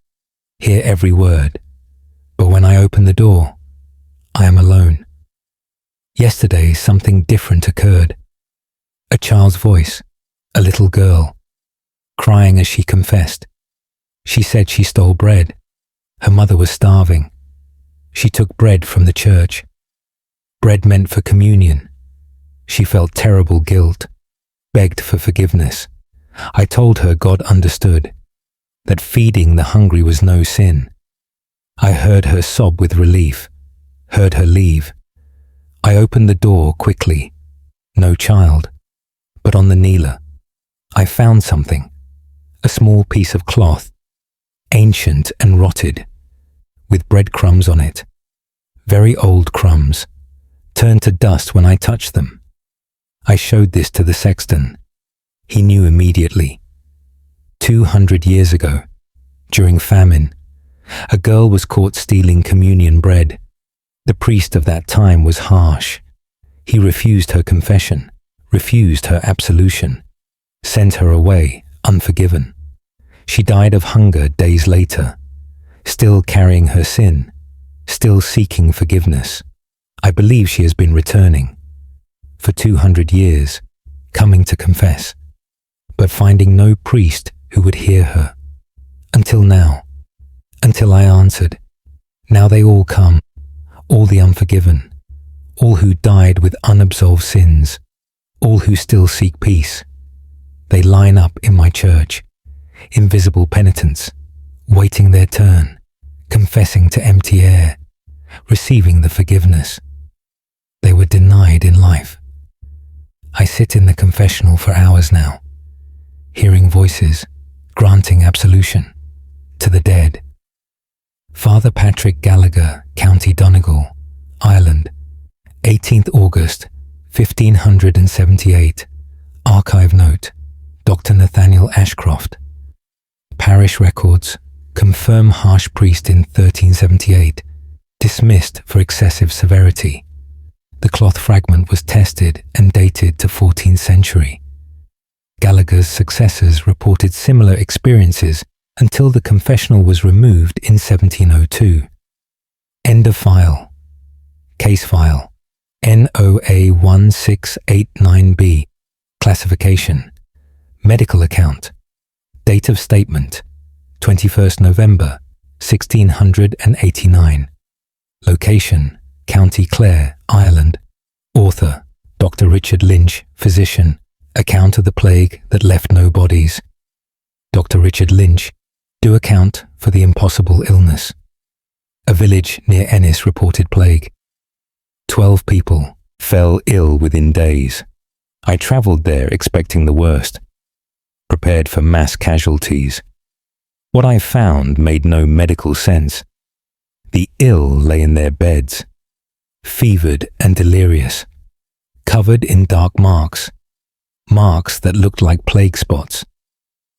hear every word, but when I open the door, I am alone. Yesterday, something different occurred. A child's voice, a little girl, crying as she confessed. She said she stole bread. Her mother was starving. She took bread from the church. Bread meant for communion. She felt terrible guilt, begged for forgiveness. I told her God understood, that feeding the hungry was no sin. I heard her sob with relief, heard her leave. I opened the door quickly. No child, but on the kneeler, I found something, a small piece of cloth, ancient and rotted, with breadcrumbs on it, very old crumbs, turned to dust when I touched them. I showed this to the sexton. He knew immediately. 200 years ago, during famine, a girl was caught stealing communion bread. The priest of that time was harsh. He refused her confession, refused her absolution, sent her away unforgiven. She died of hunger days later, still carrying her sin, still seeking forgiveness. I believe she has been returning for 200 years, coming to confess, but finding no priest who would hear her. Until now, until I answered. Now they all come, all the unforgiven, all who died with unabsolved sins, all who still seek peace. They line up in my church, invisible penitents, waiting their turn, confessing to empty air, receiving the forgiveness they were denied in life. I sit in the confessional for hours now, hearing voices, granting absolution to the dead. Father Patrick Gallagher, County Donegal, Ireland, 18th August, 1578. Archive note, Dr. Nathaniel Ashcroft. Parish records confirm harsh priest in 1378, dismissed for excessive severity. The cloth fragment was tested and dated to 14th century. Gallagher's successors reported similar experiences until the confessional was removed in 1702. End of file. Case file NOA 1689B. Classification. Medical account. Date of statement 21st November 1689. Location County Clare, Ireland. Author Dr. Richard Lynch, physician. Account of the plague that left no bodies. Dr. Richard Lynch, do account for the impossible illness. A village near Ennis reported plague. 12 people fell ill within days. I travelled there expecting the worst, prepared for mass casualties. What I found made no medical sense. The ill lay in their beds, fevered and delirious, covered in dark marks, marks that looked like plague spots.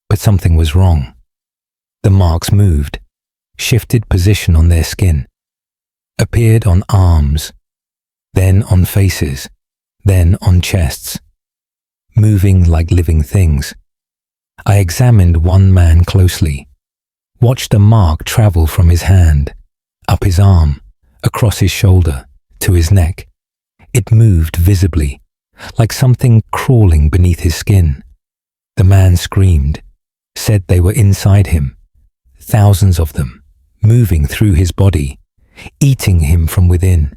But something was wrong. The marks moved, shifted position on their skin, appeared on arms, then on faces, then on chests, moving like living things. I examined one man closely, watched a mark travel from his hand, up his arm, across his shoulder, to his neck, It moved visibly, like something crawling beneath his skin. The man screamed, said they were inside him, thousands of them, moving through his body, eating him from within.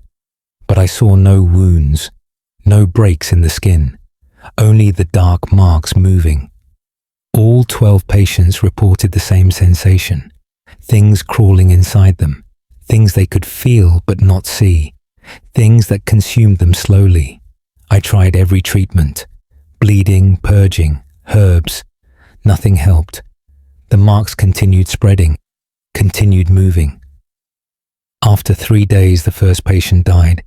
But I saw no wounds, no breaks in the skin, only the dark marks moving. All 12 patients reported the same sensation, things crawling inside them, things they could feel but not see, things that consumed them slowly. I tried every treatment, bleeding, purging, herbs. Nothing helped. The marks continued spreading, continued moving. After 3 days, the first patient died.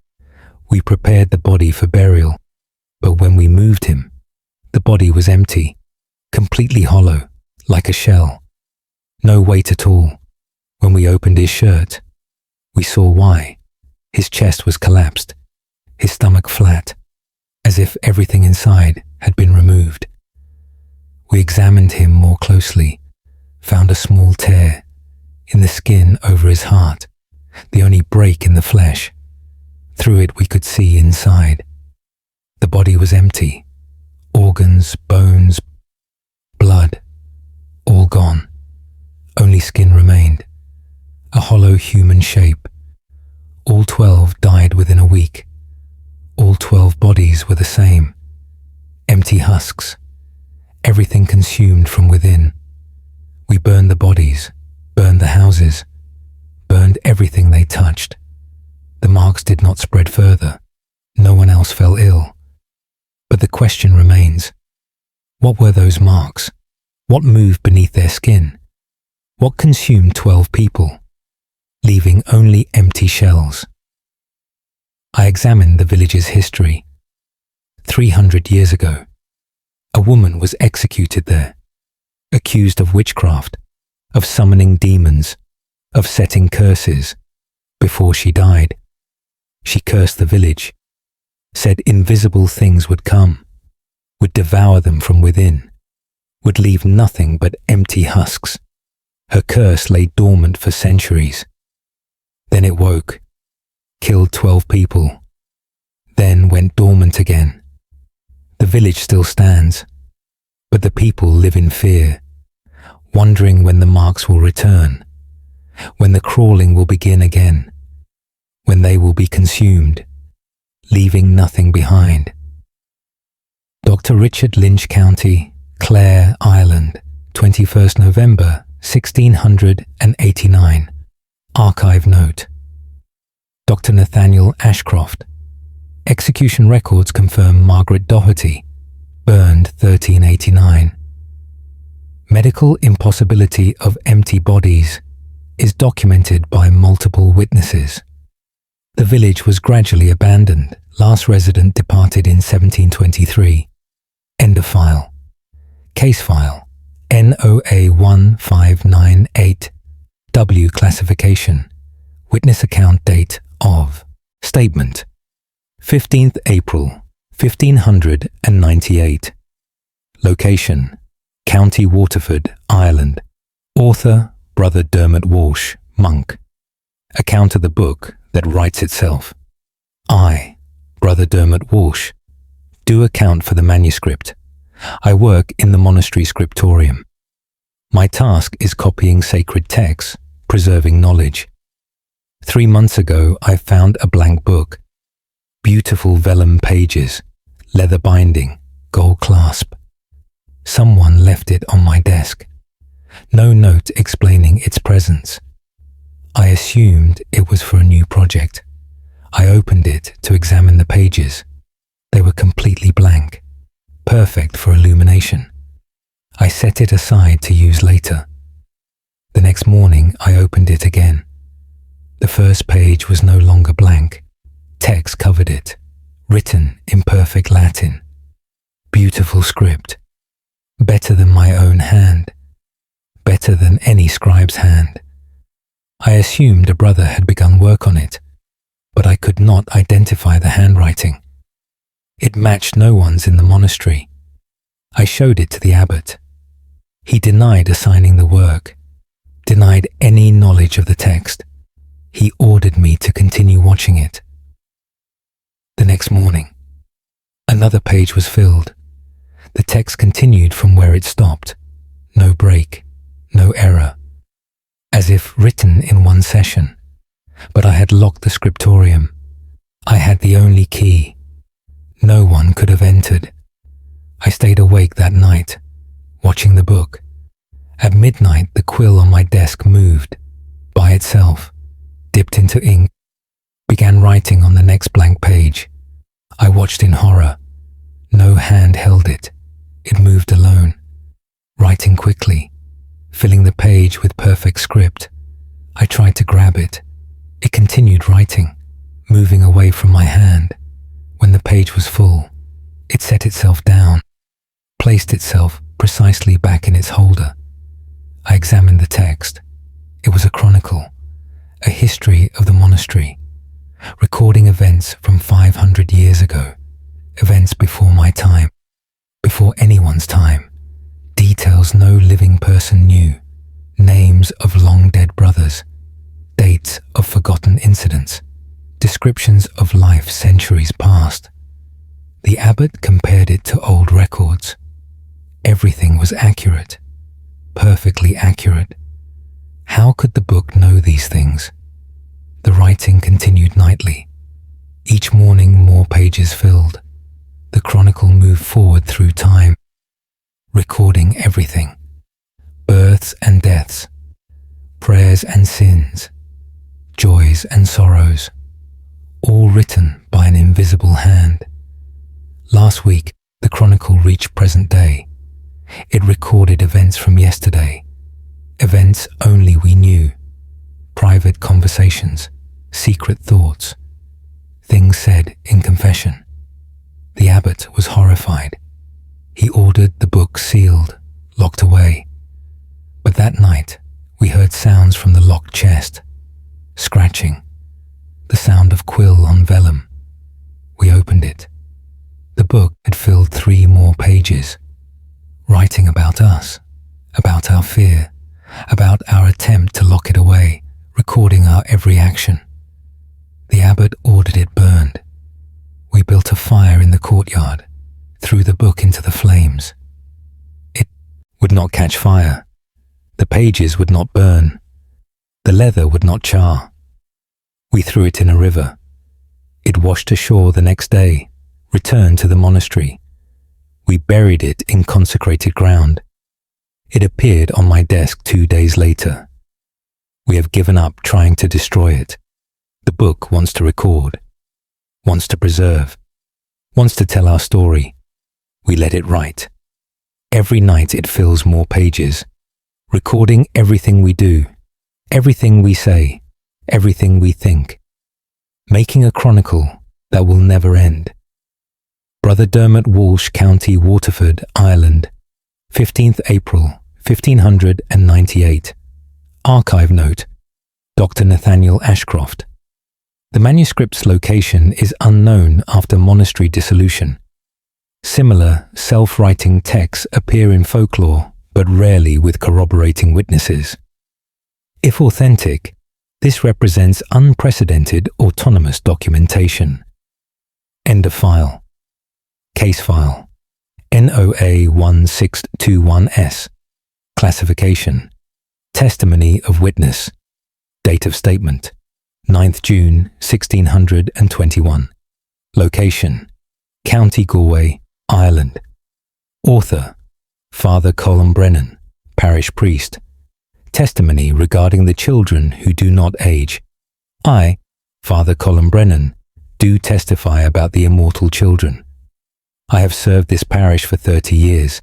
We prepared the body for burial, but when we moved him, the body was empty, completely hollow, like a shell. No weight at all. When we opened his shirt, we saw why. His chest was collapsed, his stomach flat, as if everything inside had been removed. We examined him more closely, found a small tear in the skin over his heart, the only break in the flesh. Through it we could see inside. The body was empty, organs, bones, blood, all gone. Only skin remained, a hollow human shape. All 12 died within a week. All 12 bodies were the same, empty husks, everything consumed from within. We burned the bodies, burned the houses, burned everything they touched. The marks did not spread further. No one else fell ill. But the question remains, what were those marks? What moved beneath their skin? What consumed 12 people, leaving only empty shells? I examined the village's history. 300 years ago, a woman was executed there, accused of witchcraft, of summoning demons, of setting curses. Before she died, she cursed the village, said invisible things would come, would devour them from within, would leave nothing but empty husks. Her curse lay dormant for centuries. Then it woke, killed 12 people, then went dormant again. The village still stands, but the people live in fear, wondering when the marks will return, when the crawling will begin again, when they will be consumed, leaving nothing behind. Dr. Richard Lynch County, Clare, Ireland, 21st November, 1689. Archive note. Dr. Nathaniel Ashcroft. Execution records confirm Margaret Doherty, burned 1389. Medical impossibility of empty bodies is documented by multiple witnesses. The village was gradually abandoned. Last resident departed in 1723. End of file. Case file NOA 1598. W classification. Witness account date of. Statement. 15th April, 1598. Location. County Waterford, Ireland. Author, Brother Dermot Walsh, monk. Account of the book that writes itself. I, Brother Dermot Walsh, do account for the manuscript. I work in the monastery scriptorium. My task is copying sacred texts, preserving knowledge. 3 months ago, I found a blank book. Beautiful vellum pages, leather binding, gold clasp. Someone left it on my desk. No note explaining its presence. I assumed it was for a new project. I opened it to examine the pages. They were completely blank, perfect for illumination. I set it aside to use later. The next morning, I opened it again. The first page was no longer blank. Text covered it, written in perfect Latin. Beautiful script. Better than my own hand. Better than any scribe's hand. I assumed a brother had begun work on it, but I could not identify the handwriting. It matched no one's in the monastery. I showed it to the abbot. He denied assigning the work, denied any knowledge of the text. He ordered me to continue watching it. The next morning, another page was filled. The text continued from where it stopped. No break, no error, as if written in one session. But I had locked the scriptorium. I had the only key. No one could have entered. I stayed awake that night, watching the book. At midnight, the quill on my desk moved, by itself, dipped into ink, began writing on the next blank page. I watched in horror. No hand held it. It moved alone, writing quickly, filling the page with perfect script. I tried to grab it. It continued writing, moving away from my hand. When the page was full, it set itself down, placed itself precisely back in its holder. I examined the text. It was a chronicle, a history of the monastery, recording events from 500 years ago, events before my time, before anyone's time, details no living person knew, names of long-dead brothers, dates of forgotten incidents, descriptions of life centuries past. The abbot compared it to old records. Everything was accurate, perfectly accurate. How could the book know these things? The writing continued nightly. Each morning more pages filled. The chronicle moved forward through time, recording everything. Births and deaths, prayers and sins, joys and sorrows, all written by an invisible hand. Last week, the chronicle reached present day. It recorded events from yesterday, events only we knew, private conversations, secret thoughts, things said in confession. The abbot was horrified. He ordered the book sealed, locked away. But that night, we heard sounds from the locked chest, scratching, the sound of quill on vellum. We opened it. The book had filled 3 more pages, writing about us, about our fear, about our attempt to lock it away, recording our every action. The abbot ordered it burned. We built a fire in the courtyard, threw the book into the flames. It would not catch fire. The pages would not burn. The leather would not char. We threw it in a river. It washed ashore the next day, returned to the monastery. We buried it in consecrated ground. It appeared on my desk 2 days later. We have given up trying to destroy it. The book wants to record, wants to preserve, wants to tell our story. We let it write. Every night it fills more pages, recording everything we do, everything we say, everything we think, making a chronicle that will never end. Brother Dermot Walsh, County Waterford, Ireland, 15th April, 1598. Archive note, Dr. Nathaniel Ashcroft. The manuscript's location is unknown after monastery dissolution. Similar self-writing texts appear in folklore, but rarely with corroborating witnesses. If authentic, this represents unprecedented autonomous documentation. End of file. Case file. NOA 1621S. Classification. Testimony of witness. Date of statement. 9th June 1621. Location. County Galway, Ireland. Author. Father Colin Brennan, parish priest. Testimony regarding the children who do not age. I, Father Colin Brennan, do testify about the immortal children. I have served this parish for 30 years.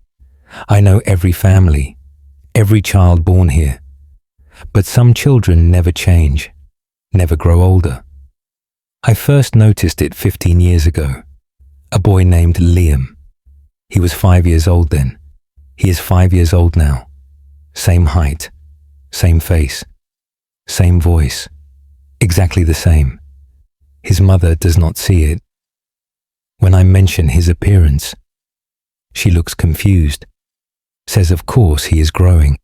I know every family, every child born here. But some children never change, never grow older. I first noticed it 15 years ago. A boy named Liam. He was 5 years old then. He is 5 years old now. Same height, same face, same voice, exactly the same. His mother does not see it. When I mention his appearance, she looks confused, says of course he is growing,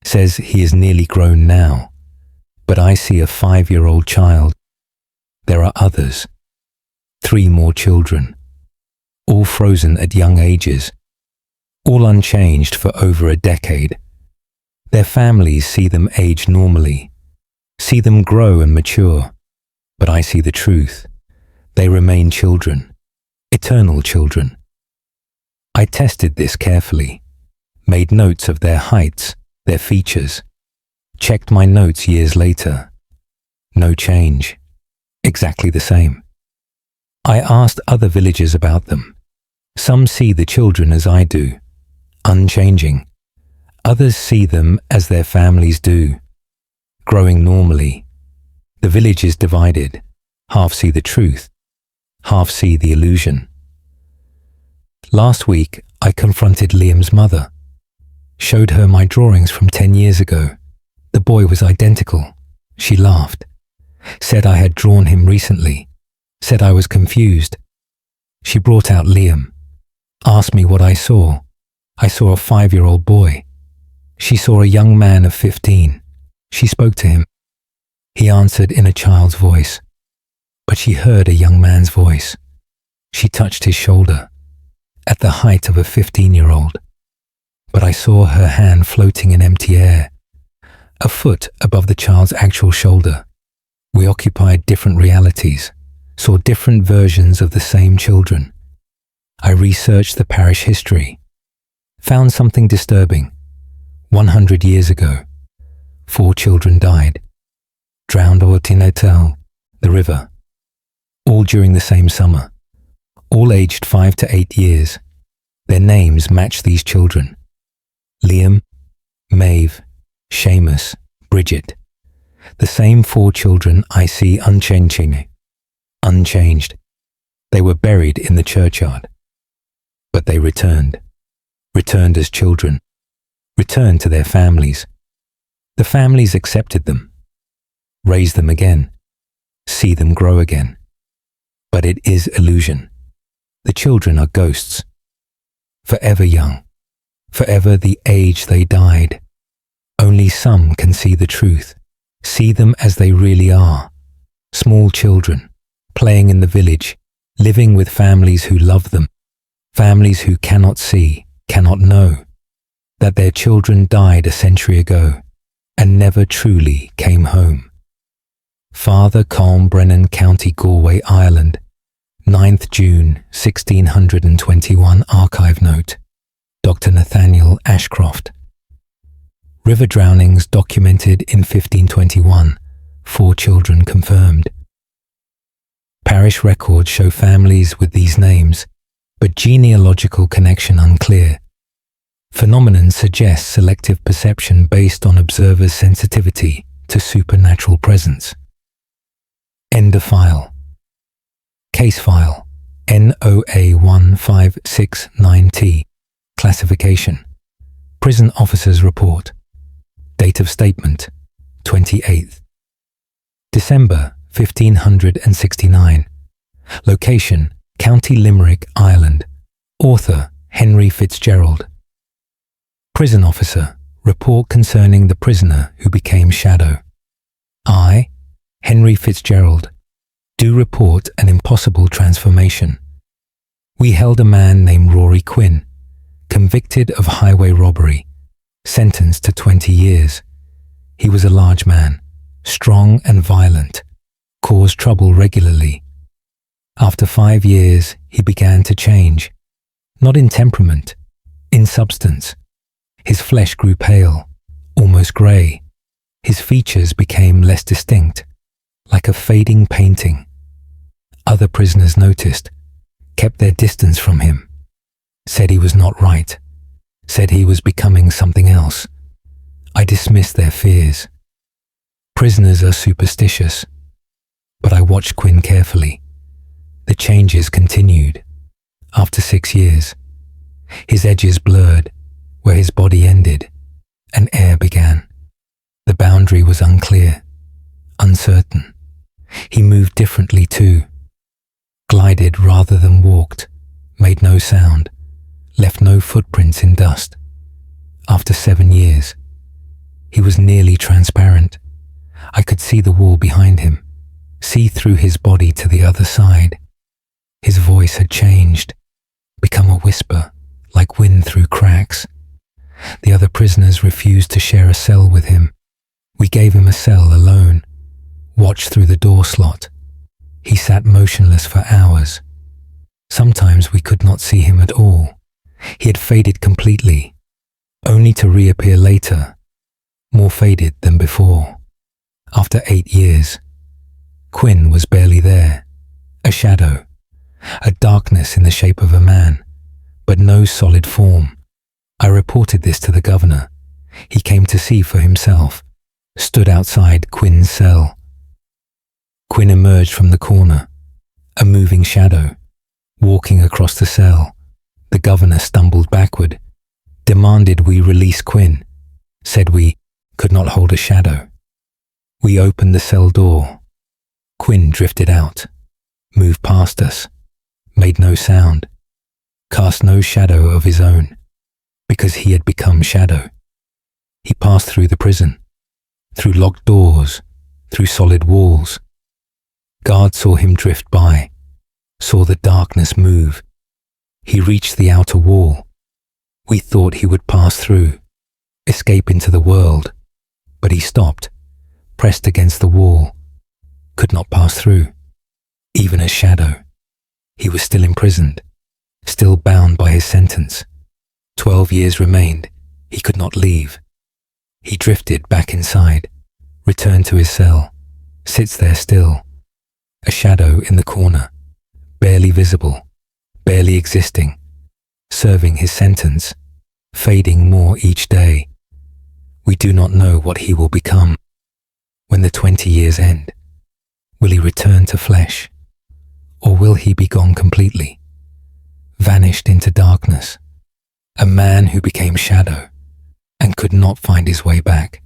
says he is nearly grown now, but I see a 5-year-old child. There are others. 3 more children, all frozen at young ages, all unchanged for over a decade. Their families see them age normally, see them grow and mature, but I see the truth. They remain children, eternal children. I tested this carefully, made notes of their heights, their features, checked my notes years later. No change, exactly the same. I asked other villagers about them. Some see the children as I do, unchanging. Others see them as their families do, growing normally. The village is divided. Half see the truth, half see the illusion. Last week, I confronted Liam's mother, showed her my drawings from 10 years ago. The boy was identical. She laughed, said I had drawn him recently, said I was confused. She brought out Liam, asked me what I saw. I saw a 5-year-old boy. She saw a young man of 15. She spoke to him. He answered in a child's voice, but she heard a young man's voice. She touched his shoulder, at the height of a 15-year-old, but I saw her hand floating in empty air, a foot above the child's actual shoulder. We occupied different realities, saw different versions of the same children. I researched the parish history, found something disturbing. 100 years ago, 4 children died, drowned or Tinotel, the river, all during the same summer, all aged 5 to 8 years. Their names match these children: Liam, Maeve, Seamus, Bridget. The same 4 children I see unchanged. They were buried in the churchyard, but they returned as children, returned to their families. The families accepted them, raised them again, see them grow again. But it is illusion. The children are ghosts, forever young, forever the age they died. Only some can see the truth, see them as they really are. Small children, playing in the village, living with families who love them, families who cannot see, cannot know, that their children died a century ago and never truly came home. Father Colm Brennan, County Galway, Ireland, 9th June 1621. Archive note, Dr. Nathaniel Ashcroft. River drownings documented in 1521, 4 children confirmed. Parish records show families with these names, but genealogical connection unclear. Phenomenon suggests selective perception based on observers' sensitivity to supernatural presence. End of file. Case file NOA1569T. Classification. Prison Officers Report. Date of statement 28th December 1569. Location County Limerick, Ireland. Author Henry Fitzgerald. Prison Officer. Report concerning the prisoner who became shadow. I, Henry Fitzgerald, do report an impossible transformation. We held a man named Rory Quinn, convicted of highway robbery, sentenced to 20 years. He was a large man, strong and violent, caused trouble regularly. After 5 years, he began to change, not in temperament, in substance. His flesh grew pale, almost grey. His features became less distinct, like a fading painting. Other prisoners noticed, kept their distance from him, said he was not right, said he was becoming something else. I dismissed their fears. Prisoners are superstitious, but I watched Quinn carefully. The changes continued. After 6 years, his edges blurred where his body ended, and air began. The boundary was unclear, uncertain. He moved differently too, glided rather than walked, made no sound, left no footprints in dust. After 7 years, he was nearly transparent. I could see the wall behind him, see through his body to the other side. His voice had changed, become a whisper, like wind through cracks. The other prisoners refused to share a cell with him. We gave him a cell alone, watched through the door slot. He sat motionless for hours. Sometimes we could not see him at all. He had faded completely, only to reappear later, more faded than before. After 8 years, Quinn was barely there, a shadow, a darkness in the shape of a man, but no solid form. I reported this to the governor. He came to see for himself, stood outside Quinn's cell. Quinn emerged from the corner, a moving shadow, walking across the cell. The governor stumbled backward, demanded we release Quinn, said we could not hold a shadow. We opened the cell door. Quinn drifted out, moved past us, made no sound, cast no shadow of his own, because he had become shadow. He passed through the prison, through locked doors, through solid walls. Guards saw him drift by, saw the darkness move. He reached the outer wall. We thought he would pass through, escape into the world, but he stopped, pressed against the wall, could not pass through, even a shadow. He was still imprisoned, still bound by his sentence. 12 years remained. He could not leave. He drifted back inside, returned to his cell, sits there still, a shadow in the corner, barely visible, barely existing, serving his sentence, fading more each day. We do not know what he will become. When the 20 years end, will he return to flesh, or will he be gone completely, vanished into darkness, a man who became shadow and could not find his way back?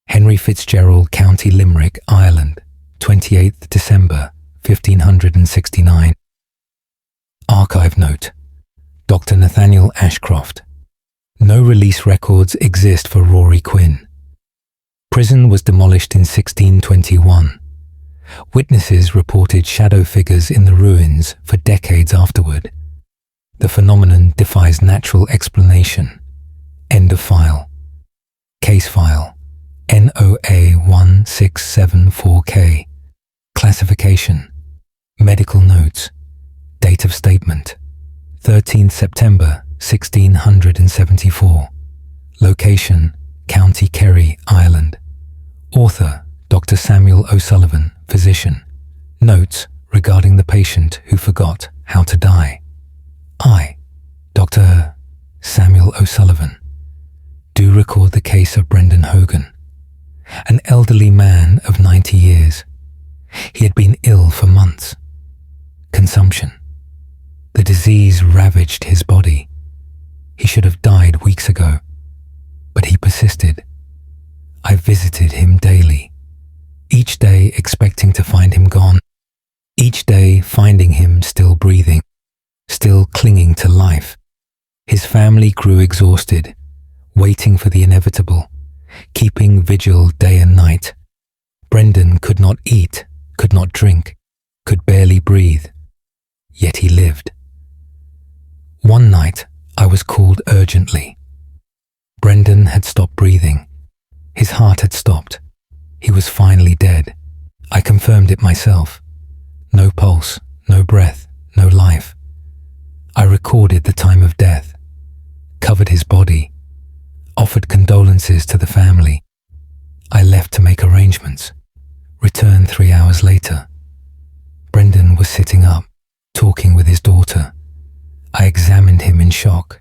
Henry Fitzgerald, County Limerick, Ireland, 28th December 1569. Archive note: Dr. Nathaniel Ashcroft. No release records exist for Rory Quinn. Prison was demolished in 1621. Witnesses reported shadow figures in the ruins for decades afterward. The phenomenon defies natural explanation. End of file. Case file NOA 1674K. Classification: Medical notes. Date of statement: 13th September 1674. Location: County Kerry, Ireland. Author: Dr. Samuel O'Sullivan, physician. Notes regarding the patient who forgot how to die. I, Dr. Samuel O'Sullivan, do record the case of Brendan Hogan, an elderly man of 90 years. He had been ill for months. Consumption. The disease ravaged his body. He should have died weeks ago, but he persisted. I visited him daily, each day expecting to find him gone, each day finding him still breathing, still clinging to life. His family grew exhausted, waiting for the inevitable, keeping vigil day and night. Brendan could not eat, could not drink, could barely breathe, yet he lived. One night, I was called urgently. Brendan had stopped breathing. His heart had stopped. He was finally dead. I confirmed it myself. No pulse, no breath, no life. I recorded the time of death, covered his body, offered condolences to the family. I left to make arrangements, returned 3 hours later. Brendan was sitting up, talking with his daughter. I examined him in shock.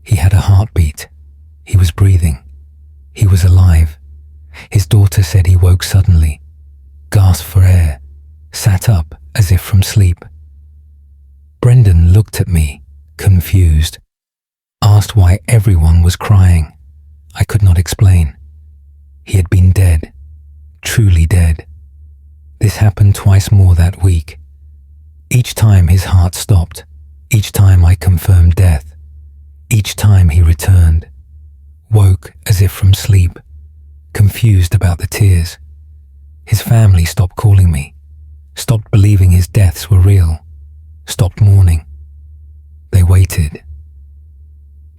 He had a heartbeat. He was breathing. He was alive. His daughter said he woke suddenly, gasped for air, sat up as if from sleep. Brendan looked at me, confused, asked why everyone was crying. I could not explain. He had been dead, truly dead. This happened twice more that week. Each time his heart stopped, each time I confirmed death, each time he returned, woke as if from sleep, confused about the tears. His family stopped calling me, stopped believing his deaths were real. stopped mourning. They waited.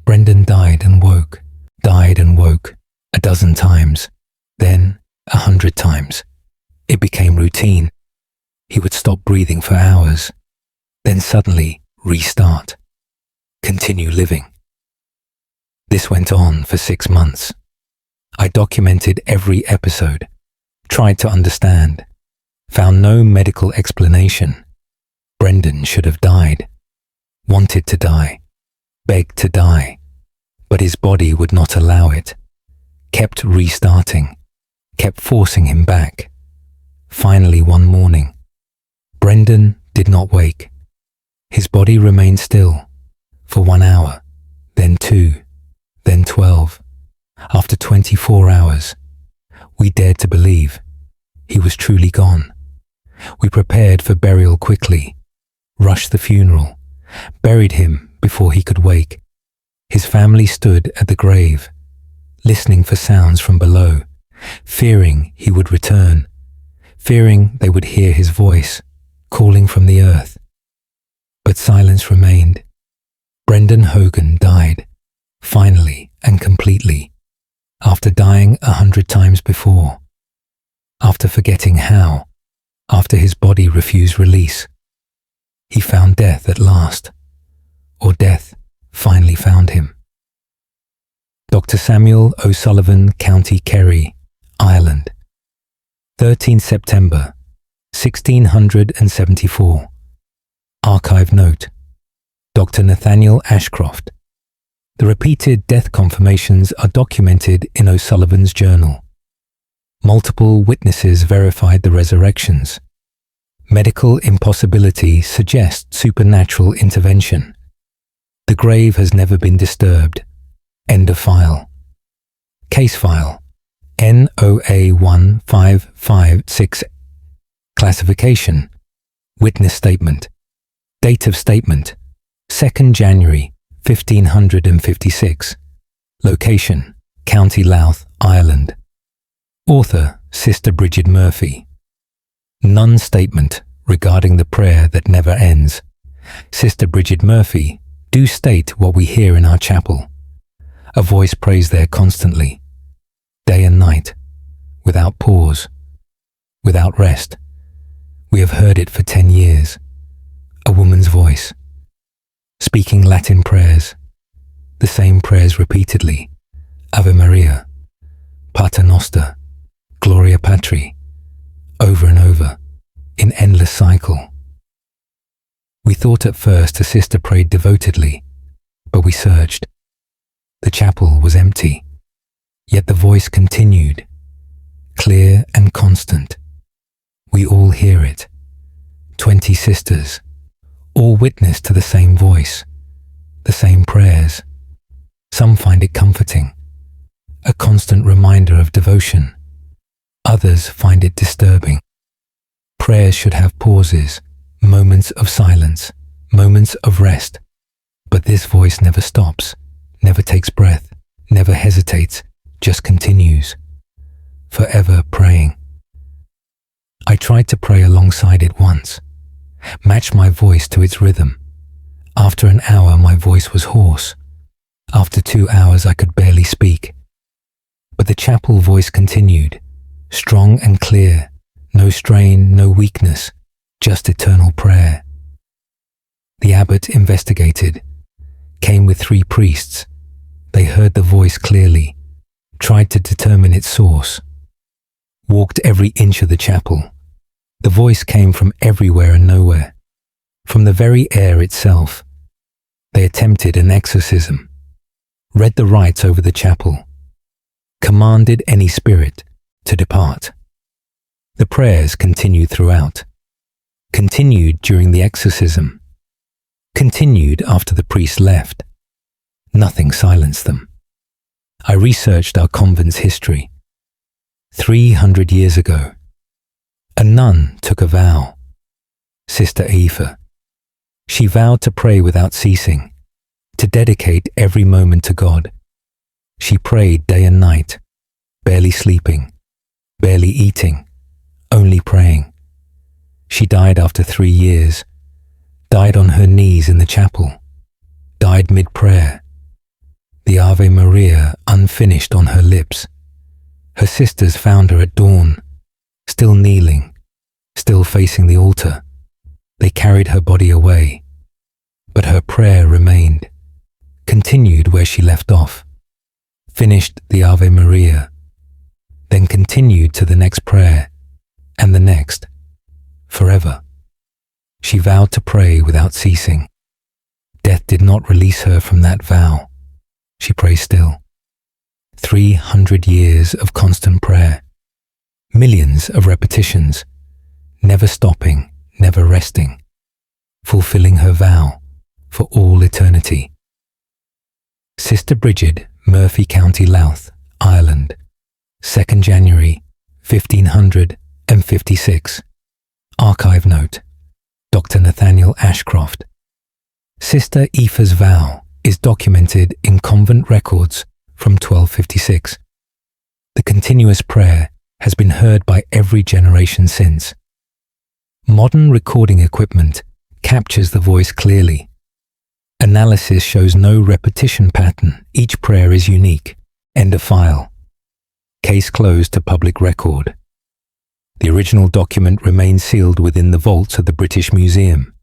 Brendan died and woke a dozen times, then 100 times. It became routine. He would stop breathing for hours, then suddenly restart, continue living. This went on for 6 months. I documented every episode, tried to understand, found no medical explanation. Brendan should have died, wanted to die, begged to die, but his body would not allow it, kept restarting, kept forcing him back. Finally, one morning, Brendan did not wake. His body remained still for 1 hour, then 2, then 12. After 24 hours, we dared to believe he was truly gone. We prepared for burial quickly, rushed the funeral, buried him before he could wake. His family stood at the grave, listening for sounds from below, fearing he would return, fearing they would hear his voice calling from the earth. But silence remained. Brendan Hogan died, finally and completely, after dying 100 times before, after forgetting how, after his body refused release. He found death at last, or death finally found him. Dr. Samuel O'Sullivan, County Kerry, Ireland. 13 September 1674. Archive note. Dr. Nathaniel Ashcroft. The repeated death confirmations are documented in O'Sullivan's journal. Multiple witnesses verified the resurrections. Medical impossibility suggests supernatural intervention. The grave has never been disturbed. End of file. Case file. NOA 1556. Classification. Witness statement. Date of statement. 2nd January 1556. Location. County Louth, Ireland. Author, Sister Bridget Murphy. Nun statement regarding the prayer that never ends. Sister Bridget Murphy, do state what we hear in our chapel. A voice prays there constantly, day and night, without pause, without rest. We have heard it for 10 years. A woman's voice, speaking Latin prayers, the same prayers repeatedly, Ave Maria, Pater Noster, Gloria Patri, over and over, in endless cycle. We thought at first a sister prayed devotedly, but we searched. The chapel was empty, yet the voice continued, clear and constant. We all hear it. 20 sisters, all witness to the same voice, the same prayers. Some find it comforting, a constant reminder of devotion. Others find it disturbing. Prayers should have pauses, moments of silence, moments of rest. But this voice never stops, never takes breath, never hesitates, just continues, forever praying. I tried to pray alongside it once, match my voice to its rhythm. After an hour, my voice was hoarse. After 2 hours, I could barely speak. But the chapel voice continued, strong and clear, no strain, no weakness, just eternal prayer. The abbot investigated, came with 3 priests. They heard the voice clearly, tried to determine its source, walked every inch of the chapel. The voice came from everywhere and nowhere, from the very air itself. They attempted an exorcism, read the rites over the chapel, commanded any spirit to depart. The prayers continued throughout, continued during the exorcism, continued after the priest left. Nothing silenced them. I researched our convent's history. 300 years ago, a nun took a vow, Sister Aoife. She vowed to pray without ceasing, to dedicate every moment to God. She prayed day and night, barely sleeping, barely eating, only praying. She died after 3 years, died on her knees in the chapel, died mid-prayer, the Ave Maria unfinished on her lips. Her sisters found her at dawn, still kneeling, still facing the altar. They carried her body away, but her prayer remained, continued where she left off, finished the Ave Maria, then continued to the next prayer, and the next, forever. She vowed to pray without ceasing. Death did not release her from that vow. She prays still. 300 years of constant prayer, millions of repetitions, never stopping, never resting, fulfilling her vow for all eternity. Sister Bridget, Murphy County, Louth, Ireland, 2nd January, 1556. Archive note, Dr. Nathaniel Ashcroft. Sister Aoife's vow is documented in convent records from 1256. The continuous prayer has been heard by every generation since. Modern recording equipment captures the voice clearly. Analysis shows no repetition pattern. Each prayer is unique. End of file. Case closed to public record. The original document remains sealed within the vaults of the British Museum.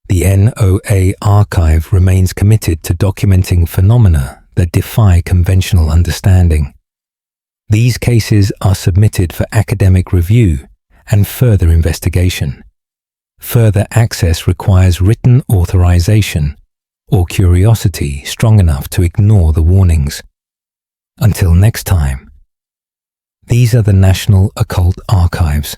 The NOA archive remains committed to documenting phenomena that defy conventional understanding. These cases are submitted for academic review and further investigation. Further access requires written authorization or curiosity strong enough to ignore the warnings. Until next time, these are the National Occult Archives.